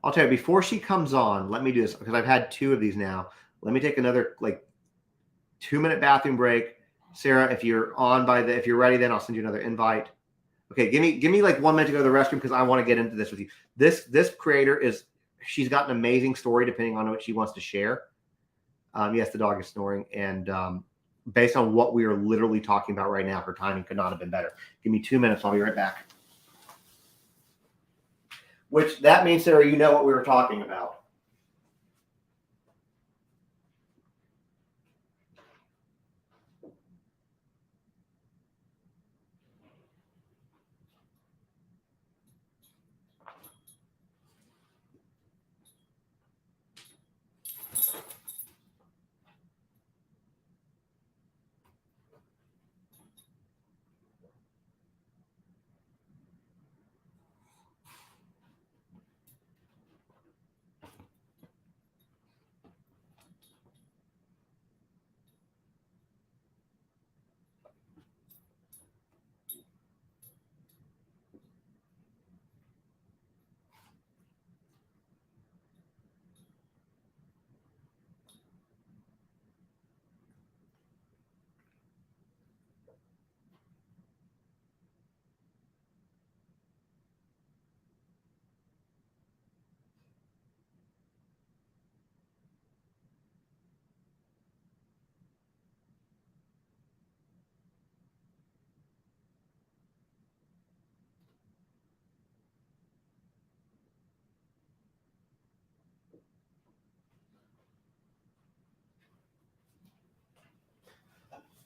A: I'll tell you, before she comes on, let me do this because I've had 2 of these now. Let me take another 2-minute bathroom break. Sarah, if you're ready, then I'll send you another invite. Okay, give me like 1 minute to go to the restroom because I want to get into this with you. This creator she's got an amazing story depending on what she wants to share. Yes, the dog is snoring, and based on what we are literally talking about right now, her timing could not have been better. Give me 2 minutes. I'll be right back. Which that means, Sarah, you know what we were talking about.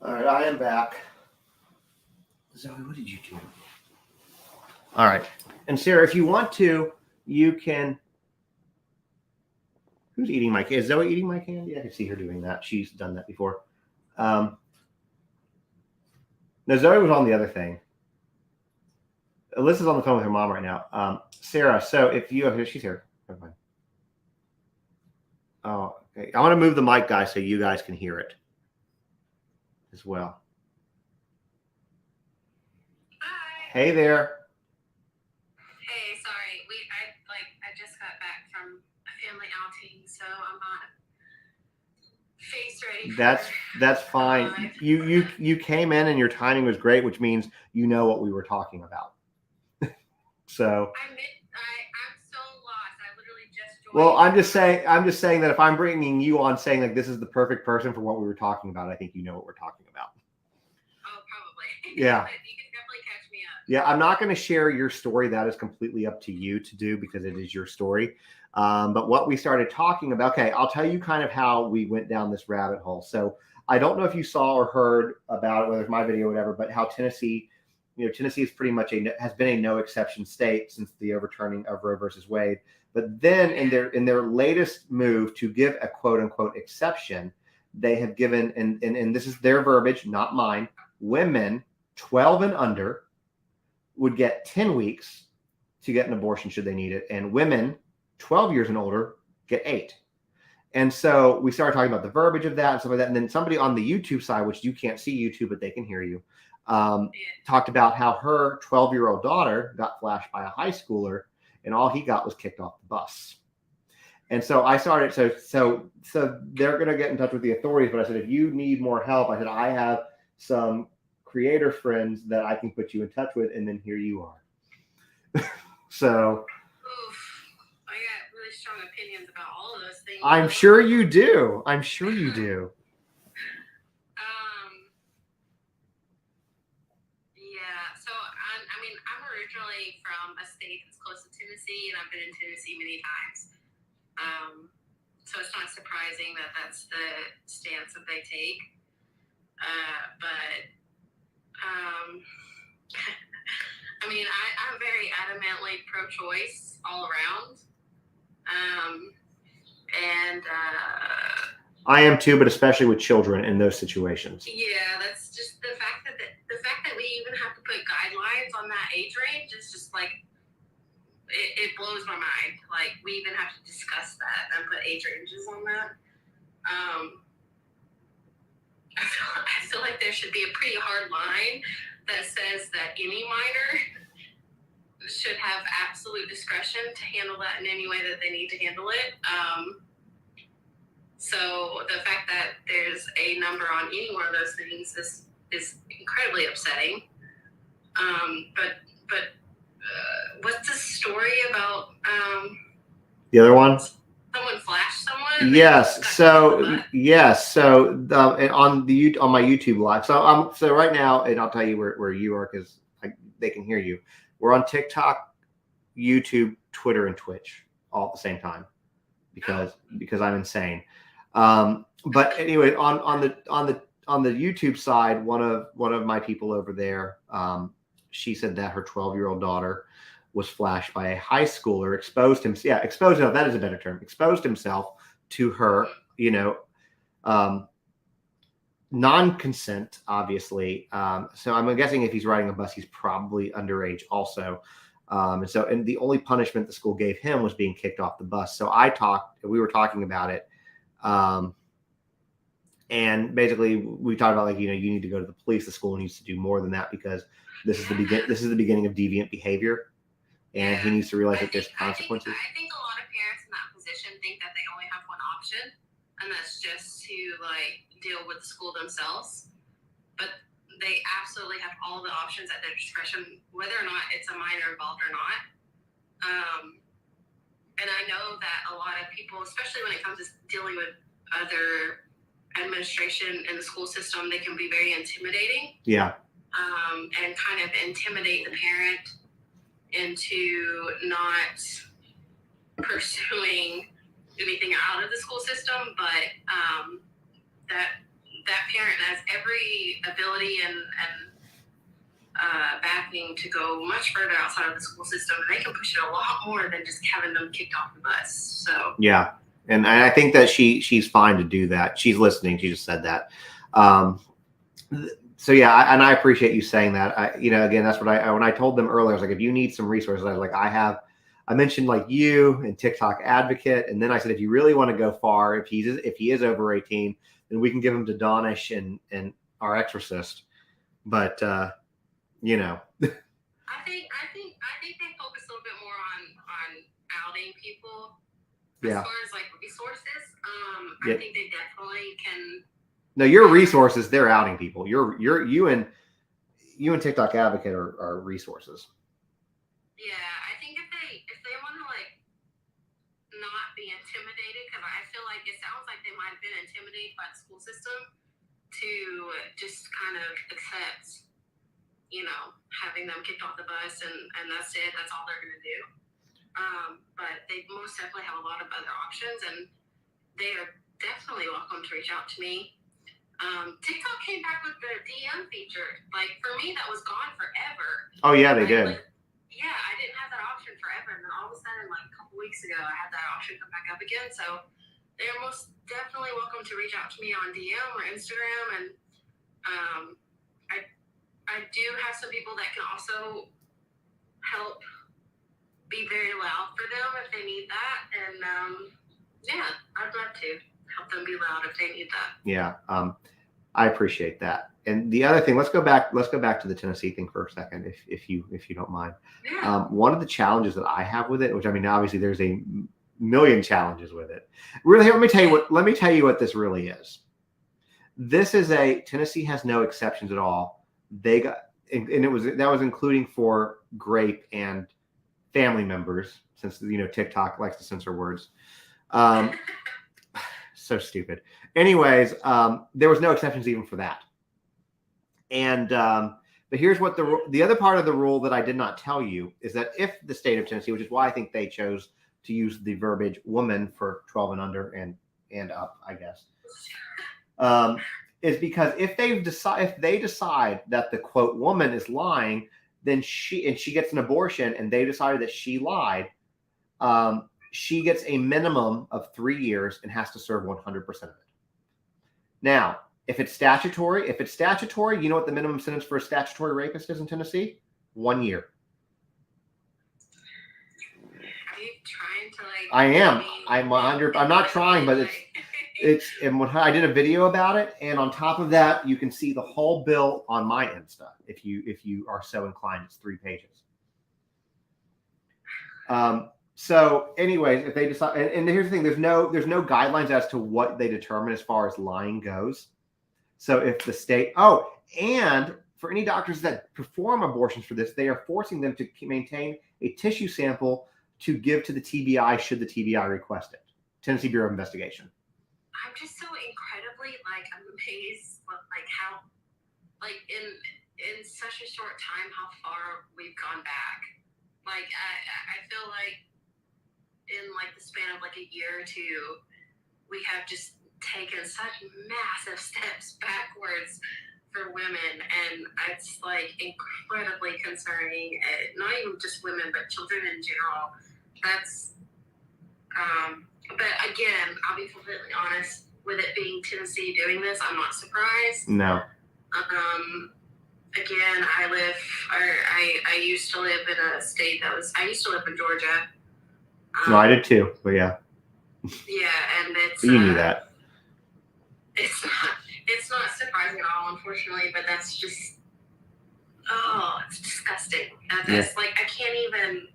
A: All right, I am back. Zoe, what did you do? All right. And Sarah, if you want to, you can. Who's eating my candy? Is Zoe eating my candy? I can see her doing that. She's done that before. No, Zoe was on the other thing. Alyssa's on the phone with her mom right now. Sarah, so if you, she's here. Never mind. Oh, okay. I want to move the mic, guys, so you guys can hear it as well.
H: Hi.
A: Hey there.
H: Hey, sorry. I just got back from a family outing, so I'm not face ready.
A: That's fine. You came in and your timing was great, which means you know what we were talking about. So.
H: I'm so lost. I literally just joined.
A: Well, I'm just saying that if I'm bringing you on saying like this is the perfect person for what we were talking about, I think you know what we're talking about.
H: Oh, probably.
A: Yeah.
H: But you can definitely catch me up.
A: Yeah, I'm not going to share your story. That is completely up to you to do because it is your story. But what we started talking about, okay, I'll tell you kind of how we went down this rabbit hole. So I don't know if you saw or heard about it, whether it's my video or whatever, but how Tennessee is pretty much has been a no exception state since the overturning of Roe versus Wade. But then in their latest move to give a quote unquote exception, they have given, and this is their verbiage, not mine, women 12 and under would get 10 weeks to get an abortion should they need it. And women 12 years and older get 8. And so we started talking about the verbiage of that and stuff like that. And then somebody on the YouTube side, which you can't see YouTube, but they can hear you, talked about how her 12-year-old daughter got flashed by a high schooler and all he got was kicked off the bus. And so I started, so they're going to get in touch with the authorities. But I said, if you need more help, I said, I have some creator friends that I can put you in touch with. And then here you are. So.
H: Oof. I got really strong opinions about all of those things.
A: I'm sure you do. I'm sure you do.
H: Yeah. So I'm originally from a state that's close to Tennessee, and I've been in Tennessee many times. So it's not surprising that that's the stance that they take. I'm very adamantly pro-choice all around.
A: I am too, but especially with children in those situations.
H: Yeah, that's just the fact that we even have to put guidelines on that age range is just like it blows my mind. Like we even have to discuss that and put age ranges on that. I feel like there should be a pretty hard line that says that any minor should have absolute discretion to handle that in any way that they need to handle it. So the fact that there's a number on any one of those things is incredibly upsetting. But what's the story about
A: The other one?
H: someone flashed someone?
A: Yes. So yes. So on my YouTube live. So right now, and I'll tell you where you are because they can hear you. We're on TikTok, YouTube, Twitter, and Twitch all at the same time because I'm insane. But anyway, on the YouTube side, one of my people over there, she said that her 12-year-old daughter was flashed by a high schooler, exposed himself. That is a better term. Exposed himself to her, non-consent, obviously. So I'm guessing if he's riding a bus, he's probably underage also. And the only punishment the school gave him was being kicked off the bus. So we were talking about it. And basically we talked about you need to go to the police. The school needs to do more than that because this is the beginning of deviant behavior. And he needs to realize that there's consequences.
H: I think a lot of parents in that position think that they only have one option, and that's just to deal with the school themselves. But they absolutely have all the options at their discretion, whether or not it's a minor involved or not. And I know that a lot of people, especially when it comes to dealing with other administration in the school system, they can be very intimidating.
A: Yeah.
H: And kind of intimidate the parent into not pursuing anything out of the school system, but that parent has every ability and backing to go much further outside of the school system, and they can push it a lot more than just having them kicked off the bus. So
A: yeah, and I think that she's fine to do that. She's listening. She just said that. So yeah, and I appreciate you saying that. Again, that's what when I told them earlier, I was like, if you need some resources, I was like, I mentioned you and TikTok Advocate, and then I said, if you really want to go far, if he is over 18, then we can give him to Donish and our exorcist. But
H: I think they focus a little bit more on outing people.
A: Yeah.
H: As far as resources,
A: Yeah.
H: I think they definitely can.
A: No, your resources, they're outing people. You and TikTok Advocate are resources.
H: Yeah, I think if they want to not be intimidated, because I feel like it sounds like they might have been intimidated by the school system to just kind of accept, having them kicked off the bus and that's it. That's all they're going to do. But they most definitely have a lot of other options, and they are definitely welcome to reach out to me. TikTok came back with the DM feature. For me, that was gone forever.
A: Oh yeah, they did.
H: Yeah, I didn't have that option forever, and then all of a sudden, a couple weeks ago, I had that option come back up again. So they're most definitely welcome to reach out to me on DM or Instagram, and I do have some people that can also help be very loud for them if they need that, and yeah, I'd love to help them be loud if they need that.
A: Yeah, I appreciate that. And the other thing, let's go back to the Tennessee thing for a second, if you don't mind.
H: Yeah.
A: One of the challenges that I have with it, which obviously there's a million challenges with it. Really, let me tell you what this really is. This is Tennessee has no exceptions at all. They got, and that was including for grape and family members, since TikTok likes to censor words. So stupid. Anyways, there was no exceptions even for that. And but here's what the other part of the rule that I did not tell you is that if the state of Tennessee, which is why I think they chose to use the verbiage woman for 12 and under and up, I guess, is because if they decide that the quote woman is lying, then she gets an abortion and they decided that she lied, she gets a minimum of 3 years and has to serve 100% of it. Now, if it's statutory, you know what the minimum sentence for a statutory rapist is in Tennessee? 1 year.
H: Are you trying to
A: I am. I'm not trying, but it's. And when I did a video about it, and on top of that, you can see the whole bill on my Insta if you are so inclined. It's 3 pages. So, anyways, if they decide, and here's the thing: there's no guidelines as to what they determine as far as lying goes. So, if the state, and for any doctors that perform abortions for this, they are forcing them to maintain a tissue sample to give to the TBI should the TBI request it. Tennessee Bureau of Investigation.
H: I'm just so incredibly I'm amazed like how in such a short time how far we've gone back. I feel like in the span of a year or two, we have just taken such massive steps backwards for women, and it's incredibly concerning. Not even just women, but children in general. That's but again, I'll be completely honest, with it being Tennessee doing this, I'm not surprised.
A: No.
H: Again, I used to live in a state I used to live in Georgia.
A: No, I did too, but yeah.
H: Yeah, and it's
A: You knew that.
H: It's not surprising at all, unfortunately, but that's just it's disgusting. That's I can't even.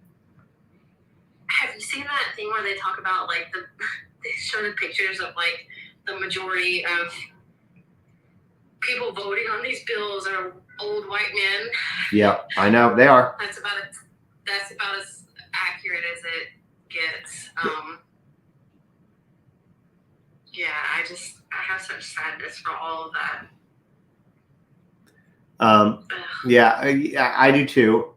H: Have you seen that thing where they talk about they show the pictures of the majority of people voting on these bills are old white men?
A: Yeah, I know they are.
H: That's about as accurate as it gets. Yeah, I have such sadness for all of that.
A: Yeah, I do too.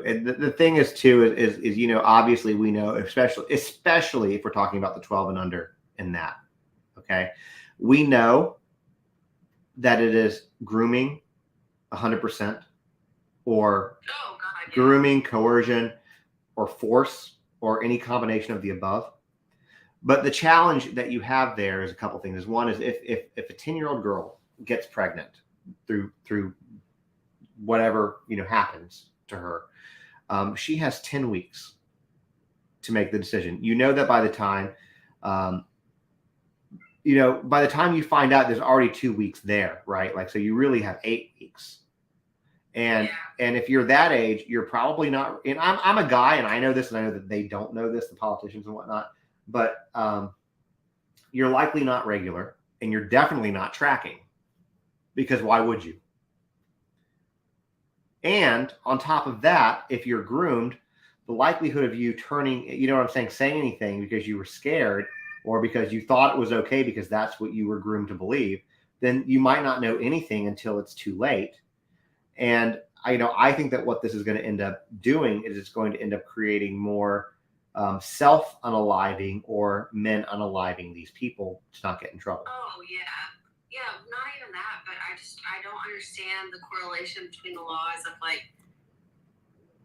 A: And the thing is too is obviously we know, especially if we're talking about the 12 and under in that. Okay, we know that it is grooming 100%, or grooming, coercion, or force, or any combination of the above. But the challenge that you have there is a couple things. One is if a 10-year-old girl gets pregnant through whatever happens to her, she has 10 weeks to make the decision. That by the time you find out, there's already 2 weeks there, right? So you really have 8 weeks. And if you're that age, you're probably not. And I'm a guy, and I know this, and I know that they don't know this, the politicians and whatnot. But you're likely not regular, and you're definitely not tracking, because why would you? And on top of that, if you're groomed, the likelihood of you turning, saying anything because you were scared or because you thought it was okay because that's what you were groomed to believe, then you might not know anything until it's too late. And I think that what this is going to end up doing is it's going to end up creating more self-unaliving or men unaliving these people to not get in trouble.
H: Oh, yeah. Yeah, not even that, but I don't understand the correlation between the laws of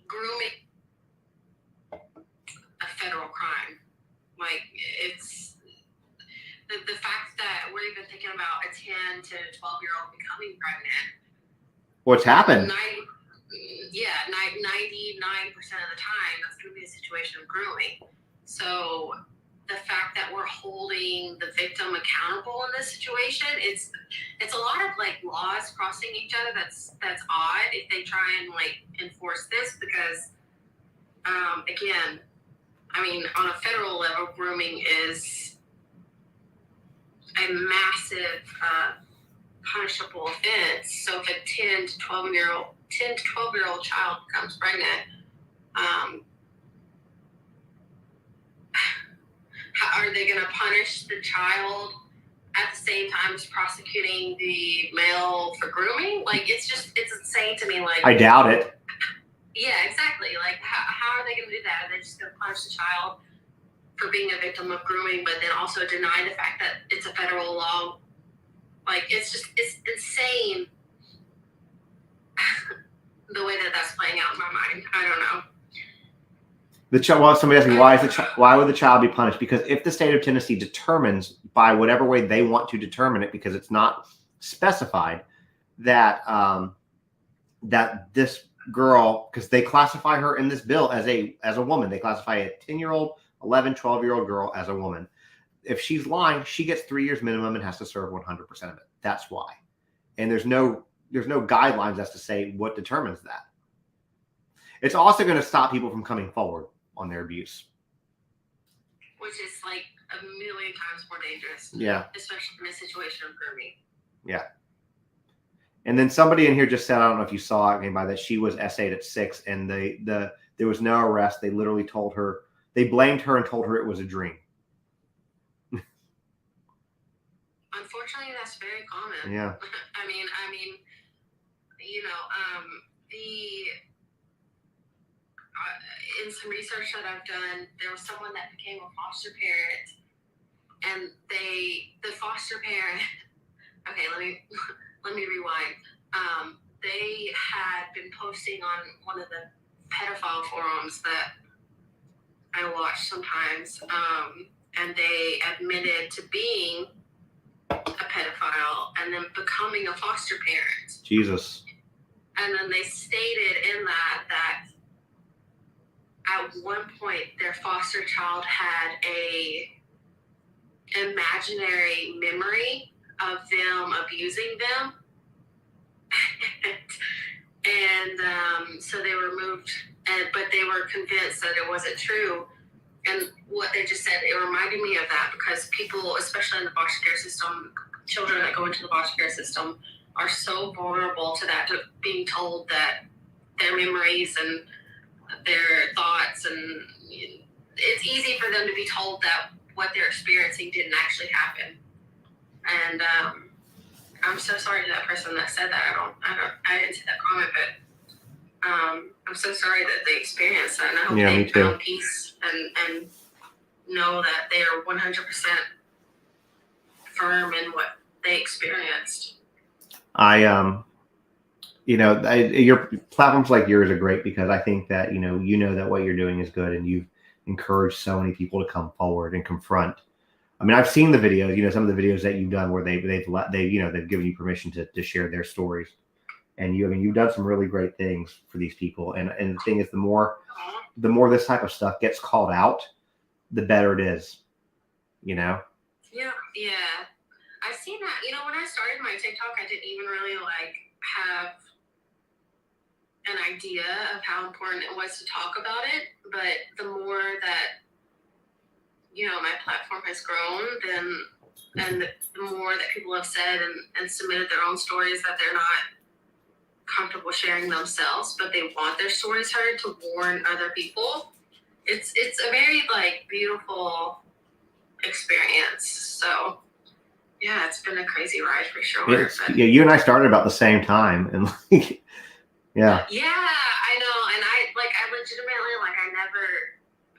H: grooming a federal crime. It's the fact that we're even thinking about a 10 to 12-year-old becoming pregnant.
A: What's happened?
H: 99% of the time, that's going to be a situation of grooming. So the fact that we're holding the victim accountable in this situation, it's a lot of laws crossing each other. That's odd if they try and enforce this, because again, on a federal level, grooming is a massive punishable offense. So if a 10 to 12-year-old child becomes pregnant, are they going to punish the child at the same time as prosecuting the male for grooming? It's insane to me.
A: I doubt it.
H: Yeah, exactly. How are they going to do that? Are they just going to punish the child for being a victim of grooming, but then also deny the fact that it's a federal law? It's insane the way that that's playing out in my mind. I don't know.
A: Somebody asked me, why would the child be punished? Because if the state of Tennessee determines by whatever way they want to determine it, because it's not specified, that that this girl, because they classify her in this bill as a woman, they classify a 10-year-old, 11, 12-year-old girl as a woman. If she's lying, she gets 3 years minimum and has to serve 100% of it. That's why. And there's no guidelines as to say what determines that. It's also going to stop people from coming forward on their abuse,
H: which is a million times more dangerous.
A: Yeah.
H: Especially in a situation of grooming.
A: Yeah. And then somebody in here just said, I don't know if you saw it, anybody, that she was SA'd at 6 and there was no arrest. They literally told her, they blamed her and told her it was a dream.
H: Unfortunately, that's very common.
A: Yeah.
H: I mean, you know, in some research that I've done, there was someone that became a foster parent, and the foster parent. Okay, let me rewind. They had been posting on one of the pedophile forums that I watch sometimes, and they admitted to being a pedophile and then becoming a foster parent.
A: Jesus.
H: And then they stated in that at one point their foster child had a imaginary memory of them abusing them. And so they were moved, but they were convinced that it wasn't true. And what they just said, it reminded me of that, because people, especially in the foster care system, children that go into the foster care system are so vulnerable to that, to being told that their memories and their thoughts, and it's easy for them to be told that what they're experiencing didn't actually happen. And I'm so sorry to that person that said that. I didn't see that comment, but I'm so sorry that they experienced that, and I hope they found peace and know that they are 100% firm in what they experienced.
A: Your platforms like yours are great, because I think that you know that what you're doing is good, and you've encouraged so many people to come forward and confront. I mean, I've seen the videos, some of the videos that you've done where they've given you permission to share their stories. And you've done some really great things for these people. And the thing is, the more this type of stuff gets called out, the better it is,
H: Yeah. I've seen that. When I started my TikTok, I didn't even really have an idea of how important it was to talk about it. But the more that, my platform has grown, and the more that people have said and submitted their own stories that they're not comfortable sharing themselves, but they want their stories heard to warn other people. It's a very beautiful experience. So yeah, it's been a crazy ride for sure.
A: You and I started about the same time, and yeah.
H: Yeah, I know, and I legitimately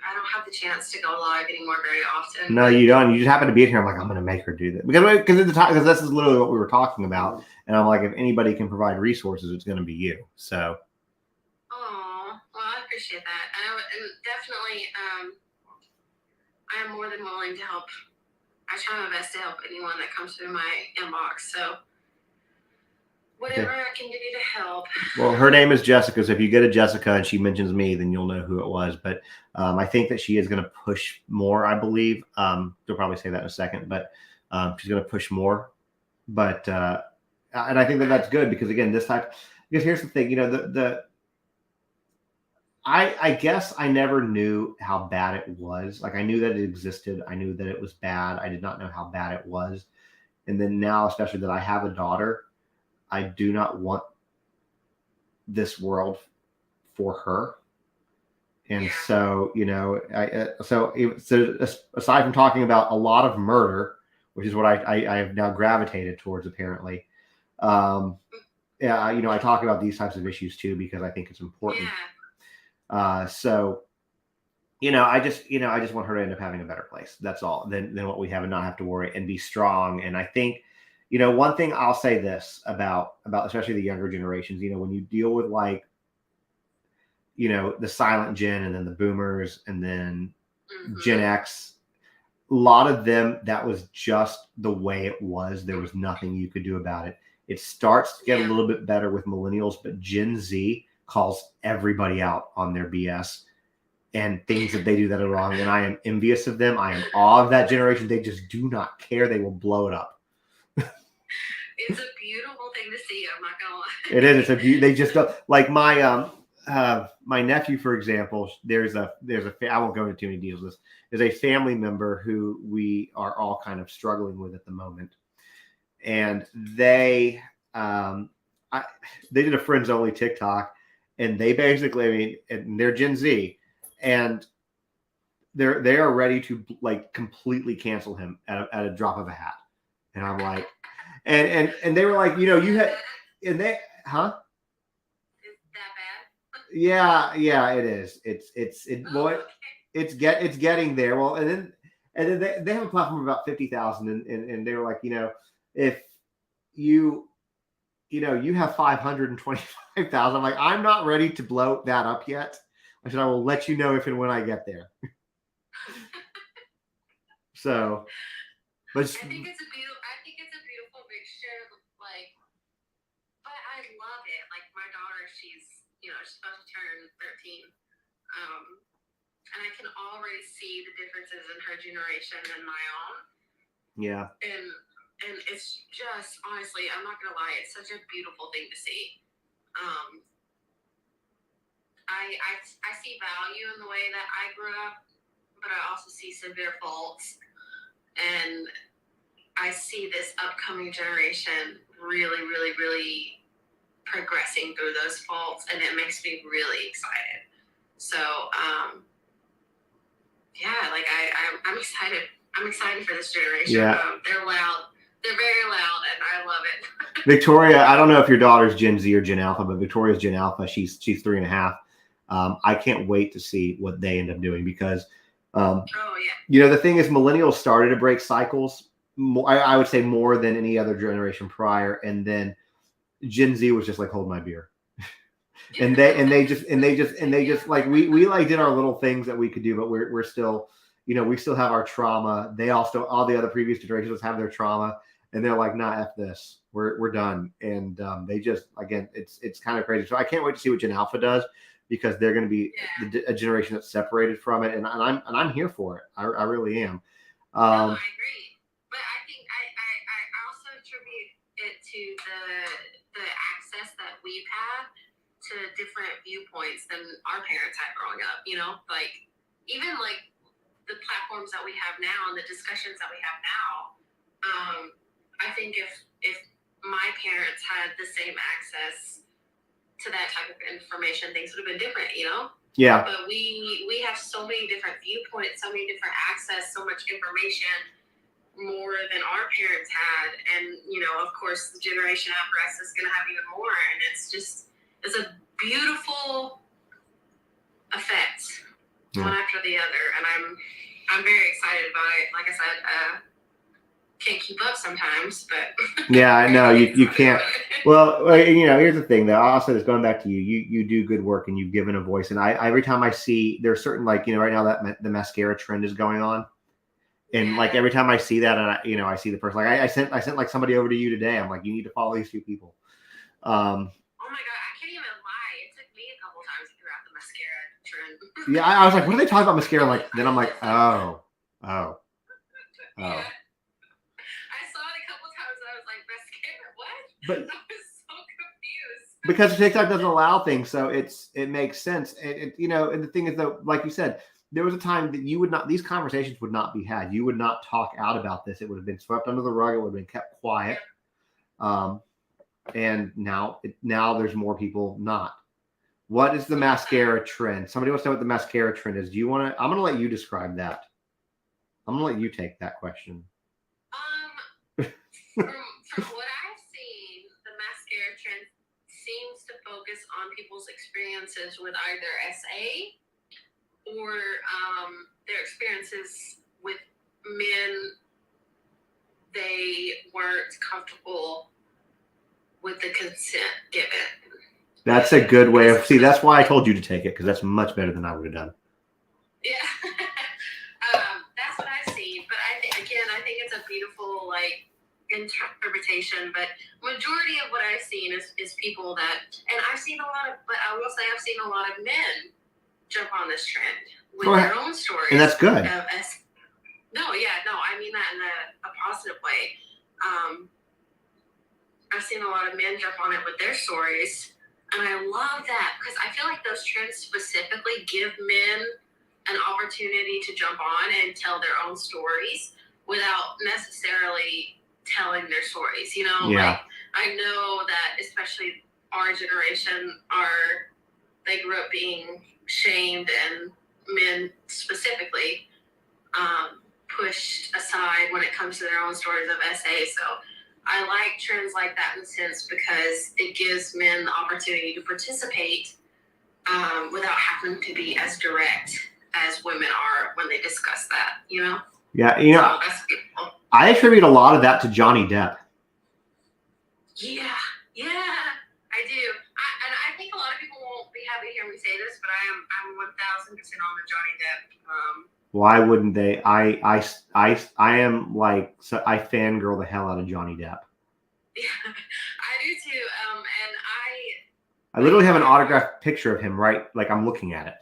H: I don't have the chance to go live anymore very often.
A: No, you don't. You just happen to be in here. I'm like, I'm going to make her do that because this is literally what we were talking about. And I'm like, if anybody can provide resources, it's going to be you. So.
H: Oh, well, I appreciate that. And definitely, I am more than willing to help. I try my best to help anyone that comes through my inbox. So whatever I can do to help.
A: Well, her name is Jessica. So if you get a Jessica and she mentions me, then you'll know who it was. But I think that she is going to push more, I believe. They'll probably say that in a second, but she's going to push more. But and I think that that's good, because again, because here's the thing, I guess I never knew how bad it was. I knew that it existed. I knew that it was bad. I did not know how bad it was. And then now, especially that I have a daughter, I do not want this world for her. And so, so aside from talking about a lot of murder, which is what I have now gravitated towards, apparently. I talk about these types of issues too, because I think it's important. So, I just want her to end up having a better place. That's all. Than what we have, and not have to worry and be strong. And I think, one thing I'll say this about especially the younger generations, when you deal with the silent gen, and then the boomers, and then Gen X, a lot of them, that was just the way it was. There was nothing you could do about it. It starts to get a little bit better with millennials, but Gen Z calls everybody out on their BS and things that they do that are wrong. And I am envious of them. I am awe of that generation. They just do not care. They will blow it up.
H: It's a beautiful thing to see. I'm not gonna lie.
A: It is. They just don't, like my nephew, for example. There's a I won't go into too many details. There's a family member who we are all kind of struggling with at the moment, and they they did a friends only TikTok, and they basically, I mean, and they're Gen Z, and they are ready to like completely cancel him at a drop of a hat. And I'm like, and they were like, you know, you had, and they, huh?
H: Is that bad?
A: Yeah, it is. It's getting there. Well, and then they have a platform of about 50,000, and they were like, you know, if you know, you have 525,000. I'm like, I'm not ready to blow that up yet. I said, I will let you know if and when I get there. So, but
H: I think it's a beautiful mixture. Like, but I love it. Like my daughter, she's about to turn 13. And I can already see the differences in her generation and my own.
A: Yeah.
H: And it's just, honestly, I'm not gonna lie, it's such a beautiful thing to see. I see value in the way that I grew up, but I also see severe faults. And I see this upcoming generation really, really, really progressing through those faults, and it makes me really excited. So, yeah, like I'm excited. I'm excited for this generation.
A: Yeah.
H: They're loud. They're very loud, and I love it.
A: Victoria, I don't know if your daughter's Gen Z or Gen Alpha, but Victoria's Gen Alpha. She's 3.5. I can't wait to see what they end up doing because, you know, the thing is, millennials started to break cycles. I would say more than any other generation prior, and then Gen Z was just like, hold my beer. and they just like we like did our little things that we could do, but we're still, you know, we still have our trauma. They all the other previous generations have their trauma, and they're like, nah, F this, we're done. And they just, again, it's kind of crazy. So I can't wait to see what Gen Alpha does, because they're going to be a generation that's separated from it, and I'm here for it. I really am.
H: No, I agree, but I think I also attribute it to the access that we've had to different viewpoints than our parents had growing up. You know, like even like the platforms that we have now and the discussions that we have now. I think if my parents had the same access to that type of information, things would have been different. You know.
A: Yeah.
H: But we have so many different viewpoints, so many different access, so much information, more than our parents had. And, you know, of course, the generation after us is going to have even more. And it's a beautiful effect, one after the other. And I'm very excited about it. Like I said, can't keep up sometimes, but
A: yeah, I know you can't. Well, you know, here's the thing though. I'll say this, going back to you do good work, and you've given a voice. And I every time I see, there's certain, like, you know, right now that the mascara trend is going on, and like every time I see that, and I see the person, like I sent like somebody over to you today. I'm like, you need to follow these two people.
H: Oh my God, I can't even lie. It took me a couple times to figure out the mascara trend.
A: Yeah, I was like, what are they talking about mascara? Then I'm like, oh.
H: Yeah. I saw it a couple times and I was like, mascara, what?
A: But
H: I was so confused.
A: Because TikTok doesn't allow things, so it makes sense. You know, and the thing is, though, like you said, there was a time that these conversations would not be had. You would not talk out about this. It would have been swept under the rug. It would have been kept quiet. And now there's more people not. What is the mascara trend? Somebody wants to know what the mascara trend is. Do you want to? I'm going to let you describe that. I'm going to let you take that question.
H: From what I've seen, the mascara trend seems to focus on people's experiences with either SA or their experiences with men they weren't comfortable with the consent given.
A: That's a good way of, see, that's why I told you to take it, because that's much better than I would have done.
H: Yeah. That's what I've seen. But I think it's a beautiful, like, interpretation. But majority of what I've seen is people that, and I've seen a lot of, but I will say I've seen a lot of men jump on this trend with their own stories.
A: And that's good.
H: I mean that in a positive way. I've seen a lot of men jump on it with their stories, and I love that, because I feel like those trends specifically give men an opportunity to jump on and tell their own stories without necessarily telling their stories, you know?
A: Yeah.
H: Like, I know that especially our generation they grew up being shamed, and men specifically pushed aside when it comes to their own stories of SA. So I like trends like that in a sense because it gives men the opportunity to participate without having to be as direct as women are when they discuss that, you know?
A: Yeah,
H: So that's beautiful.
A: I attribute a lot of that to Johnny Depp.
H: Yeah, I do. And I think a lot of people won't be happy to hear me say this, but I'm 1000% on the Johnny Depp.
A: Why wouldn't they? I am like, so I fangirl the hell out of Johnny Depp.
H: Yeah, I do too. And
A: I literally have an autographed picture of him, right? Like I'm looking at it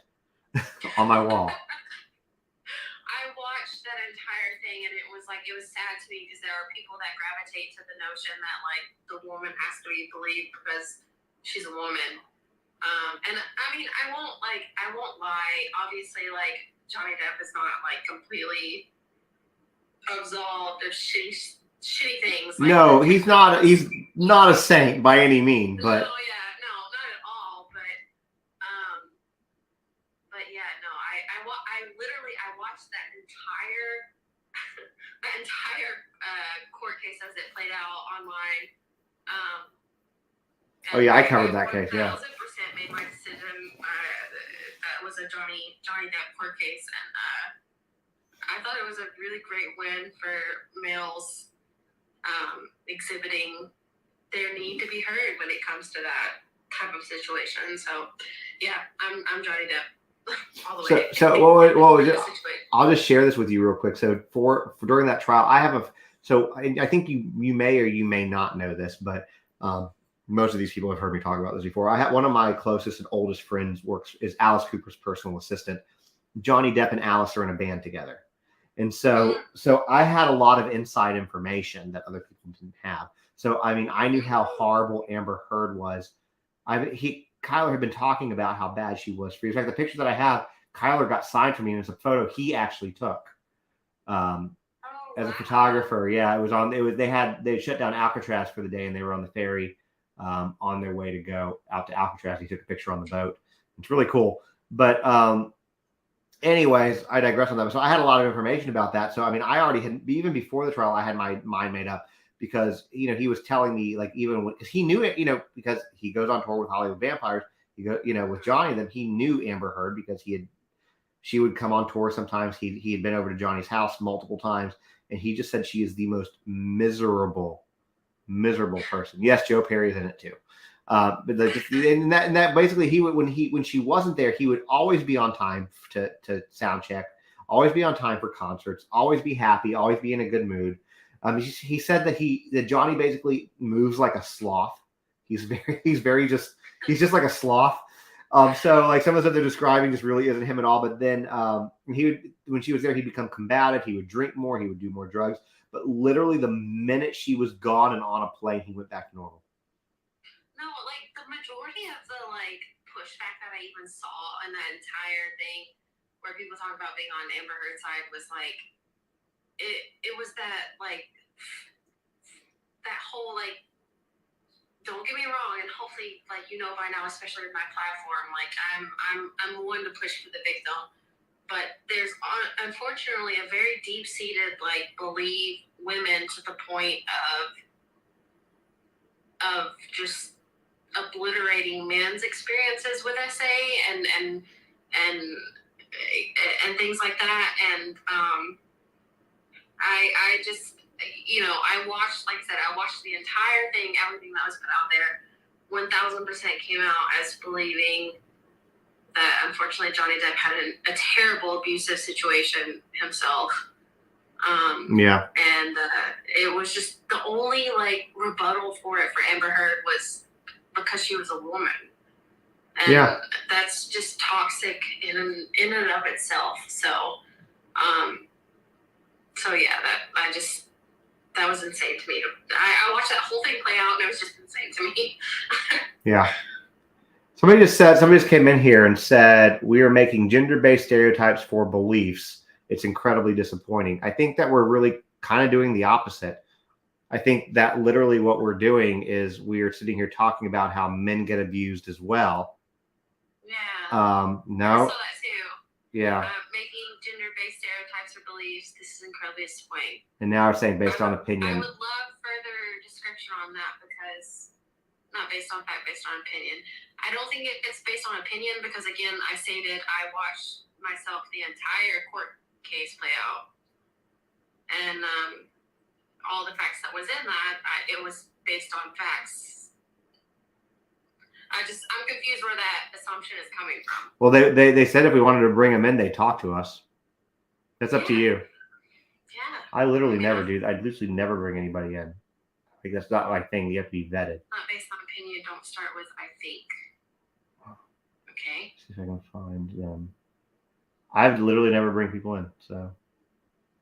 A: on my wall.
H: I watched that entire thing, and it was sad to me because there are people that gravitate to the notion that like the woman has to be believed because she's a woman. And I mean, I won't lie. Obviously, like Johnny Depp is not like completely absolved of shitty things. Like,
A: No, he's not. He's not a saint by any means, but.
H: No, not at all. But yeah, no. I watched that entire court case as it played out online.
A: Oh yeah, I covered that case. Yeah.
H: 1000% made my decision. That was a Johnny Depp court case, and I thought it was a really great win for males exhibiting their need to be heard when it comes to that type of situation. So yeah, I'm Johnny Depp. All the way.
A: I'll just share this with you real quick. So for during that trial, I think you may or you may not know this, but most of these people have heard me talk about this before. I had one of my closest and oldest friends is Alice Cooper's personal assistant. Johnny Depp and Alice are in a band together. And so I had a lot of inside information that other people didn't have. So, I mean, I knew how horrible Amber Heard was. Kyler had been talking about how bad she was for years. In fact, the picture that I have, Kyler got signed for me, and it's a photo he actually took as a photographer. Yeah, they had shut down Alcatraz for the day, and they were on the ferry on their way to go out to Alcatraz. He took a picture on the boat. It's really cool. But anyways, I digress on that. So I had a lot of information about that. So I mean, I already had, even before the trial, I had my mind made up. Because, he was telling me, like, even when, because he knew it, because he goes on tour with Hollywood Vampires, with Johnny, then he knew Amber Heard because she would come on tour sometimes. He had been over to Johnny's house multiple times, and he just said she is the most miserable person. Yes, Joe Perry's in it too. But that basically he would, when she wasn't there, he would always be on time to sound check, always be on time for concerts, always be happy, always be in a good mood. He said that Johnny basically moves like a sloth. He's just like a sloth. So like some of the stuff they're describing just really isn't him at all. But then when she was there, he'd become combative. He would drink more. He would do more drugs. But literally the minute she was gone and on a plane, he went back to normal.
H: No, like the majority of the like pushback that I even saw in that entire thing, where people talk about being on Amber Heard's side, was like. It was that like that whole like, don't get me wrong, and hopefully like by now, especially with my platform, like I'm one to push for the victim, but there's unfortunately a very deep seated like believe women to the point of just obliterating men's experiences with SA and things like that, and I just, I watched, like I said, I watched the entire thing, everything that was put out there. 1000% came out as believing that unfortunately Johnny Depp had a terrible abusive situation himself.
A: Yeah.
H: And it was just the only like rebuttal for it for Amber Heard was because she was a woman. And
A: yeah.
H: That's just toxic in and of itself. So yeah, that was insane to me. I watched that whole thing play out, and it was just insane to me.
A: Yeah. Somebody just came in here and said, we are making gender-based stereotypes for beliefs. It's incredibly disappointing. I think that we're really kind of doing the opposite. I think that literally what we're doing is we are sitting here talking about how men get abused as well.
H: Yeah.
A: No.
H: I saw that too.
A: Yeah.
H: Making gender-based stereotypes or beliefs. This is incredibly disappointing.
A: And now we're saying based on
H: I
A: opinion.
H: would love further description on that because not based on fact, based on opinion. I don't think it's based on opinion because, again, I stated I watched myself the entire court case play out. And all the facts that was in that, it was based on facts. I'm confused where that assumption is coming from.
A: Well, they said if we wanted to bring them in, they talk to us. That's up to you.
H: Yeah.
A: I literally never do. I literally never bring anybody in. Like that's not my thing. You have to be vetted.
H: Not based on opinion. Don't start with I think. Okay.
A: See if I can find them. I've literally never bring people in. So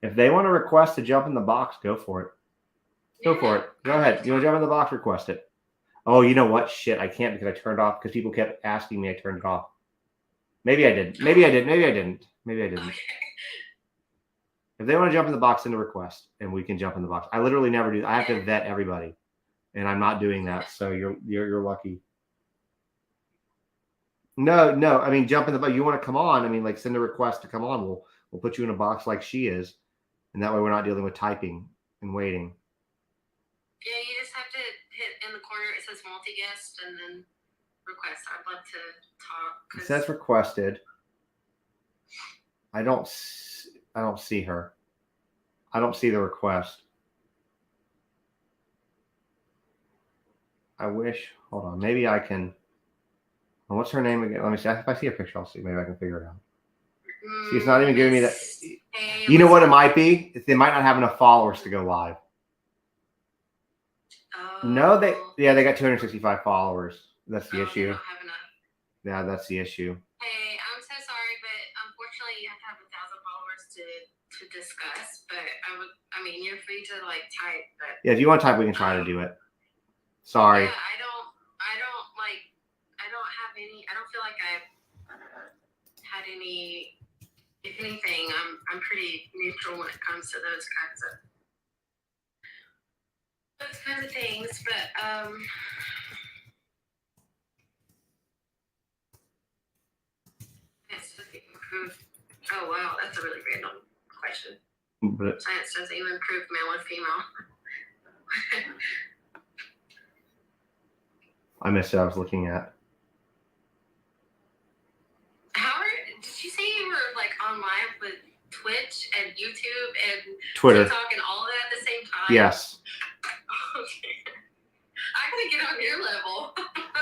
A: if they want to request to jump in the box, go for it. Go for it. Go ahead. You want to jump in the box? Request it. Oh, you know what? Shit, I can't because I turned off because people kept asking me. I turned it off. Maybe I did. Maybe I did. Maybe I didn't. Maybe I didn't.
H: Okay.
A: If they want to jump in the box, send a request, and we can jump in the box. I literally never do. I have to vet everybody, and I'm not doing that. So you're lucky. No. I mean, jump in the box. You want to come on? I mean, like send a request to come on. We'll put you in a box like she is, and that way we're not dealing with typing and waiting.
H: Yeah, you just have to hit in the corner. It says multi-guest and then request. I'd love to talk.
A: It says requested. I don't see her. I don't see the request. I wish. Hold on. Maybe I can. Well, what's her name again? Let me see. If I see a picture, I'll see. Maybe I can figure it out. See, it's not even giving me that. You know what it might be? They might not have enough followers to go live. No, they got 265 followers. That's the issue.
H: Don't have enough.
A: Yeah, that's the issue.
H: Hey, I'm so sorry, but unfortunately, you have to have 1,000 followers to discuss. But I mean, you're free to like type. But
A: Yeah, if you want to type, we can try to do it. Sorry.
H: yeah, I don't have any. I don't feel like I've had any. If anything, I'm pretty neutral when it comes to those kinds of things. But it's improved. Oh wow, that's a really random question.
A: But
H: Science doesn't even prove male or female.
A: I missed it. I was looking at.
H: Did you say you were like on live with Twitch and YouTube and
A: Twitter.
H: TikTok and all of that at the same time?
A: Yes.
H: Okay. I gotta get on your level.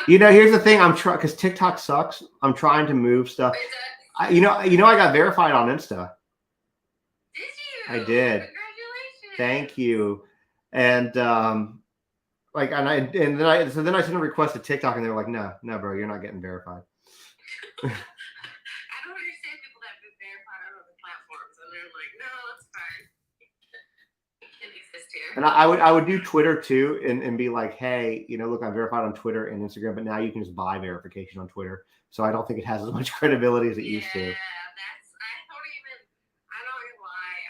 A: You know, here's the thing. I'm trying because TikTok sucks. I'm trying to move stuff. I got verified on Insta.
H: Did you?
A: I did.
H: Congratulations.
A: Thank you. And then I sent a request to TikTok, and they were like, "No, bro, you're not getting verified."
H: I don't understand people that have been verified on other platforms, and they're like, "No, it's fine. It can exist here."
A: And I would do Twitter too, and be like, "Hey, look, I'm verified on Twitter and Instagram, but now you can just buy verification on Twitter." So I don't think it has as much credibility as it used to.
H: Yeah, I don't even lie.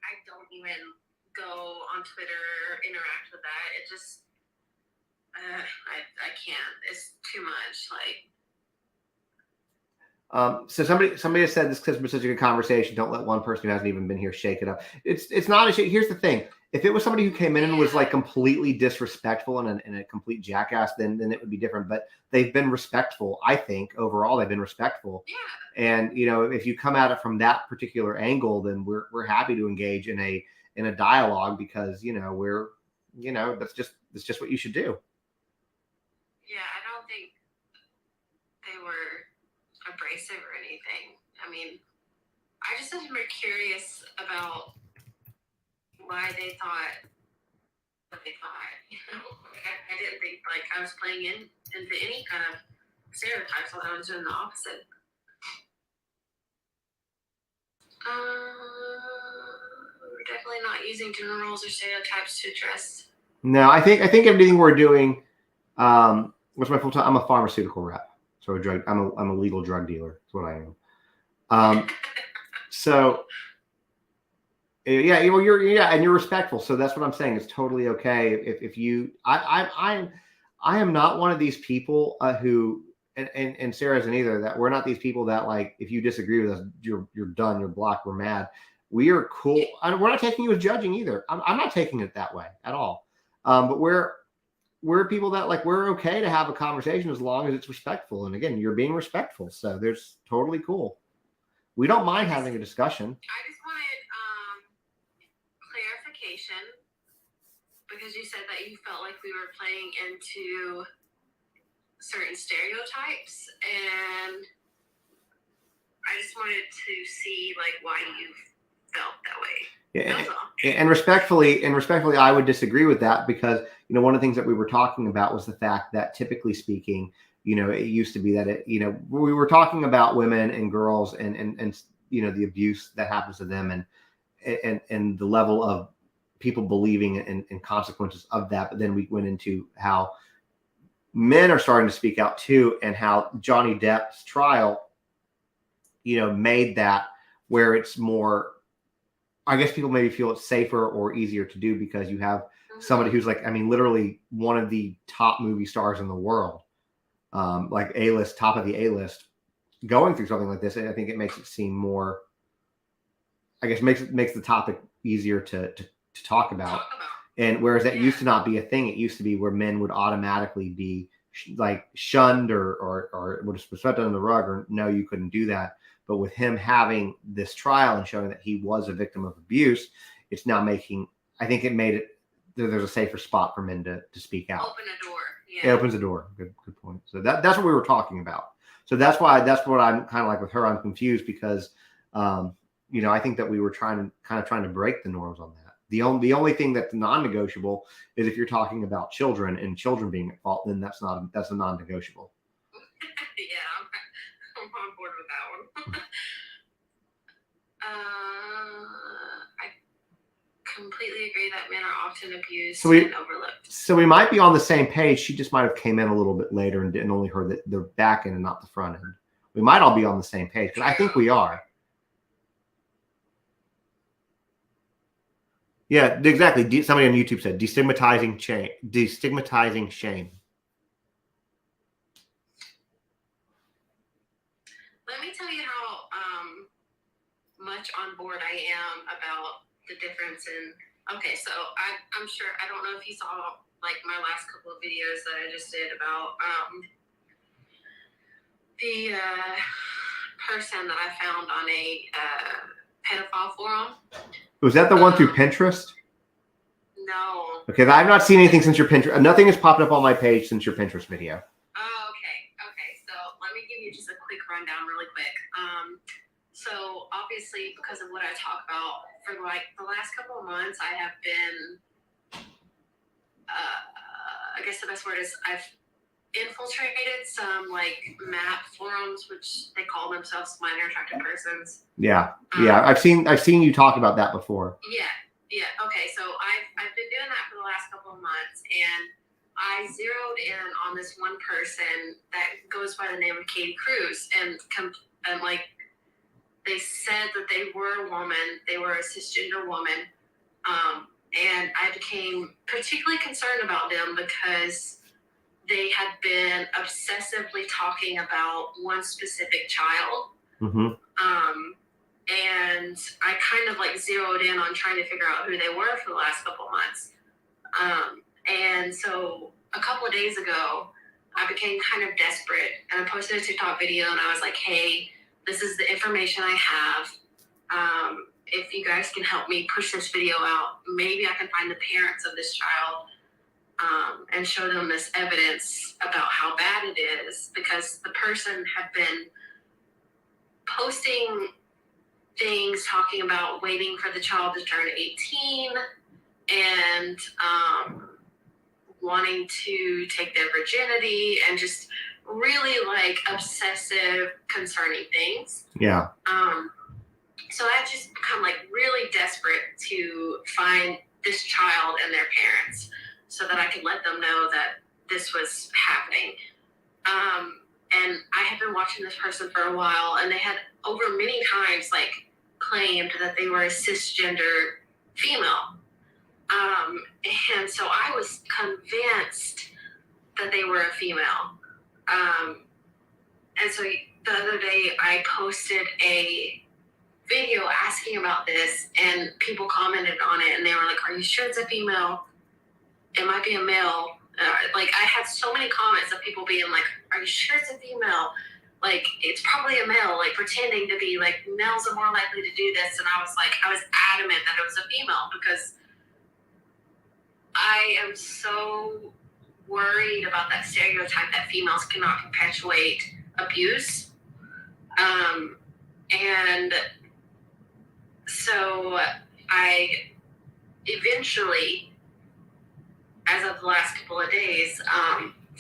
H: I don't even go on Twitter or interact with that. It just, I can't. It's too much.
A: So somebody has said this has been such a good conversation. Don't let one person who hasn't even been here shake it up. It's not a shake. Here's the thing. If it was somebody who came in and was like completely disrespectful and a complete jackass, then it would be different. But they've been respectful. I think overall they've been respectful.
H: Yeah.
A: And if you come at it from that particular angle, then we're happy to engage in a dialogue because that's just what you should do.
H: Yeah, I don't think they were abrasive or anything. I mean, I just was more curious about why they thought what they thought. I didn't think like I was playing into any kind of stereotypes. I was doing the opposite. We're definitely not using gender roles or stereotypes to address.
A: No, I think everything we're doing. What's my full time? I'm a pharmaceutical rep, so I'm a legal drug dealer. That's what I am. So Yeah, and you're respectful. So that's what I'm saying. It's totally okay if you. I am not one of these people who, and Sarah isn't either. That we're not these people that like if you disagree with us, you're done. You're blocked. We're mad. We are cool. We're not taking you as judging either. I'm not taking it that way at all. But we're people that like we're okay to have a conversation as long as it's respectful. And again, you're being respectful. So there's totally cool. We don't mind having a discussion.
H: I just wanted clarification because you said that you felt like we were playing into certain stereotypes, and I just wanted to see like why you felt that way.
A: Yeah, and respectfully, I would disagree with that because one of the things that we were talking about was the fact that typically speaking, it used to be that we were talking about women and girls and the abuse that happens to them and the level of people believing in consequences of that. But then we went into how men are starting to speak out too, and how Johnny Depp's trial, made that where it's more. I guess people maybe feel it's safer or easier to do because you have somebody who's like, literally one of the top movie stars in the world, like A-list, top of the A-list, going through something like this. And I think it makes it seem more, I guess, makes the topic easier to talk about. And whereas that used to not be a thing, it used to be where men would automatically be like shunned or would have swept under the rug, or no, you couldn't do that. But with him having this trial and showing that he was a victim of abuse, it's now I think it made it, there's a safer spot for men to speak out.
H: Open a door. Yeah.
A: It opens a door. Good point. So that's what we were talking about. So that's what I'm kind of like with her. I'm confused because, I think that we were trying to break the norms on that. The only thing that's non-negotiable is if you're talking about children and children being at fault, then that's a non-negotiable.
H: Yeah, I'm on board with that one. I completely agree that men are often abused and overlooked.
A: So we might be on the same page. She just might have came in a little bit later and only heard the back end and not the front end. We might all be on the same page, but I think we are. Yeah, exactly. Somebody on YouTube said destigmatizing shame.
H: Let me tell you how much on board I am about the difference in. Okay, so I'm sure, I don't know if you saw like my last couple of videos that I just did about the person that I found on a pedophile forum.
A: Was that the one through Pinterest?
H: No.
A: Okay, I've not seen anything since your Pinterest. Nothing has popped up on my page since your Pinterest video.
H: Oh, okay. So let me give you just a quick rundown really quick. So obviously because of what I talk about for like the last couple of months, I have been, I guess the best word is I've infiltrated some like MAP forums, which they call themselves minor attracted persons.
A: Yeah. I've seen you talk about that before.
H: Yeah. Okay, so I've been doing that for the last couple of months, and I zeroed in on this one person that goes by the name of Katie Cruz, and like they said that they were a woman, they were a cisgender woman, and I became particularly concerned about them because they had been obsessively talking about one specific child.
A: Mm-hmm.
H: And I kind of like zeroed in on trying to figure out who they were for the last couple of months. And so a couple of days ago, I became kind of desperate, and I posted a TikTok video, and I was like, hey, this is the information I have. If you guys can help me push this video out, maybe I can find the parents of this child and show them this evidence about how bad it is, because the person had been posting things talking about waiting for the child to turn 18 and wanting to take their virginity and just really like obsessive concerning things.
A: Yeah.
H: So I've just become like really desperate to find this child and their parents so that I could let them know that this was happening. And I had been watching this person for a while, and they had over many times like claimed that they were a cisgender female. And so I was convinced that they were a female. And so the other day I posted a video asking about this, and people commented on it, and they were like, "Are you sure it's a female? It might be a male." Like, I had so many comments of people being like, "Are you sure it's a female? Like, it's probably a male," like pretending to be like, males are more likely to do this. And I was adamant that it was a female, because I am so worried about that stereotype that females cannot perpetuate abuse. And so I eventually, as of the last couple of days,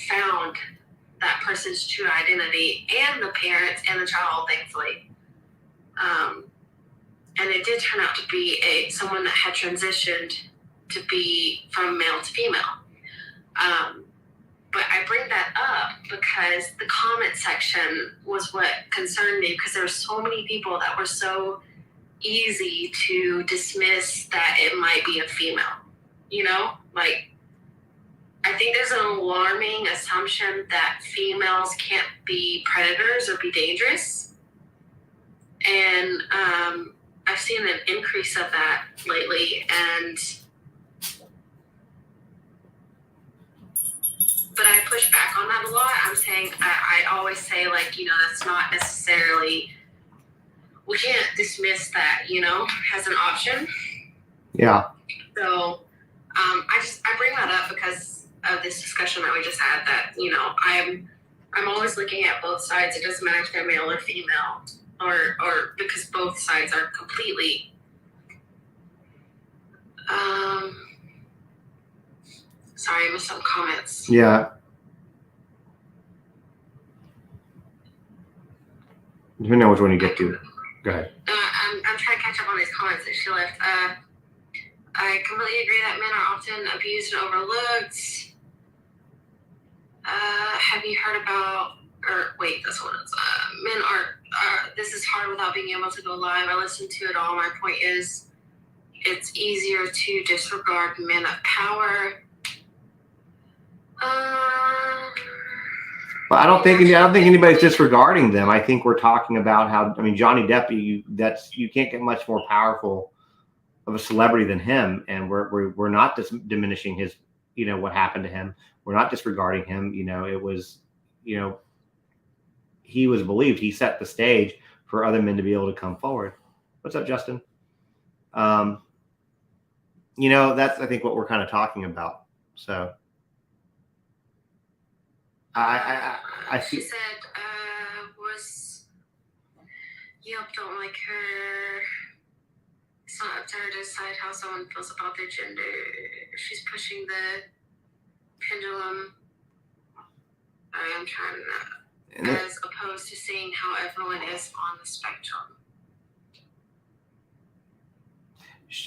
H: found that person's true identity, and the parents and the child, thankfully. And it did turn out to be someone that had transitioned to be from male to female. But I bring that up because the comment section was what concerned me, because there were so many people that were so easy to dismiss that it might be a female. You know, like, I think there's an alarming assumption that females can't be predators or be dangerous. And I've seen an increase of that lately. But I push back on that a lot. I'm saying, I always say, like, you know, that's not necessarily, we can't dismiss that, you know, as an option.
A: Yeah.
H: So I bring that up because of this discussion that we just had, that, you know, I'm always looking at both sides. It doesn't matter if they're male or female, or because both sides are completely sorry, I missed some comments.
A: Yeah. You know which one you get to. Go ahead.
H: I'm trying to catch up on these comments that she left. I completely agree that men are often abused and overlooked. Have you heard about, or wait, this one is, men are, this is hard without being able to go live. I listened to it all. My point is, it's easier to disregard men of power.
A: But I don't think anybody's disregarding them. I think we're talking about how, I mean, Johnny Depp, you can't get much more powerful of a celebrity than him, and we're not diminishing his, you know, what happened to him. We're not disregarding him. You know, it was, you know, he was believed. He set the stage for other men to be able to come forward. What's up, Justin? You know, that's, I think, what we're kind of talking about. So I
H: she said, Yelp don't like her. It's not up to her to decide how someone feels about their gender. She's pushing the pendulum. I'm trying to, as opposed to seeing how everyone is on the spectrum.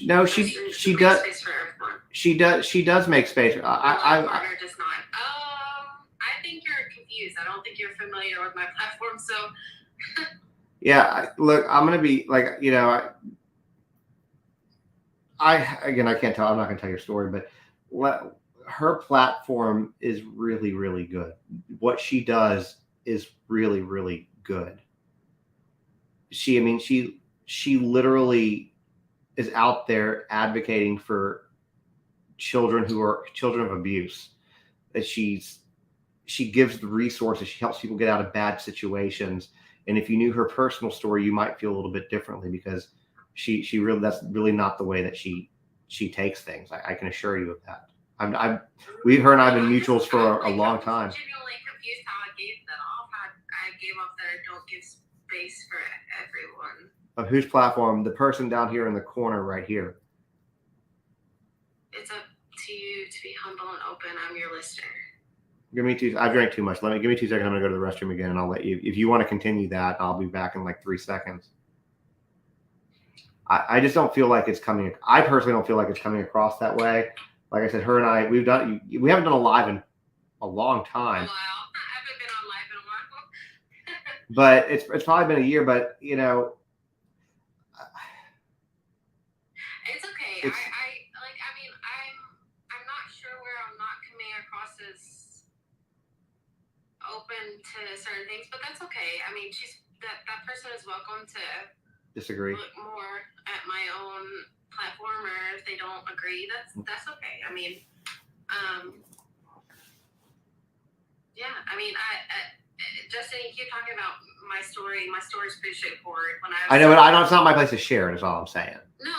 A: No, she does. She does make space.
H: My partner does not. I think you're confused. I don't think you're familiar with my platform. So.
A: Yeah, look, I'm gonna be like, you know, I can't tell. I'm not gonna tell your story, but her platform is really, really good. What she does is really, really good. She literally is out there advocating for children who are children of abuse. That she gives the resources. She helps people get out of bad situations. And if you knew her personal story, you might feel a little bit differently, because she really, that's really not the way that she takes things. I can assure you of that. Her and I have been mutuals for a long time.
H: I'm genuinely confused how I gave that off. I gave off that I don't give space for everyone.
A: Of whose platform? The person down here in the corner right here.
H: It's up to you to be humble and open. I'm your listener.
A: Give me two. I drank too much. Give me 2 seconds. I'm gonna go to the restroom again, and I'll let you. If you want to continue that, I'll be back in like 3 seconds. I just don't feel like it's coming. I personally don't feel like it's coming across that way. Like I said, her and I, we haven't done a live in a long time.
H: A while. I haven't been on live in a while.
A: But it's probably been a year. But you know,
H: it's okay. I mean, I'm not sure where I'm not coming across as open to certain things, but that's okay. I mean, that person is welcome to
A: disagree.
H: look more at my own platform, or if they don't agree, that's okay. I mean, yeah. I mean, Justin, you keep talking about my story. My story is pretty straightforward.
A: I know, but it's not my place to share it. Is all I'm saying.
H: No.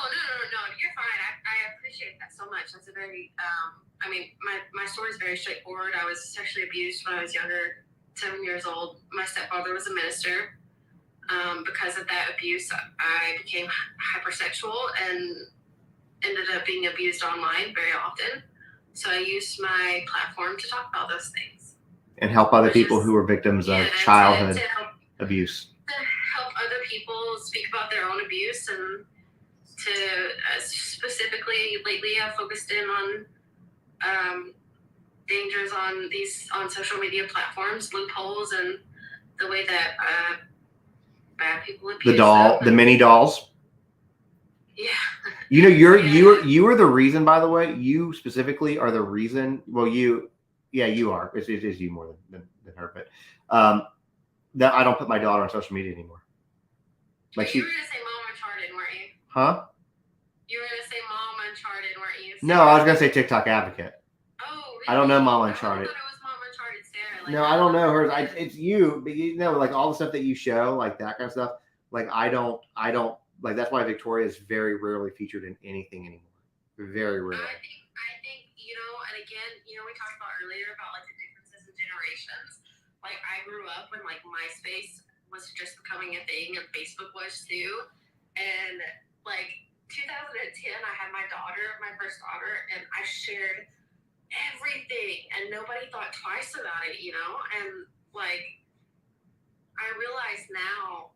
H: You're fine. I appreciate that so much. That's a very, I mean, my story is very straightforward. I was sexually abused when I was younger, 7 years old. My stepfather was a minister. Because of that abuse, I became hypersexual and ended up being abused online very often. So I used my platform to talk about those things.
A: And help other people who are victims of childhood abuse.
H: To help other people speak about their own abuse, and to specifically lately I've focused in on dangers on social media platforms, loopholes, and the way that bad people abuse
A: The mini dolls.
H: Yeah.
A: You know, you are the reason, by the way. You specifically are the reason. Well, you are. It is you more than her, but that I don't put my daughter on social media anymore. Like
H: you were gonna say Mom Uncharted, weren't you?
A: Huh?
H: You were gonna say Mom Uncharted, weren't you?
A: No, I was gonna say TikTok Advocate.
H: Oh, really?
A: I don't know Mom Uncharted.
H: I thought it was Mom Uncharted, Sarah. Like,
A: No, I don't know her. It's you, but you know, like all the stuff that you show, like that kind of stuff. Like I don't like. That's why Victoria is very rarely featured in anything anymore. Very rarely.
H: I think and again, we talked about earlier about like the differences in generations. Like I grew up when like MySpace was just becoming a thing, and Facebook was too. And like 2010, I had my first daughter, and I shared everything, and nobody thought twice about it, and like I realize now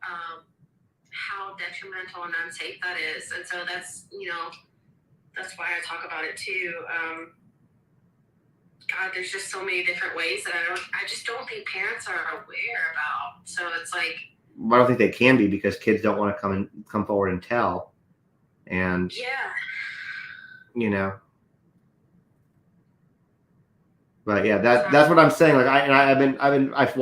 H: how detrimental and unsafe that is, and so that's why I talk about it too. God, there's just so many different ways that I just don't think parents are aware about. So it's like,
A: I don't think they can be, because kids don't want to come forward and tell, and But yeah, that's what I'm saying. Like I've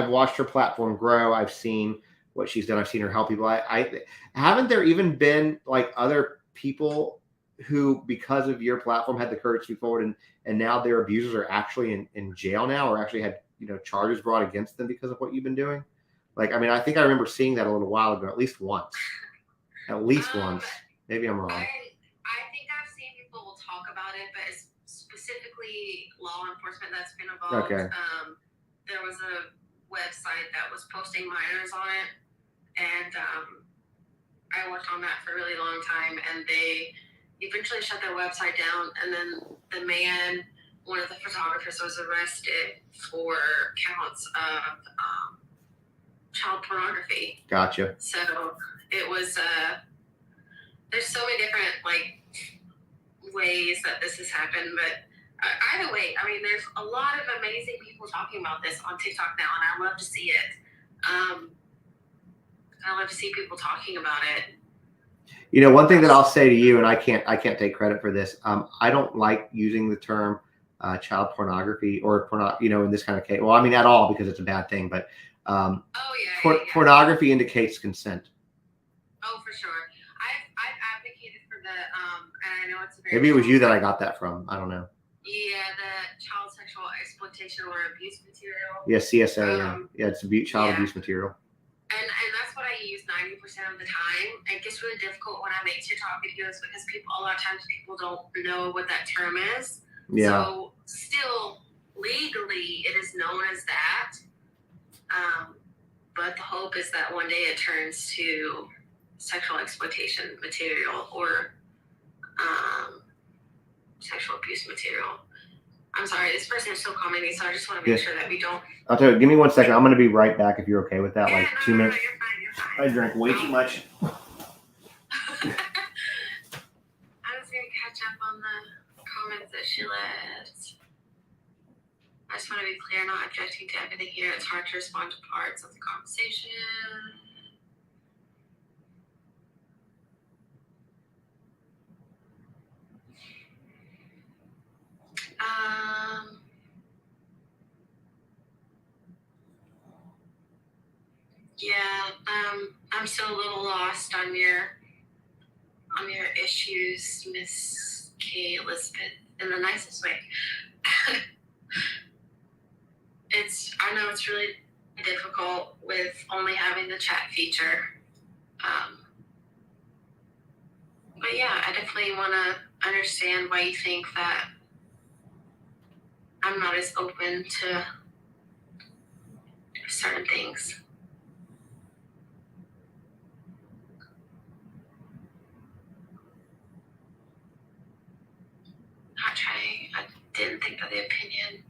A: watched her platform grow. I've seen what she's done. I've seen her help people. I haven't there even been like other people who, because of your platform, had the courage to be forward, and now their abusers are actually in jail now, or actually had charges brought against them because of what you've been doing. Like, I mean, I think I remember seeing that a little while ago, at least once. Once. Maybe I'm wrong.
H: I think I've seen people talk about it, but it's specifically law enforcement that's been involved.
A: Okay.
H: There was a website that was posting minors on it, and I worked on that for a really long time, and they eventually shut their website down, and then the man, one of the photographers, was arrested for counts of child pornography.
A: Gotcha.
H: So it was there's so many different like ways that this has happened, but either way, I mean, there's a lot of amazing people talking about this on TikTok now, and I love to see it. I love to see people talking about it.
A: One thing that I'll say to you, and I can't take credit for this. I don't like using the term child pornography or in this kind of case. Well, I mean, at all, because it's a bad thing. But pornography indicates consent.
H: Oh, for sure. I've advocated for the and I know it's a very
A: maybe it was you that I got that from. I don't know.
H: Yeah, the child sexual exploitation or abuse material.
A: Yeah, CSA. It's child abuse material.
H: And that's what I use 90% of the time. It gets really difficult when I make TikTok videos because a lot of times people don't know what that term is.
A: Yeah.
H: So still legally it is known as that. But the hope is that one day it turns to sexual exploitation material or sexual abuse material. I'm sorry, this person is still commenting, so I just want to make sure that we don't.
A: I'll tell you, give me 1 second. I'm going to be right back if you're okay with that. 2 minutes.
H: No, you're fine.
A: I drank way too much.
H: I was going to catch up on the comments that she left. I just want to be clear, not objecting to everything here. It's hard to respond to parts of the conversation. I'm still a little lost on your issues, Miss K. Elizabeth, in the nicest way. I know it's really difficult with only having the chat feature. But yeah, I definitely want to understand why you think that I'm not as open to certain things. Not trying. I didn't think that the opinion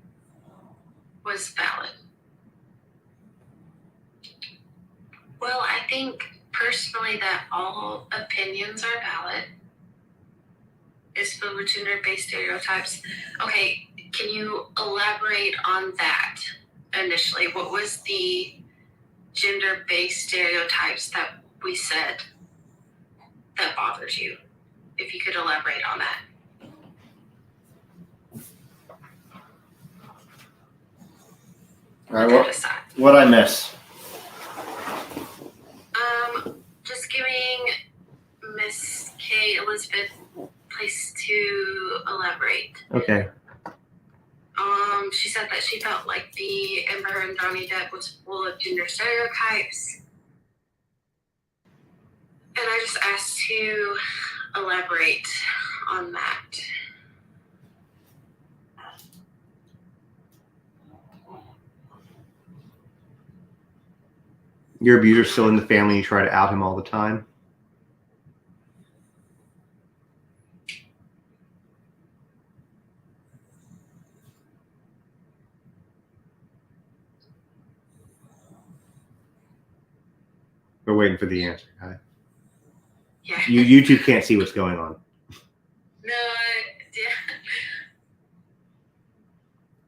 H: was valid. Well, I think personally that all opinions are valid. Is filled with gender-based stereotypes. Okay, can you elaborate on that initially? What was the gender-based stereotypes that we said that bothers you? If you could elaborate on that.
A: All right, what I miss?
H: Just giving Miss K. Elizabeth place to elaborate.
A: Okay.
H: She said that she felt like the Amber and Johnny Depp was full of gender stereotypes. And I just asked to elaborate on that.
A: Your abuser's still in the family. You try to out him all the time. We're waiting for the answer. Right?
H: Yeah.
A: YouTube can't see what's going on.
H: No, yeah.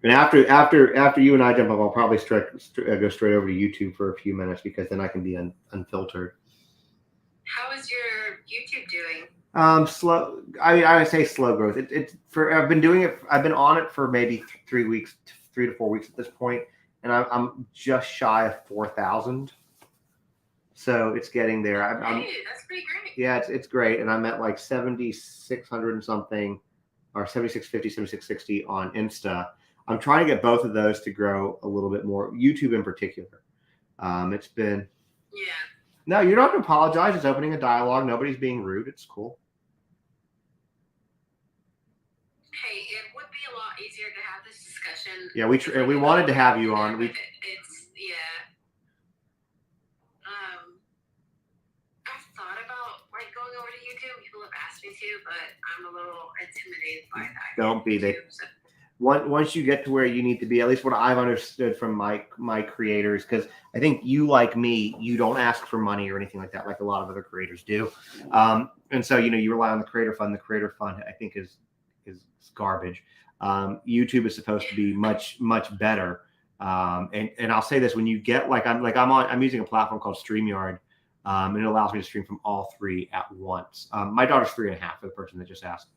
A: And after you and I jump up, I'll probably go straight over to YouTube for a few minutes because then I can be unfiltered.
H: How is your YouTube doing?
A: Slow. I would say slow growth. I've been doing it. I've been on it for maybe 3 weeks, 3 to 4 weeks at this point, and I'm just shy of 4,000. So it's getting there.
H: Hey, that's pretty great.
A: Yeah, it's great, and I'm at like 7,600 and something, or 7,650, 7,660 on Insta. I'm trying to get both of those to grow a little bit more. YouTube in particular. It's been.
H: Yeah.
A: No, you don't have to apologize. It's opening a dialogue. Nobody's being rude. It's cool.
H: Hey, it would be a lot easier to have this discussion.
A: Yeah, we wanted to have you on.
H: Yeah. I've thought about like going over to YouTube. People have asked me to, but I'm a little intimidated by that.
A: Don't be. Once you get to where you need to be, at least what I've understood from my creators, because I think you, like me, you don't ask for money or anything like that, like a lot of other creators do. And so, you rely on the creator fund. The creator fund, I think, is garbage. YouTube is supposed to be much, much better. And I'll say this: when you get I'm using a platform called StreamYard, and it allows me to stream from all three at once. My daughter's 3.5 for the person that just asked.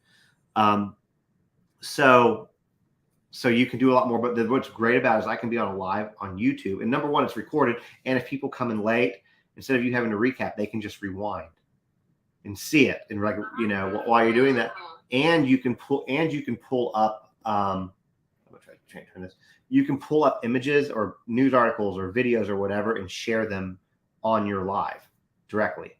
A: So you can do a lot more, but what's great about it is I can be on a live on YouTube. And number one, it's recorded. And if people come in late, instead of you having to recap, they can just rewind and see it. And while you're doing that, and you can pull up, I'm gonna try to turn this. You can pull up images or news articles or videos or whatever and share them on your live directly.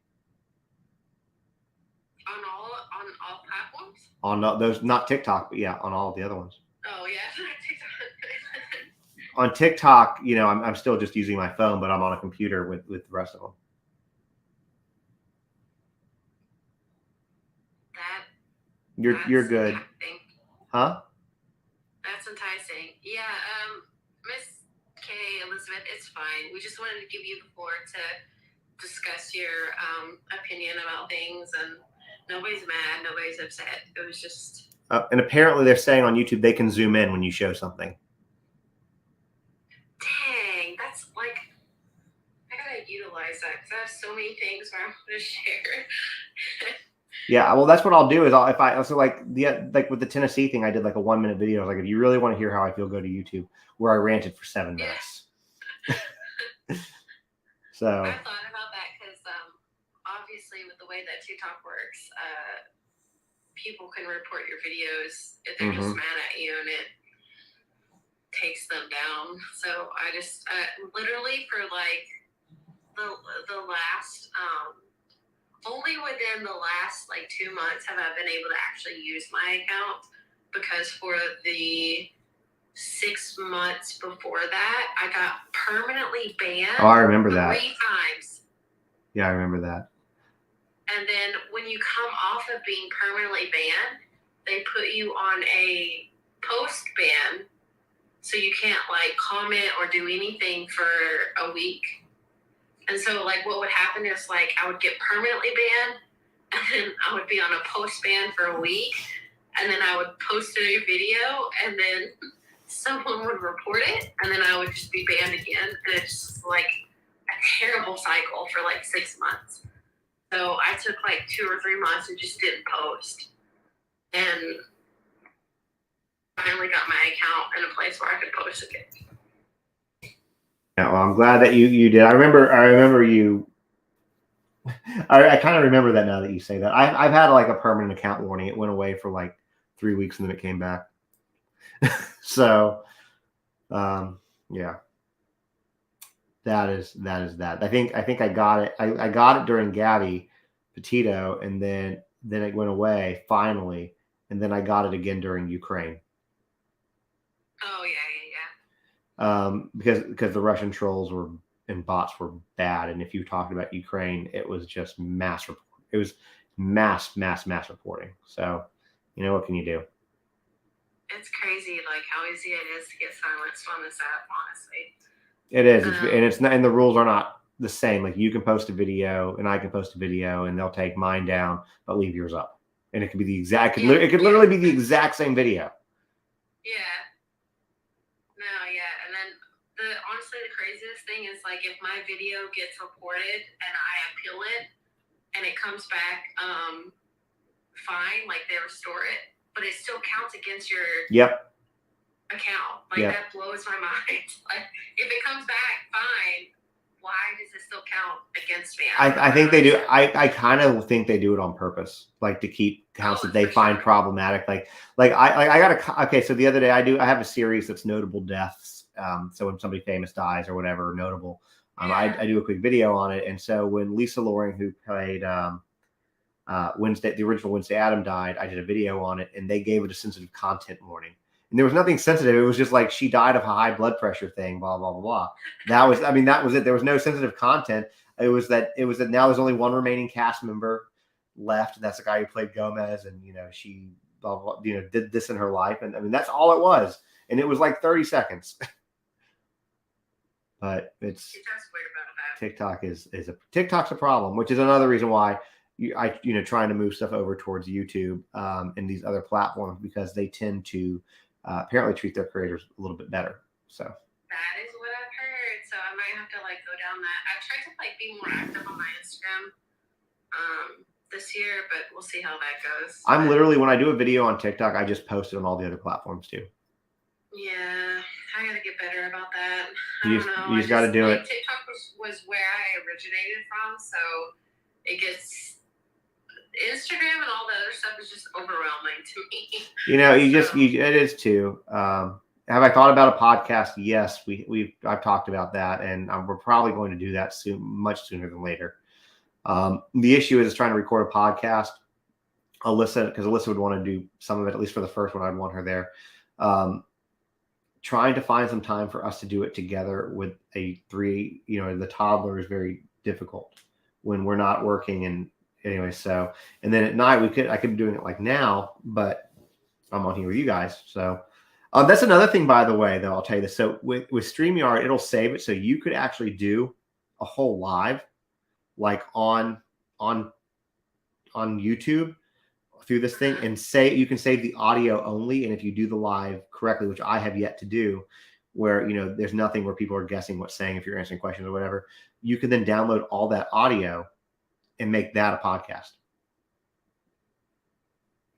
H: On all platforms?
A: On those, not TikTok, but yeah, on all the other ones.
H: Oh yeah, TikTok.
A: On TikTok, I'm still just using my phone, but I'm on a computer with the rest of them. You're good.
H: Enticing.
A: Huh?
H: That's enticing. Yeah, Miss K. Elizabeth, it's fine. We just wanted to give you the floor to discuss your opinion about things, and nobody's mad, nobody's upset. It was just.
A: And apparently they're saying on YouTube they can zoom in when you show something.
H: Dang, that's like, I gotta utilize that because I have so many things where I'm gonna share.
A: Yeah, well, that's what I'll do is like with the Tennessee thing, I did like a 1-minute video. I was like, if you really want to hear how I feel, go to YouTube, where I ranted for 7 minutes. So.
H: I thought about that because way that TikTok works, people can report your videos if they're just mad at you, and it takes them down. So I just literally for like the last only within the last like 2 months have I been able to actually use my account, because for the 6 months before that I got permanently banned.
A: Oh, I remember that.
H: 3 times.
A: Yeah, I remember that.
H: And then when you come off of being permanently banned, they put you on a post ban, so you can't like comment or do anything for a week. And so like what would happen is like I would get permanently banned, and then I would be on a post ban for a week, and then I would post a new video, and then someone would report it, and then I would just be banned again. And it's just like a terrible cycle for like 6 months. So I took like 2 or 3 months and just didn't post. And finally got my account in a place where I could post again.
A: Yeah, well, I'm glad that you did. I remember you. I kind of remember that now that you say that. I've had like a permanent account warning. It went away for like 3 weeks and then it came back. So, yeah. That is that. I think I got it. I got it during Gabby Petito, and then it went away finally, and then I got it again during Ukraine.
H: Oh yeah.
A: Because the Russian trolls and bots were bad, and if you talked about Ukraine, it was just mass reporting. So, what can you do?
H: It's crazy, like how easy it is to get silenced on this app, honestly.
A: It is, it's not, and the rules are not the same. Like you can post a video, and I can post a video, and they'll take mine down, but leave yours up, and it could be the exact. It could literally be the exact same video.
H: Yeah. No, yeah, and then honestly the craziest thing is like if my video gets reported and I appeal it, and it comes back fine, like they restore it, but it still counts against your account. Like that blows my mind. Like if it comes back fine, why does it still count against me?
A: I think they do. I kind of think they do it on purpose, like to keep counts that they find problematic. Like I got okay. So the other day I have a series that's notable deaths. So when somebody famous dies or whatever notable, I do a quick video on it. And so when Lisa Loring, who played Wednesday, the original Wednesday Adam, died, I did a video on it, and they gave it a sensitive content warning. And there was nothing sensitive. It was just like she died of a high blood pressure thing, blah, blah, blah, blah. That was it. There was no sensitive content. It was that now there's only one remaining cast member left. And that's the guy who played Gomez. And, she, blah, blah, did this in her life. And that's all it was. And it was like 30 seconds. But TikTok's a problem, which is another reason why trying to move stuff over towards YouTube and these other platforms, because they tend to apparently treat their creators a little bit better. So
H: that is what I've heard. So I might have to like go down that. I've tried to like be more active on my Instagram this year, but we'll see how that goes.
A: I'm literally, when I do a video on TikTok, I just post it on all the other platforms too. Yeah,
H: I gotta get better about that.
A: You just got to do it.
H: TikTok was where I originated from, so it gets. Instagram and all the other stuff is just overwhelming to me.
A: It is too. Have I thought about a podcast? Yes, I've talked about that, and we're probably going to do that soon, much sooner than later. The issue is trying to record a podcast. Because Alyssa would want to do some of it, at least for the first one. I'd want her there. Trying to find some time for us to do it together with the toddler is very difficult when we're not working. And anyway, so, and then at night I could be doing it like now, but I'm on here with you guys. So that's another thing, by the way, though, I'll tell you this. So with StreamYard, it'll save it. So you could actually do a whole live, like on YouTube through this thing, and you can save the audio only. And if you do the live correctly, which I have yet to do, where, there's nothing where people are guessing what's saying, if you're answering questions or whatever, you can then download all that audio and make that a podcast.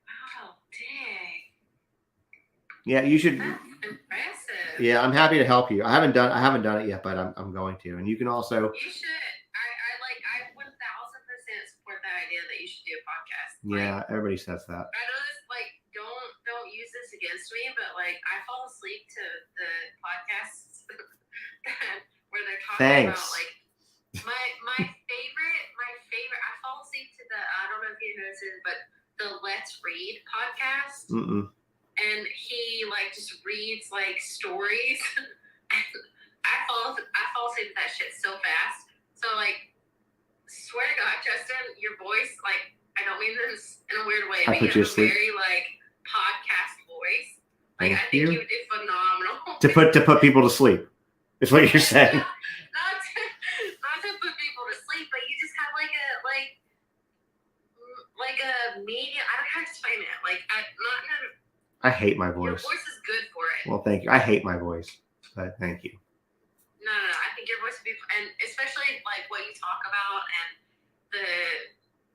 H: Oh, dang.
A: Yeah, you should.
H: That's impressive.
A: Yeah, I'm happy to help you. I haven't done it yet, but I'm going to. And you can also.
H: You should. I 1000% support the idea that
A: Yeah, everybody says that.
H: I know this, like, don't use this against me, but like I fall asleep to the podcasts where they're talking
A: Thanks.
H: about like my favorite. I fall asleep to the I don't know if you noticed it, but the Let's Read podcast.
A: Mm-mm.
H: And he like just reads like stories. I fall asleep to that shit so fast. So like, swear to God, Justin, your voice, like, I don't mean this in a weird way,
A: I
H: but
A: put
H: you
A: you
H: have
A: to
H: a
A: sleep.
H: very like podcast voice. Like,
A: Thank
H: I think
A: you.
H: you would do phenomenal.
A: To put people to sleep. Is what you're saying.
H: not to put people to sleep, but you just have like a medium. I don't know how to explain it. Like,
A: I hate my
H: your
A: voice.
H: voice is good for it.
A: Well, thank you. I hate my voice, but thank you.
H: No. I think your voice would be, and especially like what you talk about and the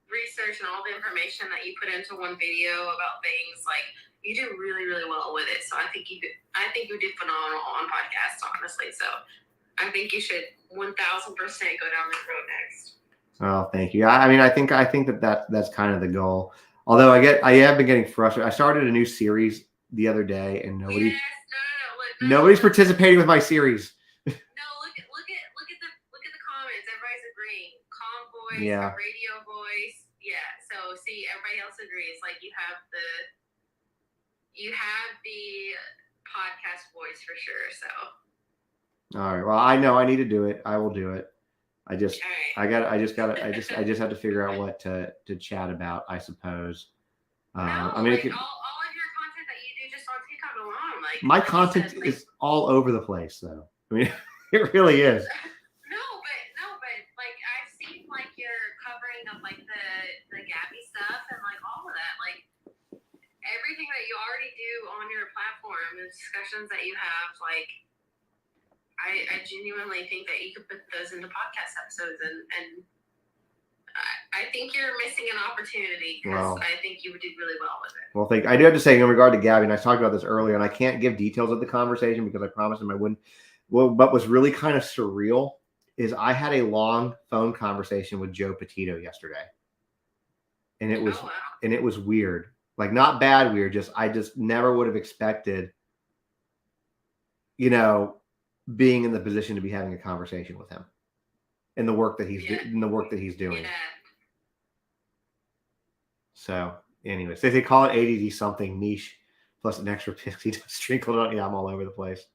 H: research and all the information that you put into one video about things. Like, you do really, really well with it. So I think you do phenomenal on podcasts, honestly. So I think you should 1000% go down this road next.
A: Oh, thank you. I mean, I think that's kind of the goal. Although I have been getting frustrated. I started a new series the other day, and nobody's participating with my series.
H: No, look at the comments. Everybody's agreeing. Calm voice,
A: Yeah.
H: a radio voice. Yeah. So see, everybody else agrees. Like you have the podcast voice for sure. So.
A: All right. Well, I know I need to do it. I will do it. I just have to figure out what to chat about, I suppose. I mean,
H: all of your content that you do just on TikTok alone, like
A: my content is all over the place, though. I mean, it really is.
H: No, but like I've seen like your covering of like the Gabby stuff and like all of that, like everything that you already do on your platform, the discussions that you have, like. I genuinely think that you could put those into podcast episodes, and I think you're missing an opportunity because I think you would do really well with it.
A: Well, I do have to say in regard to Gabby, and I talked about this earlier, and I can't give details of the conversation because I promised him I wouldn't. Well, what was really kind of surreal is I had a long phone conversation with Joe Petito yesterday, and it was weird, like not bad weird. I just never would have expected, being in the position to be having a conversation with him and the work that he's doing.
H: Yeah.
A: So anyways, they call it ADD something niche plus an extra pixie dust sprinkled on. Yeah, I'm all over the place.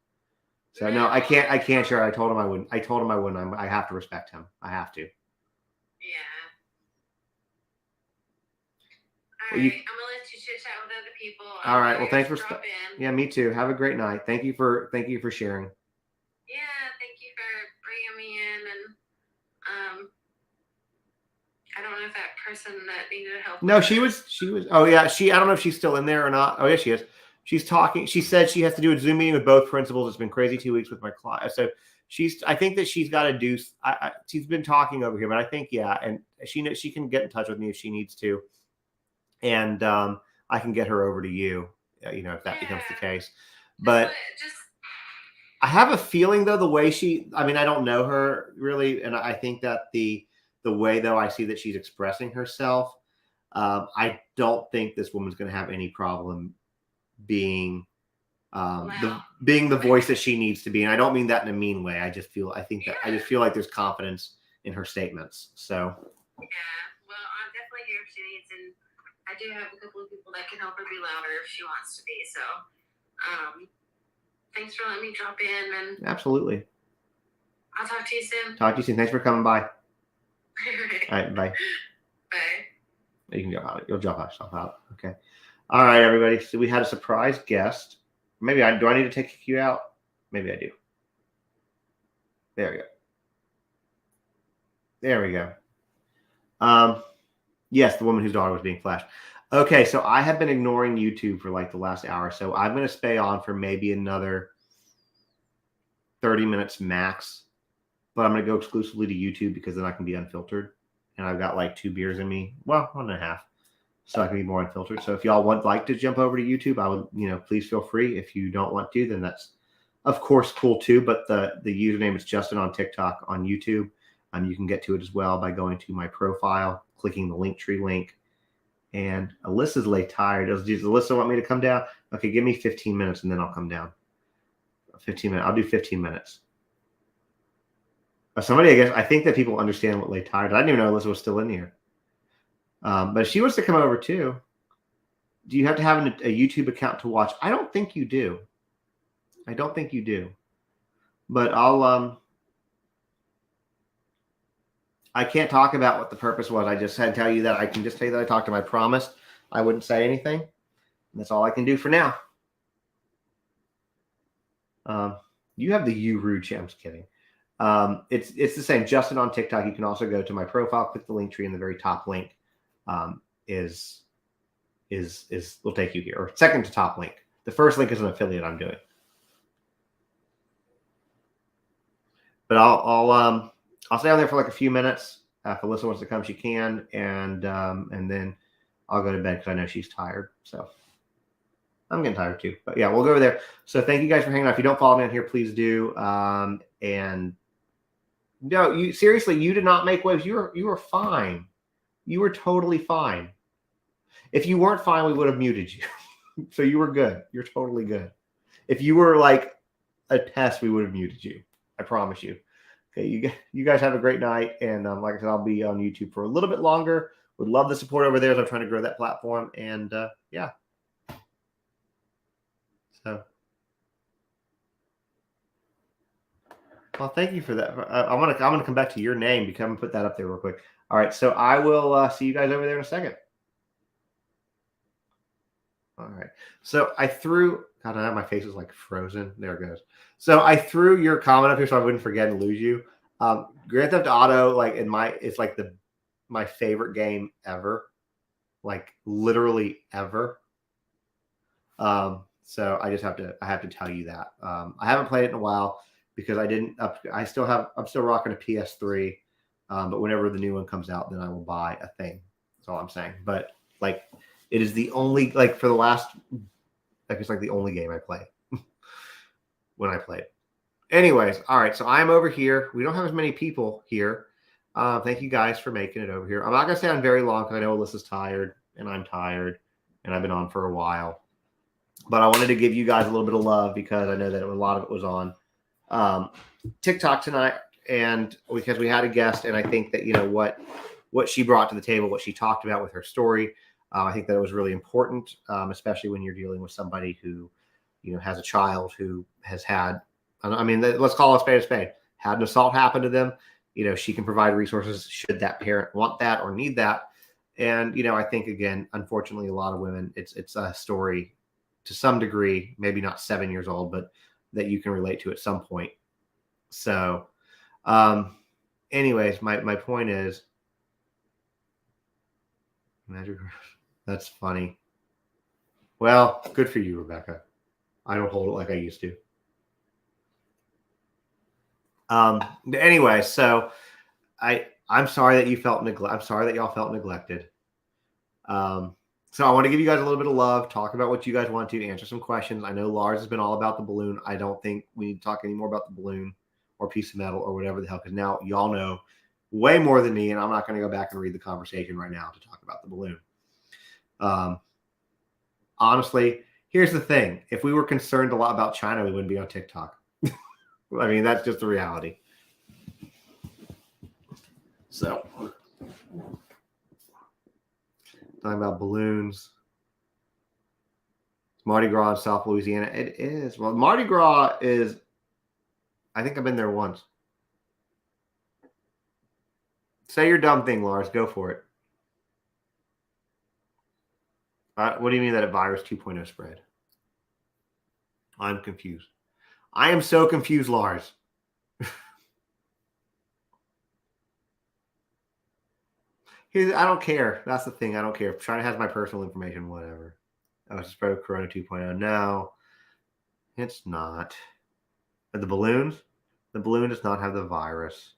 A: So no, I can't share. I told him I wouldn't. I have to respect him. I have to.
H: Yeah.
A: Well,
H: All right. I'm gonna let you chit chat with other people.
A: All right. Well, thanks for
H: stopping in.
A: Yeah, me too. Have a great night. Thank you for sharing.
H: Yeah, thank you for bringing me in, and I don't know if that person that needed help.
A: No, she was. Oh yeah, I don't know if she's still in there or not. Oh yeah, she is. She's talking. She said she has to do a Zoom meeting with both principals. It's been crazy 2 weeks with my client. So I think that she's got to do. She's been talking over here, but I think and she can get in touch with me if she needs to, and I can get her over to you. If that becomes the case, but. I have a feeling though, the way I don't know her really. And I think that the way though, I see that she's expressing herself. I don't think this woman's going to have any problem being the voice that she needs to be. And I don't mean that in a mean way. I just feel like there's confidence in her statements. So.
H: Yeah. Well, I'm definitely here if she needs, and I do have a couple of people that can help her be louder if she wants to be. So, thanks for letting me drop in, and
A: absolutely.
H: I'll talk to you soon.
A: Thanks for coming by.
H: All
A: right, bye.
H: Bye.
A: You can go out. You'll jump yourself out. Okay. All right, everybody. So we had a surprise guest. Maybe do I need to take you out? Maybe I do. There we go. There we go. Yes, the woman whose daughter was being flashed. Okay, so I have been ignoring YouTube for like the last hour. So I'm going to stay on for maybe another 30 minutes max. But I'm going to go exclusively to YouTube because then I can be unfiltered. And I've got like 2 beers in me. Well, 1.5. So I can be more unfiltered. So if y'all would like to jump over to YouTube, I would, please feel free. If you don't want to, then that's, of course, cool too. But the username is Justin on TikTok on YouTube. You can get to it as well by going to my profile, clicking the Linktree link, And Alyssa's late tired. Does Alyssa want me to come down? Okay, give me 15 minutes and then I'll come down. 15 minutes. I'll do 15 minutes. Somebody, I guess, I think that people understand what late tired. I didn't even know Alyssa was still in here. But if she wants to come over too, do you have to have a YouTube account to watch? I don't think you do. I don't think you do. But I can't talk about what the purpose was. I just had to tell you that I can just tell you that I talked to him. I promised I wouldn't say anything. And that's all I can do for now. You have the rude. I'm just kidding. It's the same. Justin on TikTok. You can also go to my profile, click the link tree, and the very top link will take you here, or second to top link. The first link is an affiliate I'm doing. But I'll stay on there for like a few minutes. If Alyssa wants to come, she can, and then I'll go to bed because I know she's tired. So I'm getting tired too. But yeah, we'll go over there. So thank you guys for hanging out. If you don't follow me on here, please do. And no, you seriously, you did not make waves. You were fine. You were totally fine. If you weren't fine, we would have muted you. So you were good. You're totally good. If you were like a test, we would have muted you. I promise you. Okay, you guys have a great night. And like I said, I'll be on YouTube for a little bit longer. Would love the support over there as I'm trying to grow that platform. And yeah. So, well, thank you for that. I'm gonna come back to your name because I'm gonna put that up there real quick. All right, so I will see you guys over there in a second. All right. So I threw. God, I know my face is like frozen. There it goes. So I threw your comment up here so I wouldn't forget and lose you. Grand Theft Auto, like it's like my favorite game ever, like literally ever. So I have to tell you that. I haven't played it in a while because I'm still rocking a PS3. But whenever the new one comes out, then I will buy a thing. That's all I'm saying. But like, it is the only, like for the last, like it's like the only game I play when I play it. Anyways, all right. So I'm over here. We don't have as many people here. Thank you guys for making it over here. I'm not going to stay on very long because I know Alyssa's tired and I'm tired and I've been on for a while. But I wanted to give you guys a little bit of love because I know that a lot of it was on TikTok tonight. And because we had a guest, and I think that, you know, what she brought to the table, what she talked about with her story, I think that it was really important, especially when you're dealing with somebody who, you know, has a child who has had, I mean, let's call a spade, had an assault happen to them. You know, she can provide resources should that parent want that or need that. And, you know, I think, again, unfortunately, a lot of women, it's a story to some degree, maybe not 7 years old, but that you can relate to at some point. So, anyways, my point is, that's funny. Well, good for you, Rebecca. I don't hold it like I used to. Anyway, so I'm sorry that you felt I'm sorry that y'all felt neglected. So I want to give you guys a little bit of love, talk about what you guys want to, answer some questions. I know Lars has been all about the balloon. I don't think we need to talk anymore about the balloon or piece of metal or whatever the hell, because now y'all know way more than me, and I'm not going to go back and read the conversation right now to talk about the balloon. Honestly, here's the thing. If we were concerned a lot about China, we wouldn't be on TikTok. I mean, that's just the reality. So, talking about balloons. Mardi Gras in South Louisiana. It is. Well, Mardi Gras is, I think I've been there once. Say your dumb thing, Lars. Go for it. What do you mean that a virus 2.0 spread? I'm confused. I am so confused, Lars. I don't care. That's the thing. I don't care. If China has my personal information, whatever. Oh, it's a spread of Corona 2.0. No, it's not. But the balloon does not have the virus.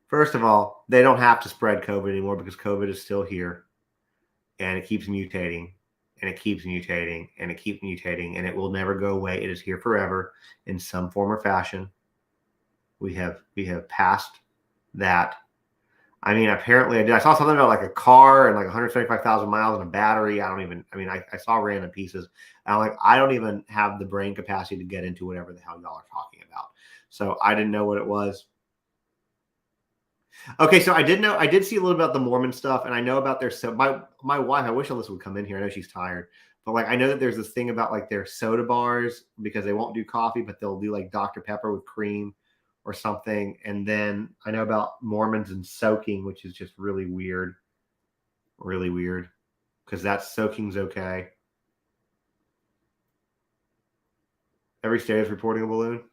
A: First of all, they don't have to spread COVID anymore because COVID is still here. And it keeps mutating. And it keeps mutating. And it keeps mutating. And it will never go away. It is here forever in some form or fashion. We have passed that. I mean, apparently I did. I saw something about like a car and like 175,000 miles and a battery. I saw random pieces. I'm like, I don't even have the brain capacity to get into whatever the hell y'all are talking about. So I didn't know what it was. Okay, so I did see a little about the Mormon stuff, and I know about their my wife. I wish Alyssa would come in here. I know she's tired, but like I know that there's this thing about like their soda bars because they won't do coffee, but they'll do like Dr. Pepper with cream or something. And then I know about Mormons and soaking, which is just really weird, because that soaking's okay. Every state is reporting a balloon.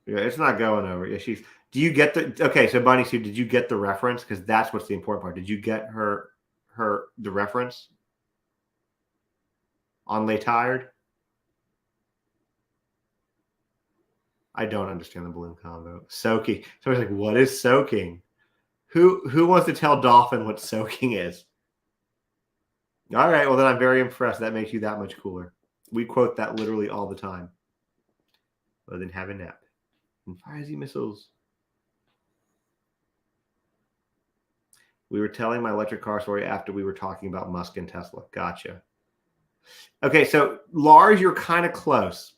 A: Yeah, it's not going over. Yeah, do you get okay, so Bunny Sue, did you get the reference? Because that's what's the important part. Did you get the reference on Lay Tired? I don't understand the balloon combo. Soaking. Somebody's like, what is soaking? Who wants to tell Dolphin what soaking is? All right, well then I'm very impressed. That makes you that much cooler. We quote that literally all the time. Other than have a nap. And fire Z missiles. We were telling my electric car story after we were talking about Musk and Tesla. Gotcha. Okay, so Lars, you're kind of close.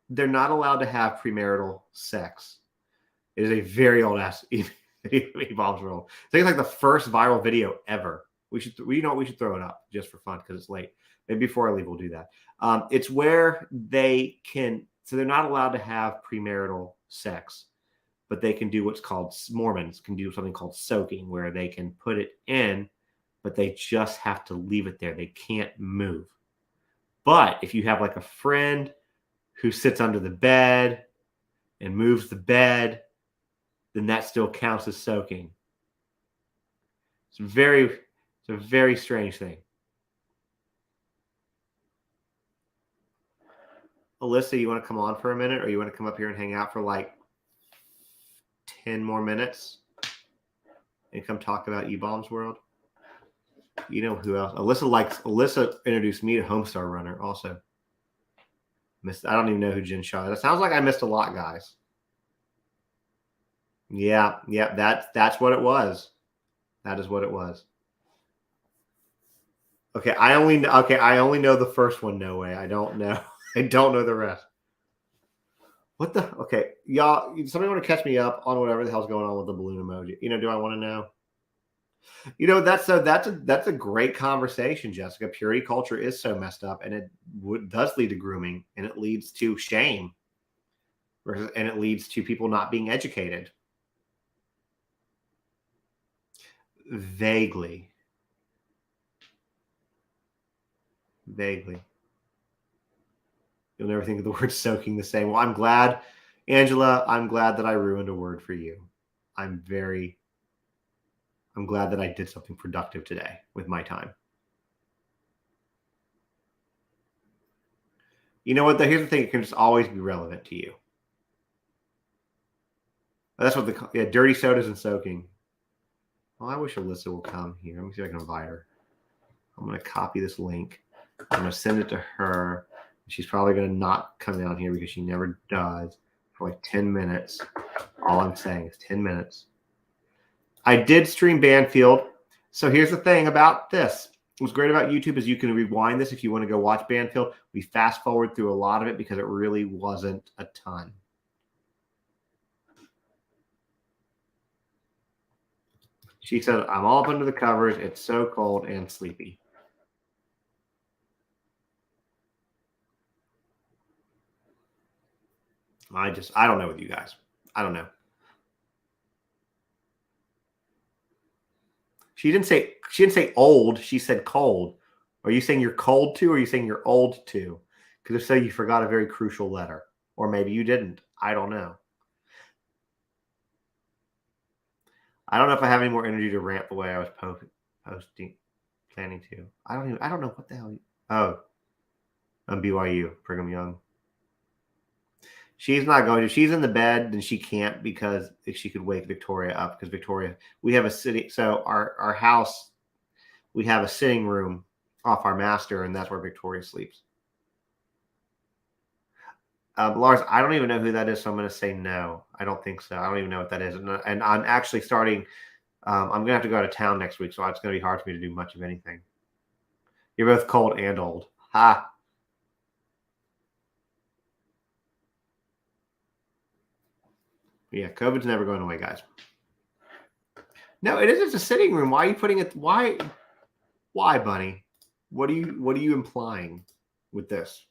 A: They're not allowed to have premarital sex. It is a very old ass bombs roll. I think it's like the first viral video ever. We should throw it up just for fun because it's late. Maybe before I leave, we'll do that. It's where they can. So they're not allowed to have premarital sex, but they can do what's called Mormons can do something called soaking, where they can put it in, but they just have to leave it there. They can't move. But if you have like a friend who sits under the bed and moves the bed, then that still counts as soaking. It's a very strange thing. Alyssa, you want to come on for a minute, or you want to come up here and hang out for like 10 more minutes and come talk about E-Bombs World? You know who else? Alyssa introduced me to Homestar Runner also. I don't even know who Jen Shaw is. It sounds like I missed a lot, guys. Yeah, that's what it was. That is what it was. Okay, I only know the first one. No way. I don't know. I don't know the rest. What the? Okay, y'all. Somebody want to catch me up on whatever the hell's going on with the balloon emoji? Do I want to know? That's a great conversation, Jessica. Purity culture is so messed up, and it does lead to grooming, and it leads to shame, and it leads to people not being educated. Vaguely. You'll never think of the word soaking the same. Well, I'm glad, Angela, I'm glad that I ruined a word for you. I'm glad that I did something productive today with my time. You know what? Here's the thing. It can just always be relevant to you. That's what dirty sodas and soaking. Well, I wish Alyssa will come here. Let me see if I can invite her. I'm going to copy this link. I'm going to send it to her. She's probably going to not come down here because she never does for like 10 minutes. All I'm saying is 10 minutes. I did stream Banfield. So here's the thing about this. What's great about YouTube is you can rewind this if you want to go watch Banfield. We fast forward through a lot of it because it really wasn't a ton. She said, I'm all up under the covers. It's so cold and sleepy. I don't know with you guys. I don't know. She didn't say old. She said cold. Are you saying you're cold too, or are you saying you're old too? Because if so, you forgot a very crucial letter. Or maybe you didn't. I don't know. I don't know if I have any more energy to rant the way I was planning to. I don't know what the hell. I'm BYU, Brigham Young. She's not going to. She's in the bed, and she can't because if she could wake Victoria up. Because Victoria, we have a sitting. So our house, we have a sitting room off our master, and that's where Victoria sleeps. Lars, I don't even know who that is, so I'm going to say no. I don't think so. I don't even know what that is. And I'm actually starting, I'm going to have to go out of town next week, so it's going to be hard for me to do much of anything. You're both cold and old. Ha! Yeah, COVID's never going away, guys. No, it is just a sitting room. Why are you putting it? Why, Bunny? What are you implying with this?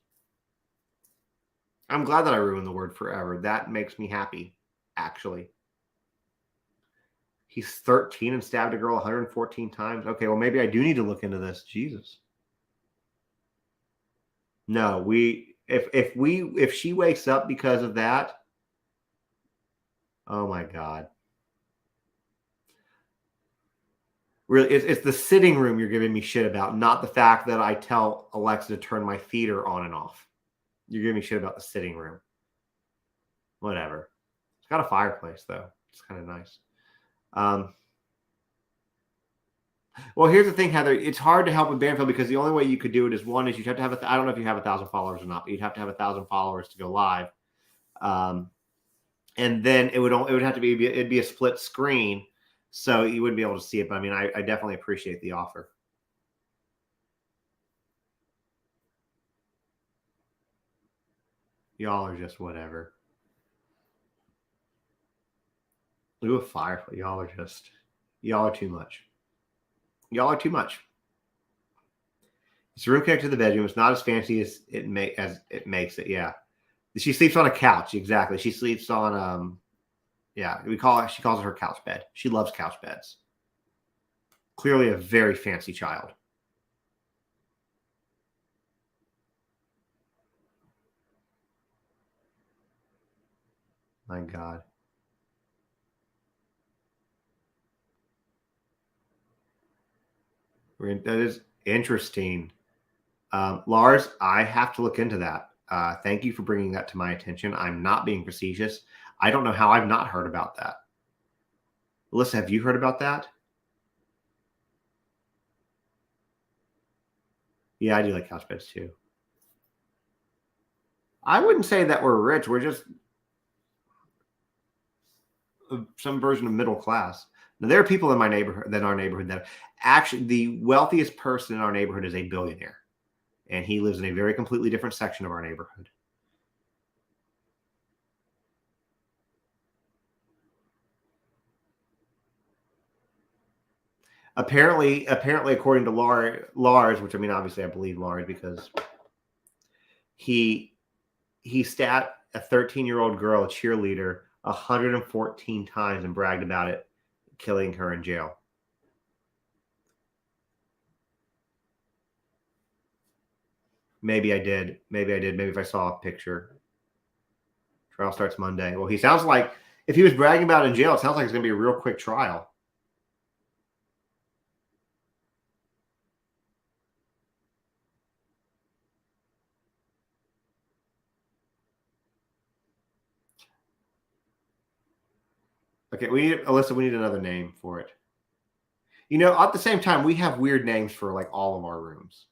A: I'm glad that I ruined the word forever. That makes me happy, actually. He's 13 and stabbed a girl 114 times. Okay, well, maybe I do need to look into this. Jesus. No, if she wakes up because of that, oh my God. Really, it's the sitting room you're giving me shit about, not the fact that I tell Alexa to turn my theater on and off. You're giving me shit about the sitting room. Whatever. It's got a fireplace, though. It's kind of nice. Well, here's the thing, Heather. It's hard to help with Banfield because the only way you could do it is one is you'd have to have I don't know if you have 1,000 followers or not, but you'd have to have 1,000 followers to go live. And then it would have to be it'd be a split screen, so you wouldn't be able to see it. But I mean, I definitely appreciate the offer. Y'all are just whatever. Ooh, a fireplace. Y'all are too much. Y'all are too much. It's a room connected to the bedroom. It's not as fancy as it makes it. Yeah. She sleeps on a couch. Exactly. She sleeps on yeah, she calls it her couch bed. She loves couch beds. Clearly a very fancy child. My God. That is interesting. Lars, I have to look into that. Thank you for bringing that to my attention. I'm not being facetious. I don't know how I've not heard about that. Alyssa, have you heard about that? Yeah, I do like couch beds too. I wouldn't say that we're rich. We're just some version of middle class. Now, there are people in our neighborhood that actually the wealthiest person in our neighborhood is a billionaire. And he lives in a very completely different section of our neighborhood. Apparently, according to Lars, which I mean, obviously I believe Lars because he stabbed a 13-year-old girl, a cheerleader, 114 times and bragged about it, killing her in jail. Maybe I did. Maybe if I saw a picture. Trial starts Monday. Well, he sounds like if he was bragging about it in jail, it sounds like it's going to be a real quick trial. Okay, Alyssa, we need another name for it. You know, at the same time, we have weird names for like all of our rooms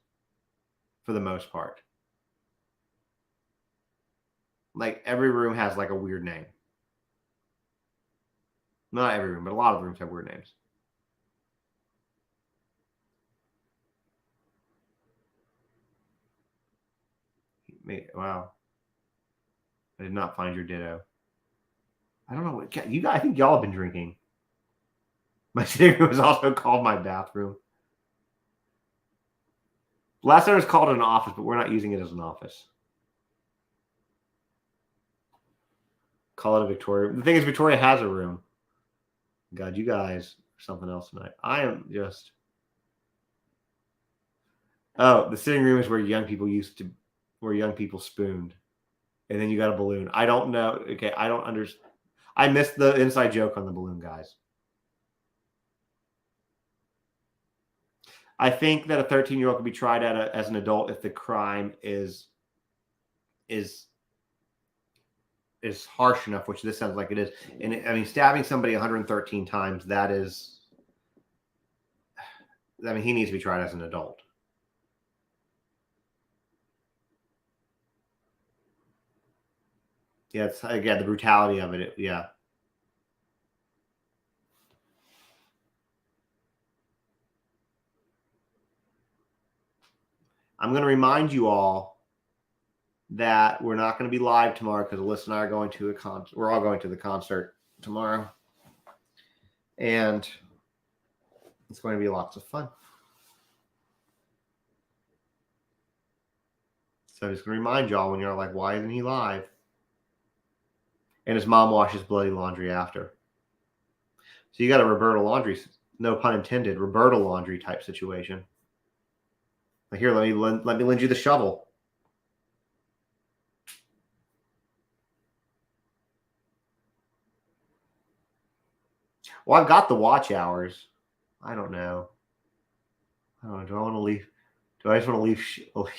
A: for the most part. Like every room has like a weird name. Not every room, but a lot of rooms have weird names. Wow. I did not find your ditto. I don't know what you guys. I think y'all have been drinking. My sitting room is also called my bathroom. Last time it was called an office, but we're not using it as an office. Call it a Victoria. The thing is, Victoria has a room. God, you guys are something else tonight. I am just. Oh, the sitting room is where young people spooned. And then you got a balloon. I don't know. Okay, I don't understand. I missed the inside joke on the balloon, guys. I think that a 13-year-old could be tried as an adult if the crime is harsh enough, which this sounds like it is. And I mean, stabbing somebody 113 times, that is. I mean, he needs to be tried as an adult. Yeah, it's again the brutality of it. Yeah. I'm going to remind you all that we're not going to be live tomorrow because Alyssa and I are going to a concert. We're all going to the concert tomorrow, and it's going to be lots of fun. So I'm just going to remind y'all when you're like, why isn't he live? And his mom washes bloody laundry after. So you got a Roberta Laundry, no pun intended, Roberta Laundry type situation. Like, here, let me lend you the shovel. Well, I've got the watch hours. I don't know. Do I want to leave? Do I just want to leave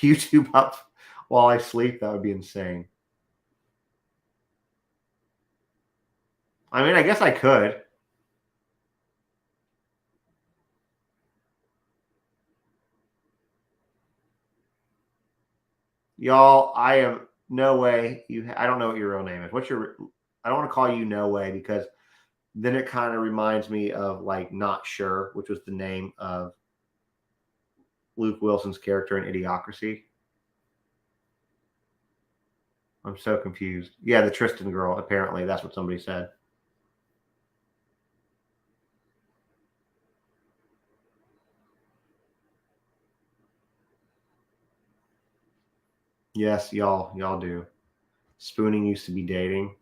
A: YouTube up while I sleep? That would be insane. I mean, I guess I could. Y'all, I am no way. I don't know what your real name is. What's your? I don't want to call you No Way because then it kind of reminds me of like Not Sure, which was the name of Luke Wilson's character in Idiocracy. I'm so confused. Yeah, the Tristan girl. Apparently, that's what somebody said. Yes, y'all do. Spooning used to be dating.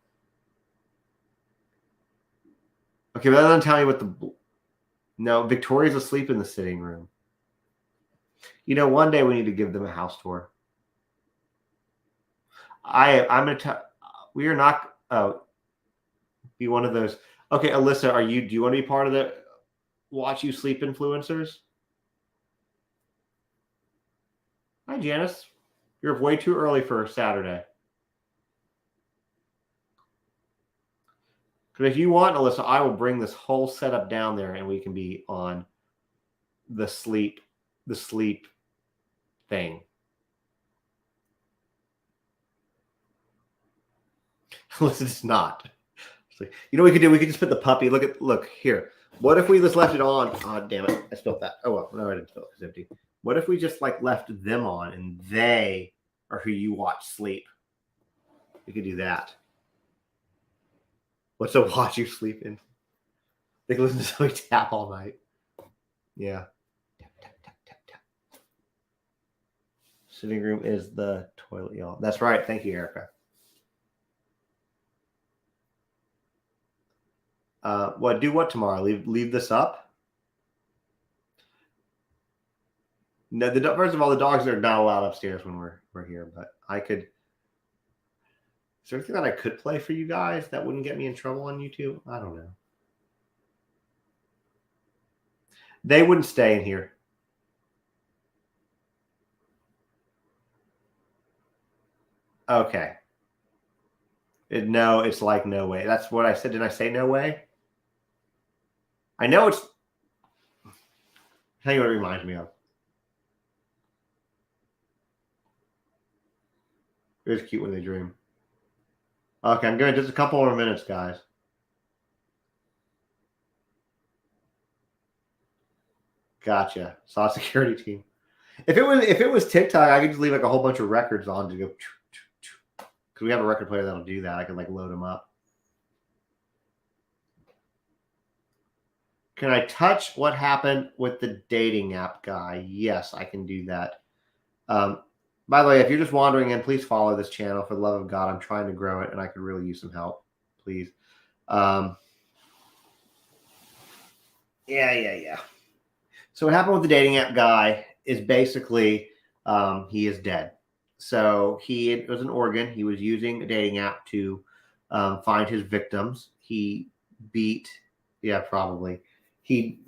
A: Okay, but that doesn't tell me what the. No, Victoria's asleep in the sitting room. You know, one day we need to give them a house tour. I'm gonna. We are not. Be one of those. Okay, Alyssa, do you want to be part of the watch you sleep influencers? Hi, Janice. You're way too early for Saturday. Because if you want, Alyssa, I will bring this whole setup down there and we can be on the sleep thing. Listen, it's not. You know what we could do? We could just put the puppy. Look here. What if we just left it on? Oh, damn it. I spilled that. Oh, well. No, I didn't spill it. It's empty. What if we just left them on and they are who you watch sleep? We could do that. What's a watch you sleep in? They can listen to somebody tap all night. Yeah. Tap, tap, tap, tap, tap. Sitting room is the toilet, y'all. That's right. Thank you, Erica. Do what tomorrow? Leave this up? No, first of all, the dogs are not allowed upstairs when we're here, but I could. Is there anything that I could play for you guys that wouldn't get me in trouble on YouTube? I don't know. They wouldn't stay in here. Okay. No, it's like No Way. That's what I said. Didn't I say No Way? I know it's. Tell you what it reminds me of. It is cute when they dream. Okay, I'm going just a couple more minutes, guys. Gotcha. Saw security team. If it was TikTok, I could just leave a whole bunch of records on to go. Because we have a record player that'll do that. I can load them up. Can I touch what happened with the dating app guy? Yes, I can do that. By the way, if you're just wandering in, please follow this channel. For the love of God, I'm trying to grow it, and I could really use some help. Please. Yeah. So what happened with the dating app guy is basically he is dead. So it was in Oregon. He was using a dating app to find his victims. He beat, probably. He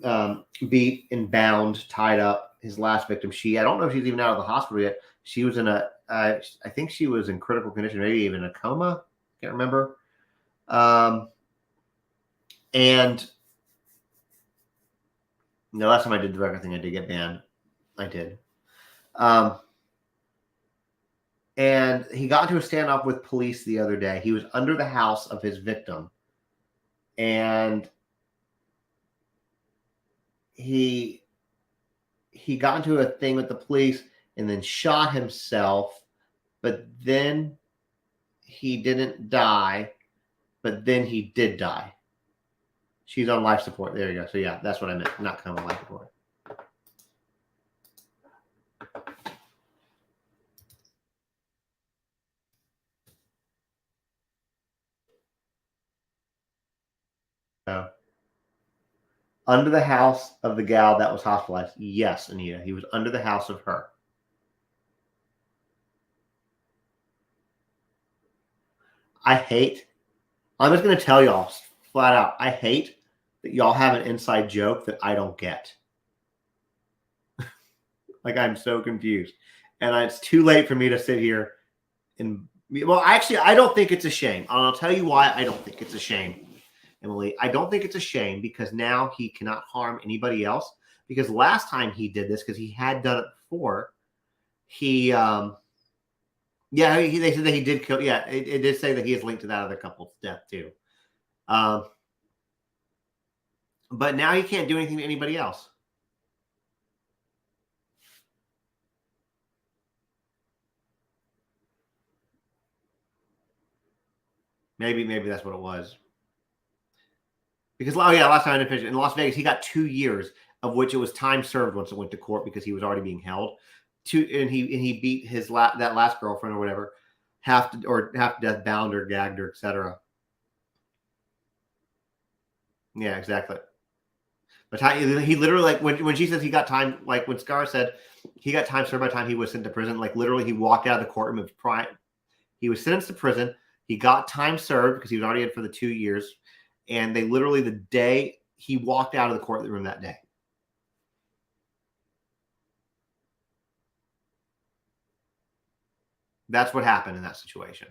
A: beat and bound, tied up his last victim. I don't know if she's even out of the hospital yet. She was in I think she was in critical condition, maybe even a coma. Can't remember. And the last time I did the record thing, I did get banned. I did. And he got into a standoff with police the other day. He was under the house of his victim. And he got into a thing with the police and then shot himself. But then he didn't die. But then he did die. She's on life support. There you go. So yeah, that's what I meant. Not kind of life support. So, under the house of the gal that was hospitalized. Yes, Anita. He was under the house of her. I'm just going to tell y'all flat out, I hate that y'all have an inside joke that I don't get. Like, I'm so confused. And it's too late for me to sit here and, well, actually, I don't think it's a shame. And I'll tell you why I don't think it's a shame, Emily. I don't think it's a shame because now he cannot harm anybody else. Because last time he did this, because he had done it before, they said that he did kill. Yeah, it did say that he is linked to that other couple's death too. But now he can't do anything to anybody else. Maybe that's what it was. Because last time I didn't finish in Las Vegas, he got 2 years, of which it was time served once it went to court because he was already being held. And he beat his that last girlfriend or whatever, half to death, bound her, gagged her, etc. Yeah, exactly. But he literally, like, when she says he got time, like when Scar said he got time served by the time he was sent to prison, like literally he walked out of the courtroom of he was sentenced to prison. He got time served because he was already in for the 2 years. And they literally, the day he walked out of the courtroom that day. That's what happened in that situation.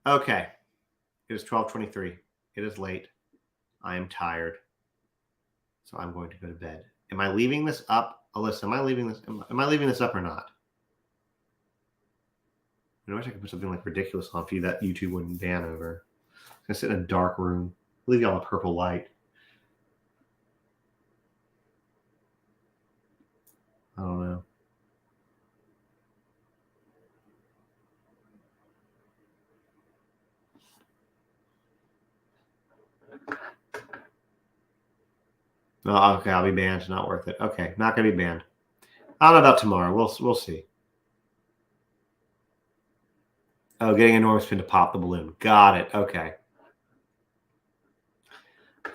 A: Okay. It is 12:23. It is late. I am tired. So I'm going to go to bed. Am I leaving this up? Alyssa, am I leaving this up or not? I wish I could put something like ridiculous on for you that YouTube wouldn't ban over. I'm going to sit in a dark room. Leave you on a purple light. I don't know. Oh, okay, I'll be banned. It's not worth it. Okay, not going to be banned. I don't know about tomorrow. We'll see. Oh, getting enormous pin to pop the balloon. Got it. Okay.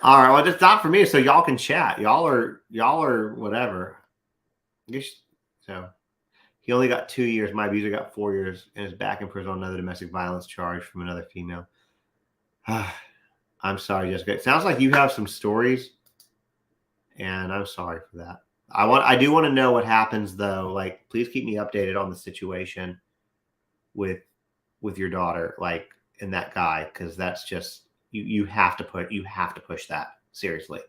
A: All right. Well, it's not for me, so y'all can chat. Y'all are whatever. So he only got 2 years. My abuser got 4 years and is back in prison on another domestic violence charge from another female. I'm sorry, Jessica. It sounds like you have some stories, and I'm sorry for that. I do want to know what happens though. Like, please keep me updated on the situation with your daughter, like, and that guy, because that's just you have to push that seriously.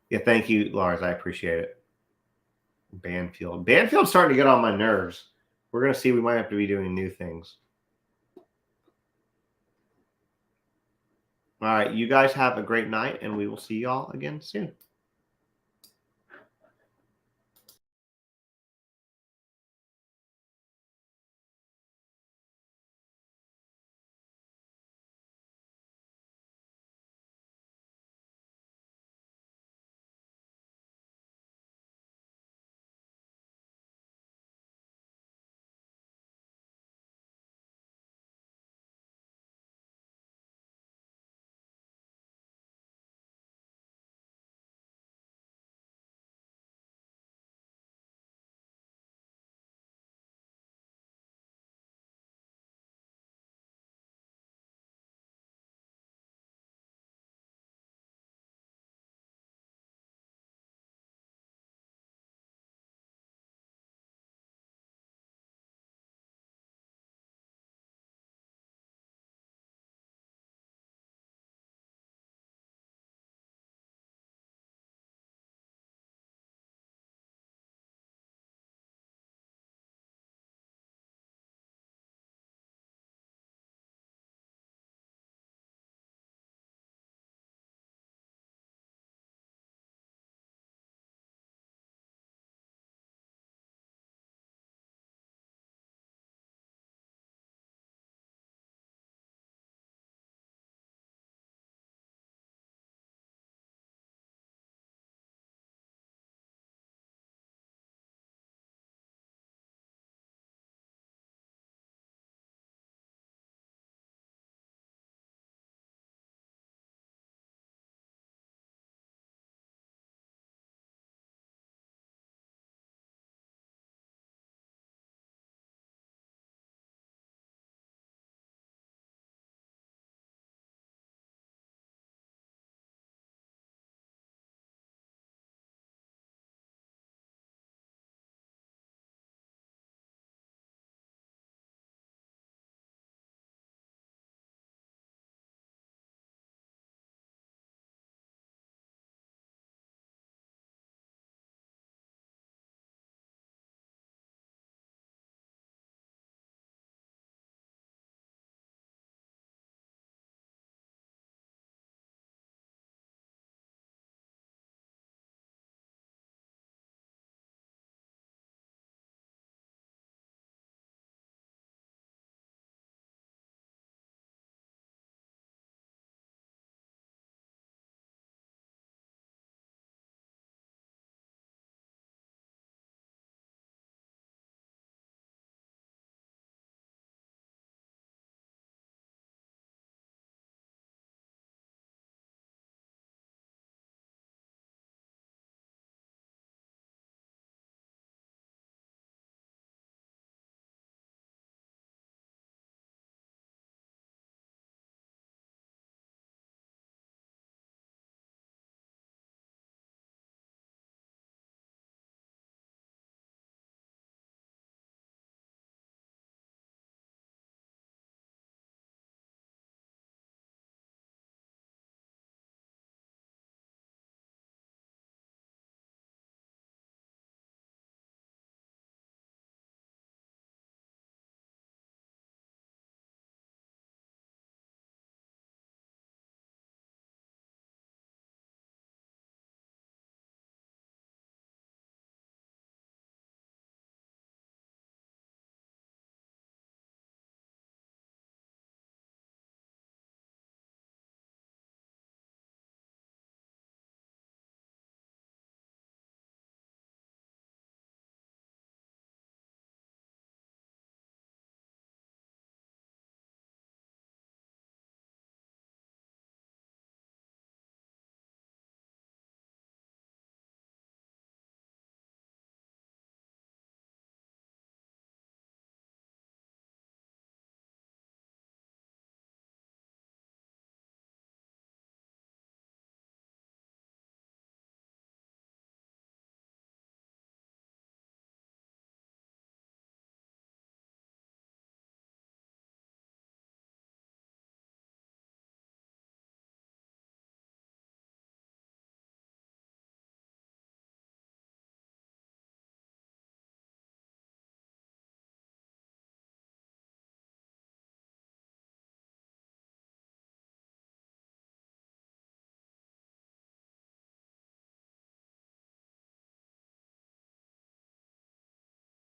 A: Yeah, thank you, Lars. I appreciate it. Banfield's starting to get on my nerves. We're gonna see. We might have to be doing new things. All right, you guys have a great night, and we will see y'all again soon.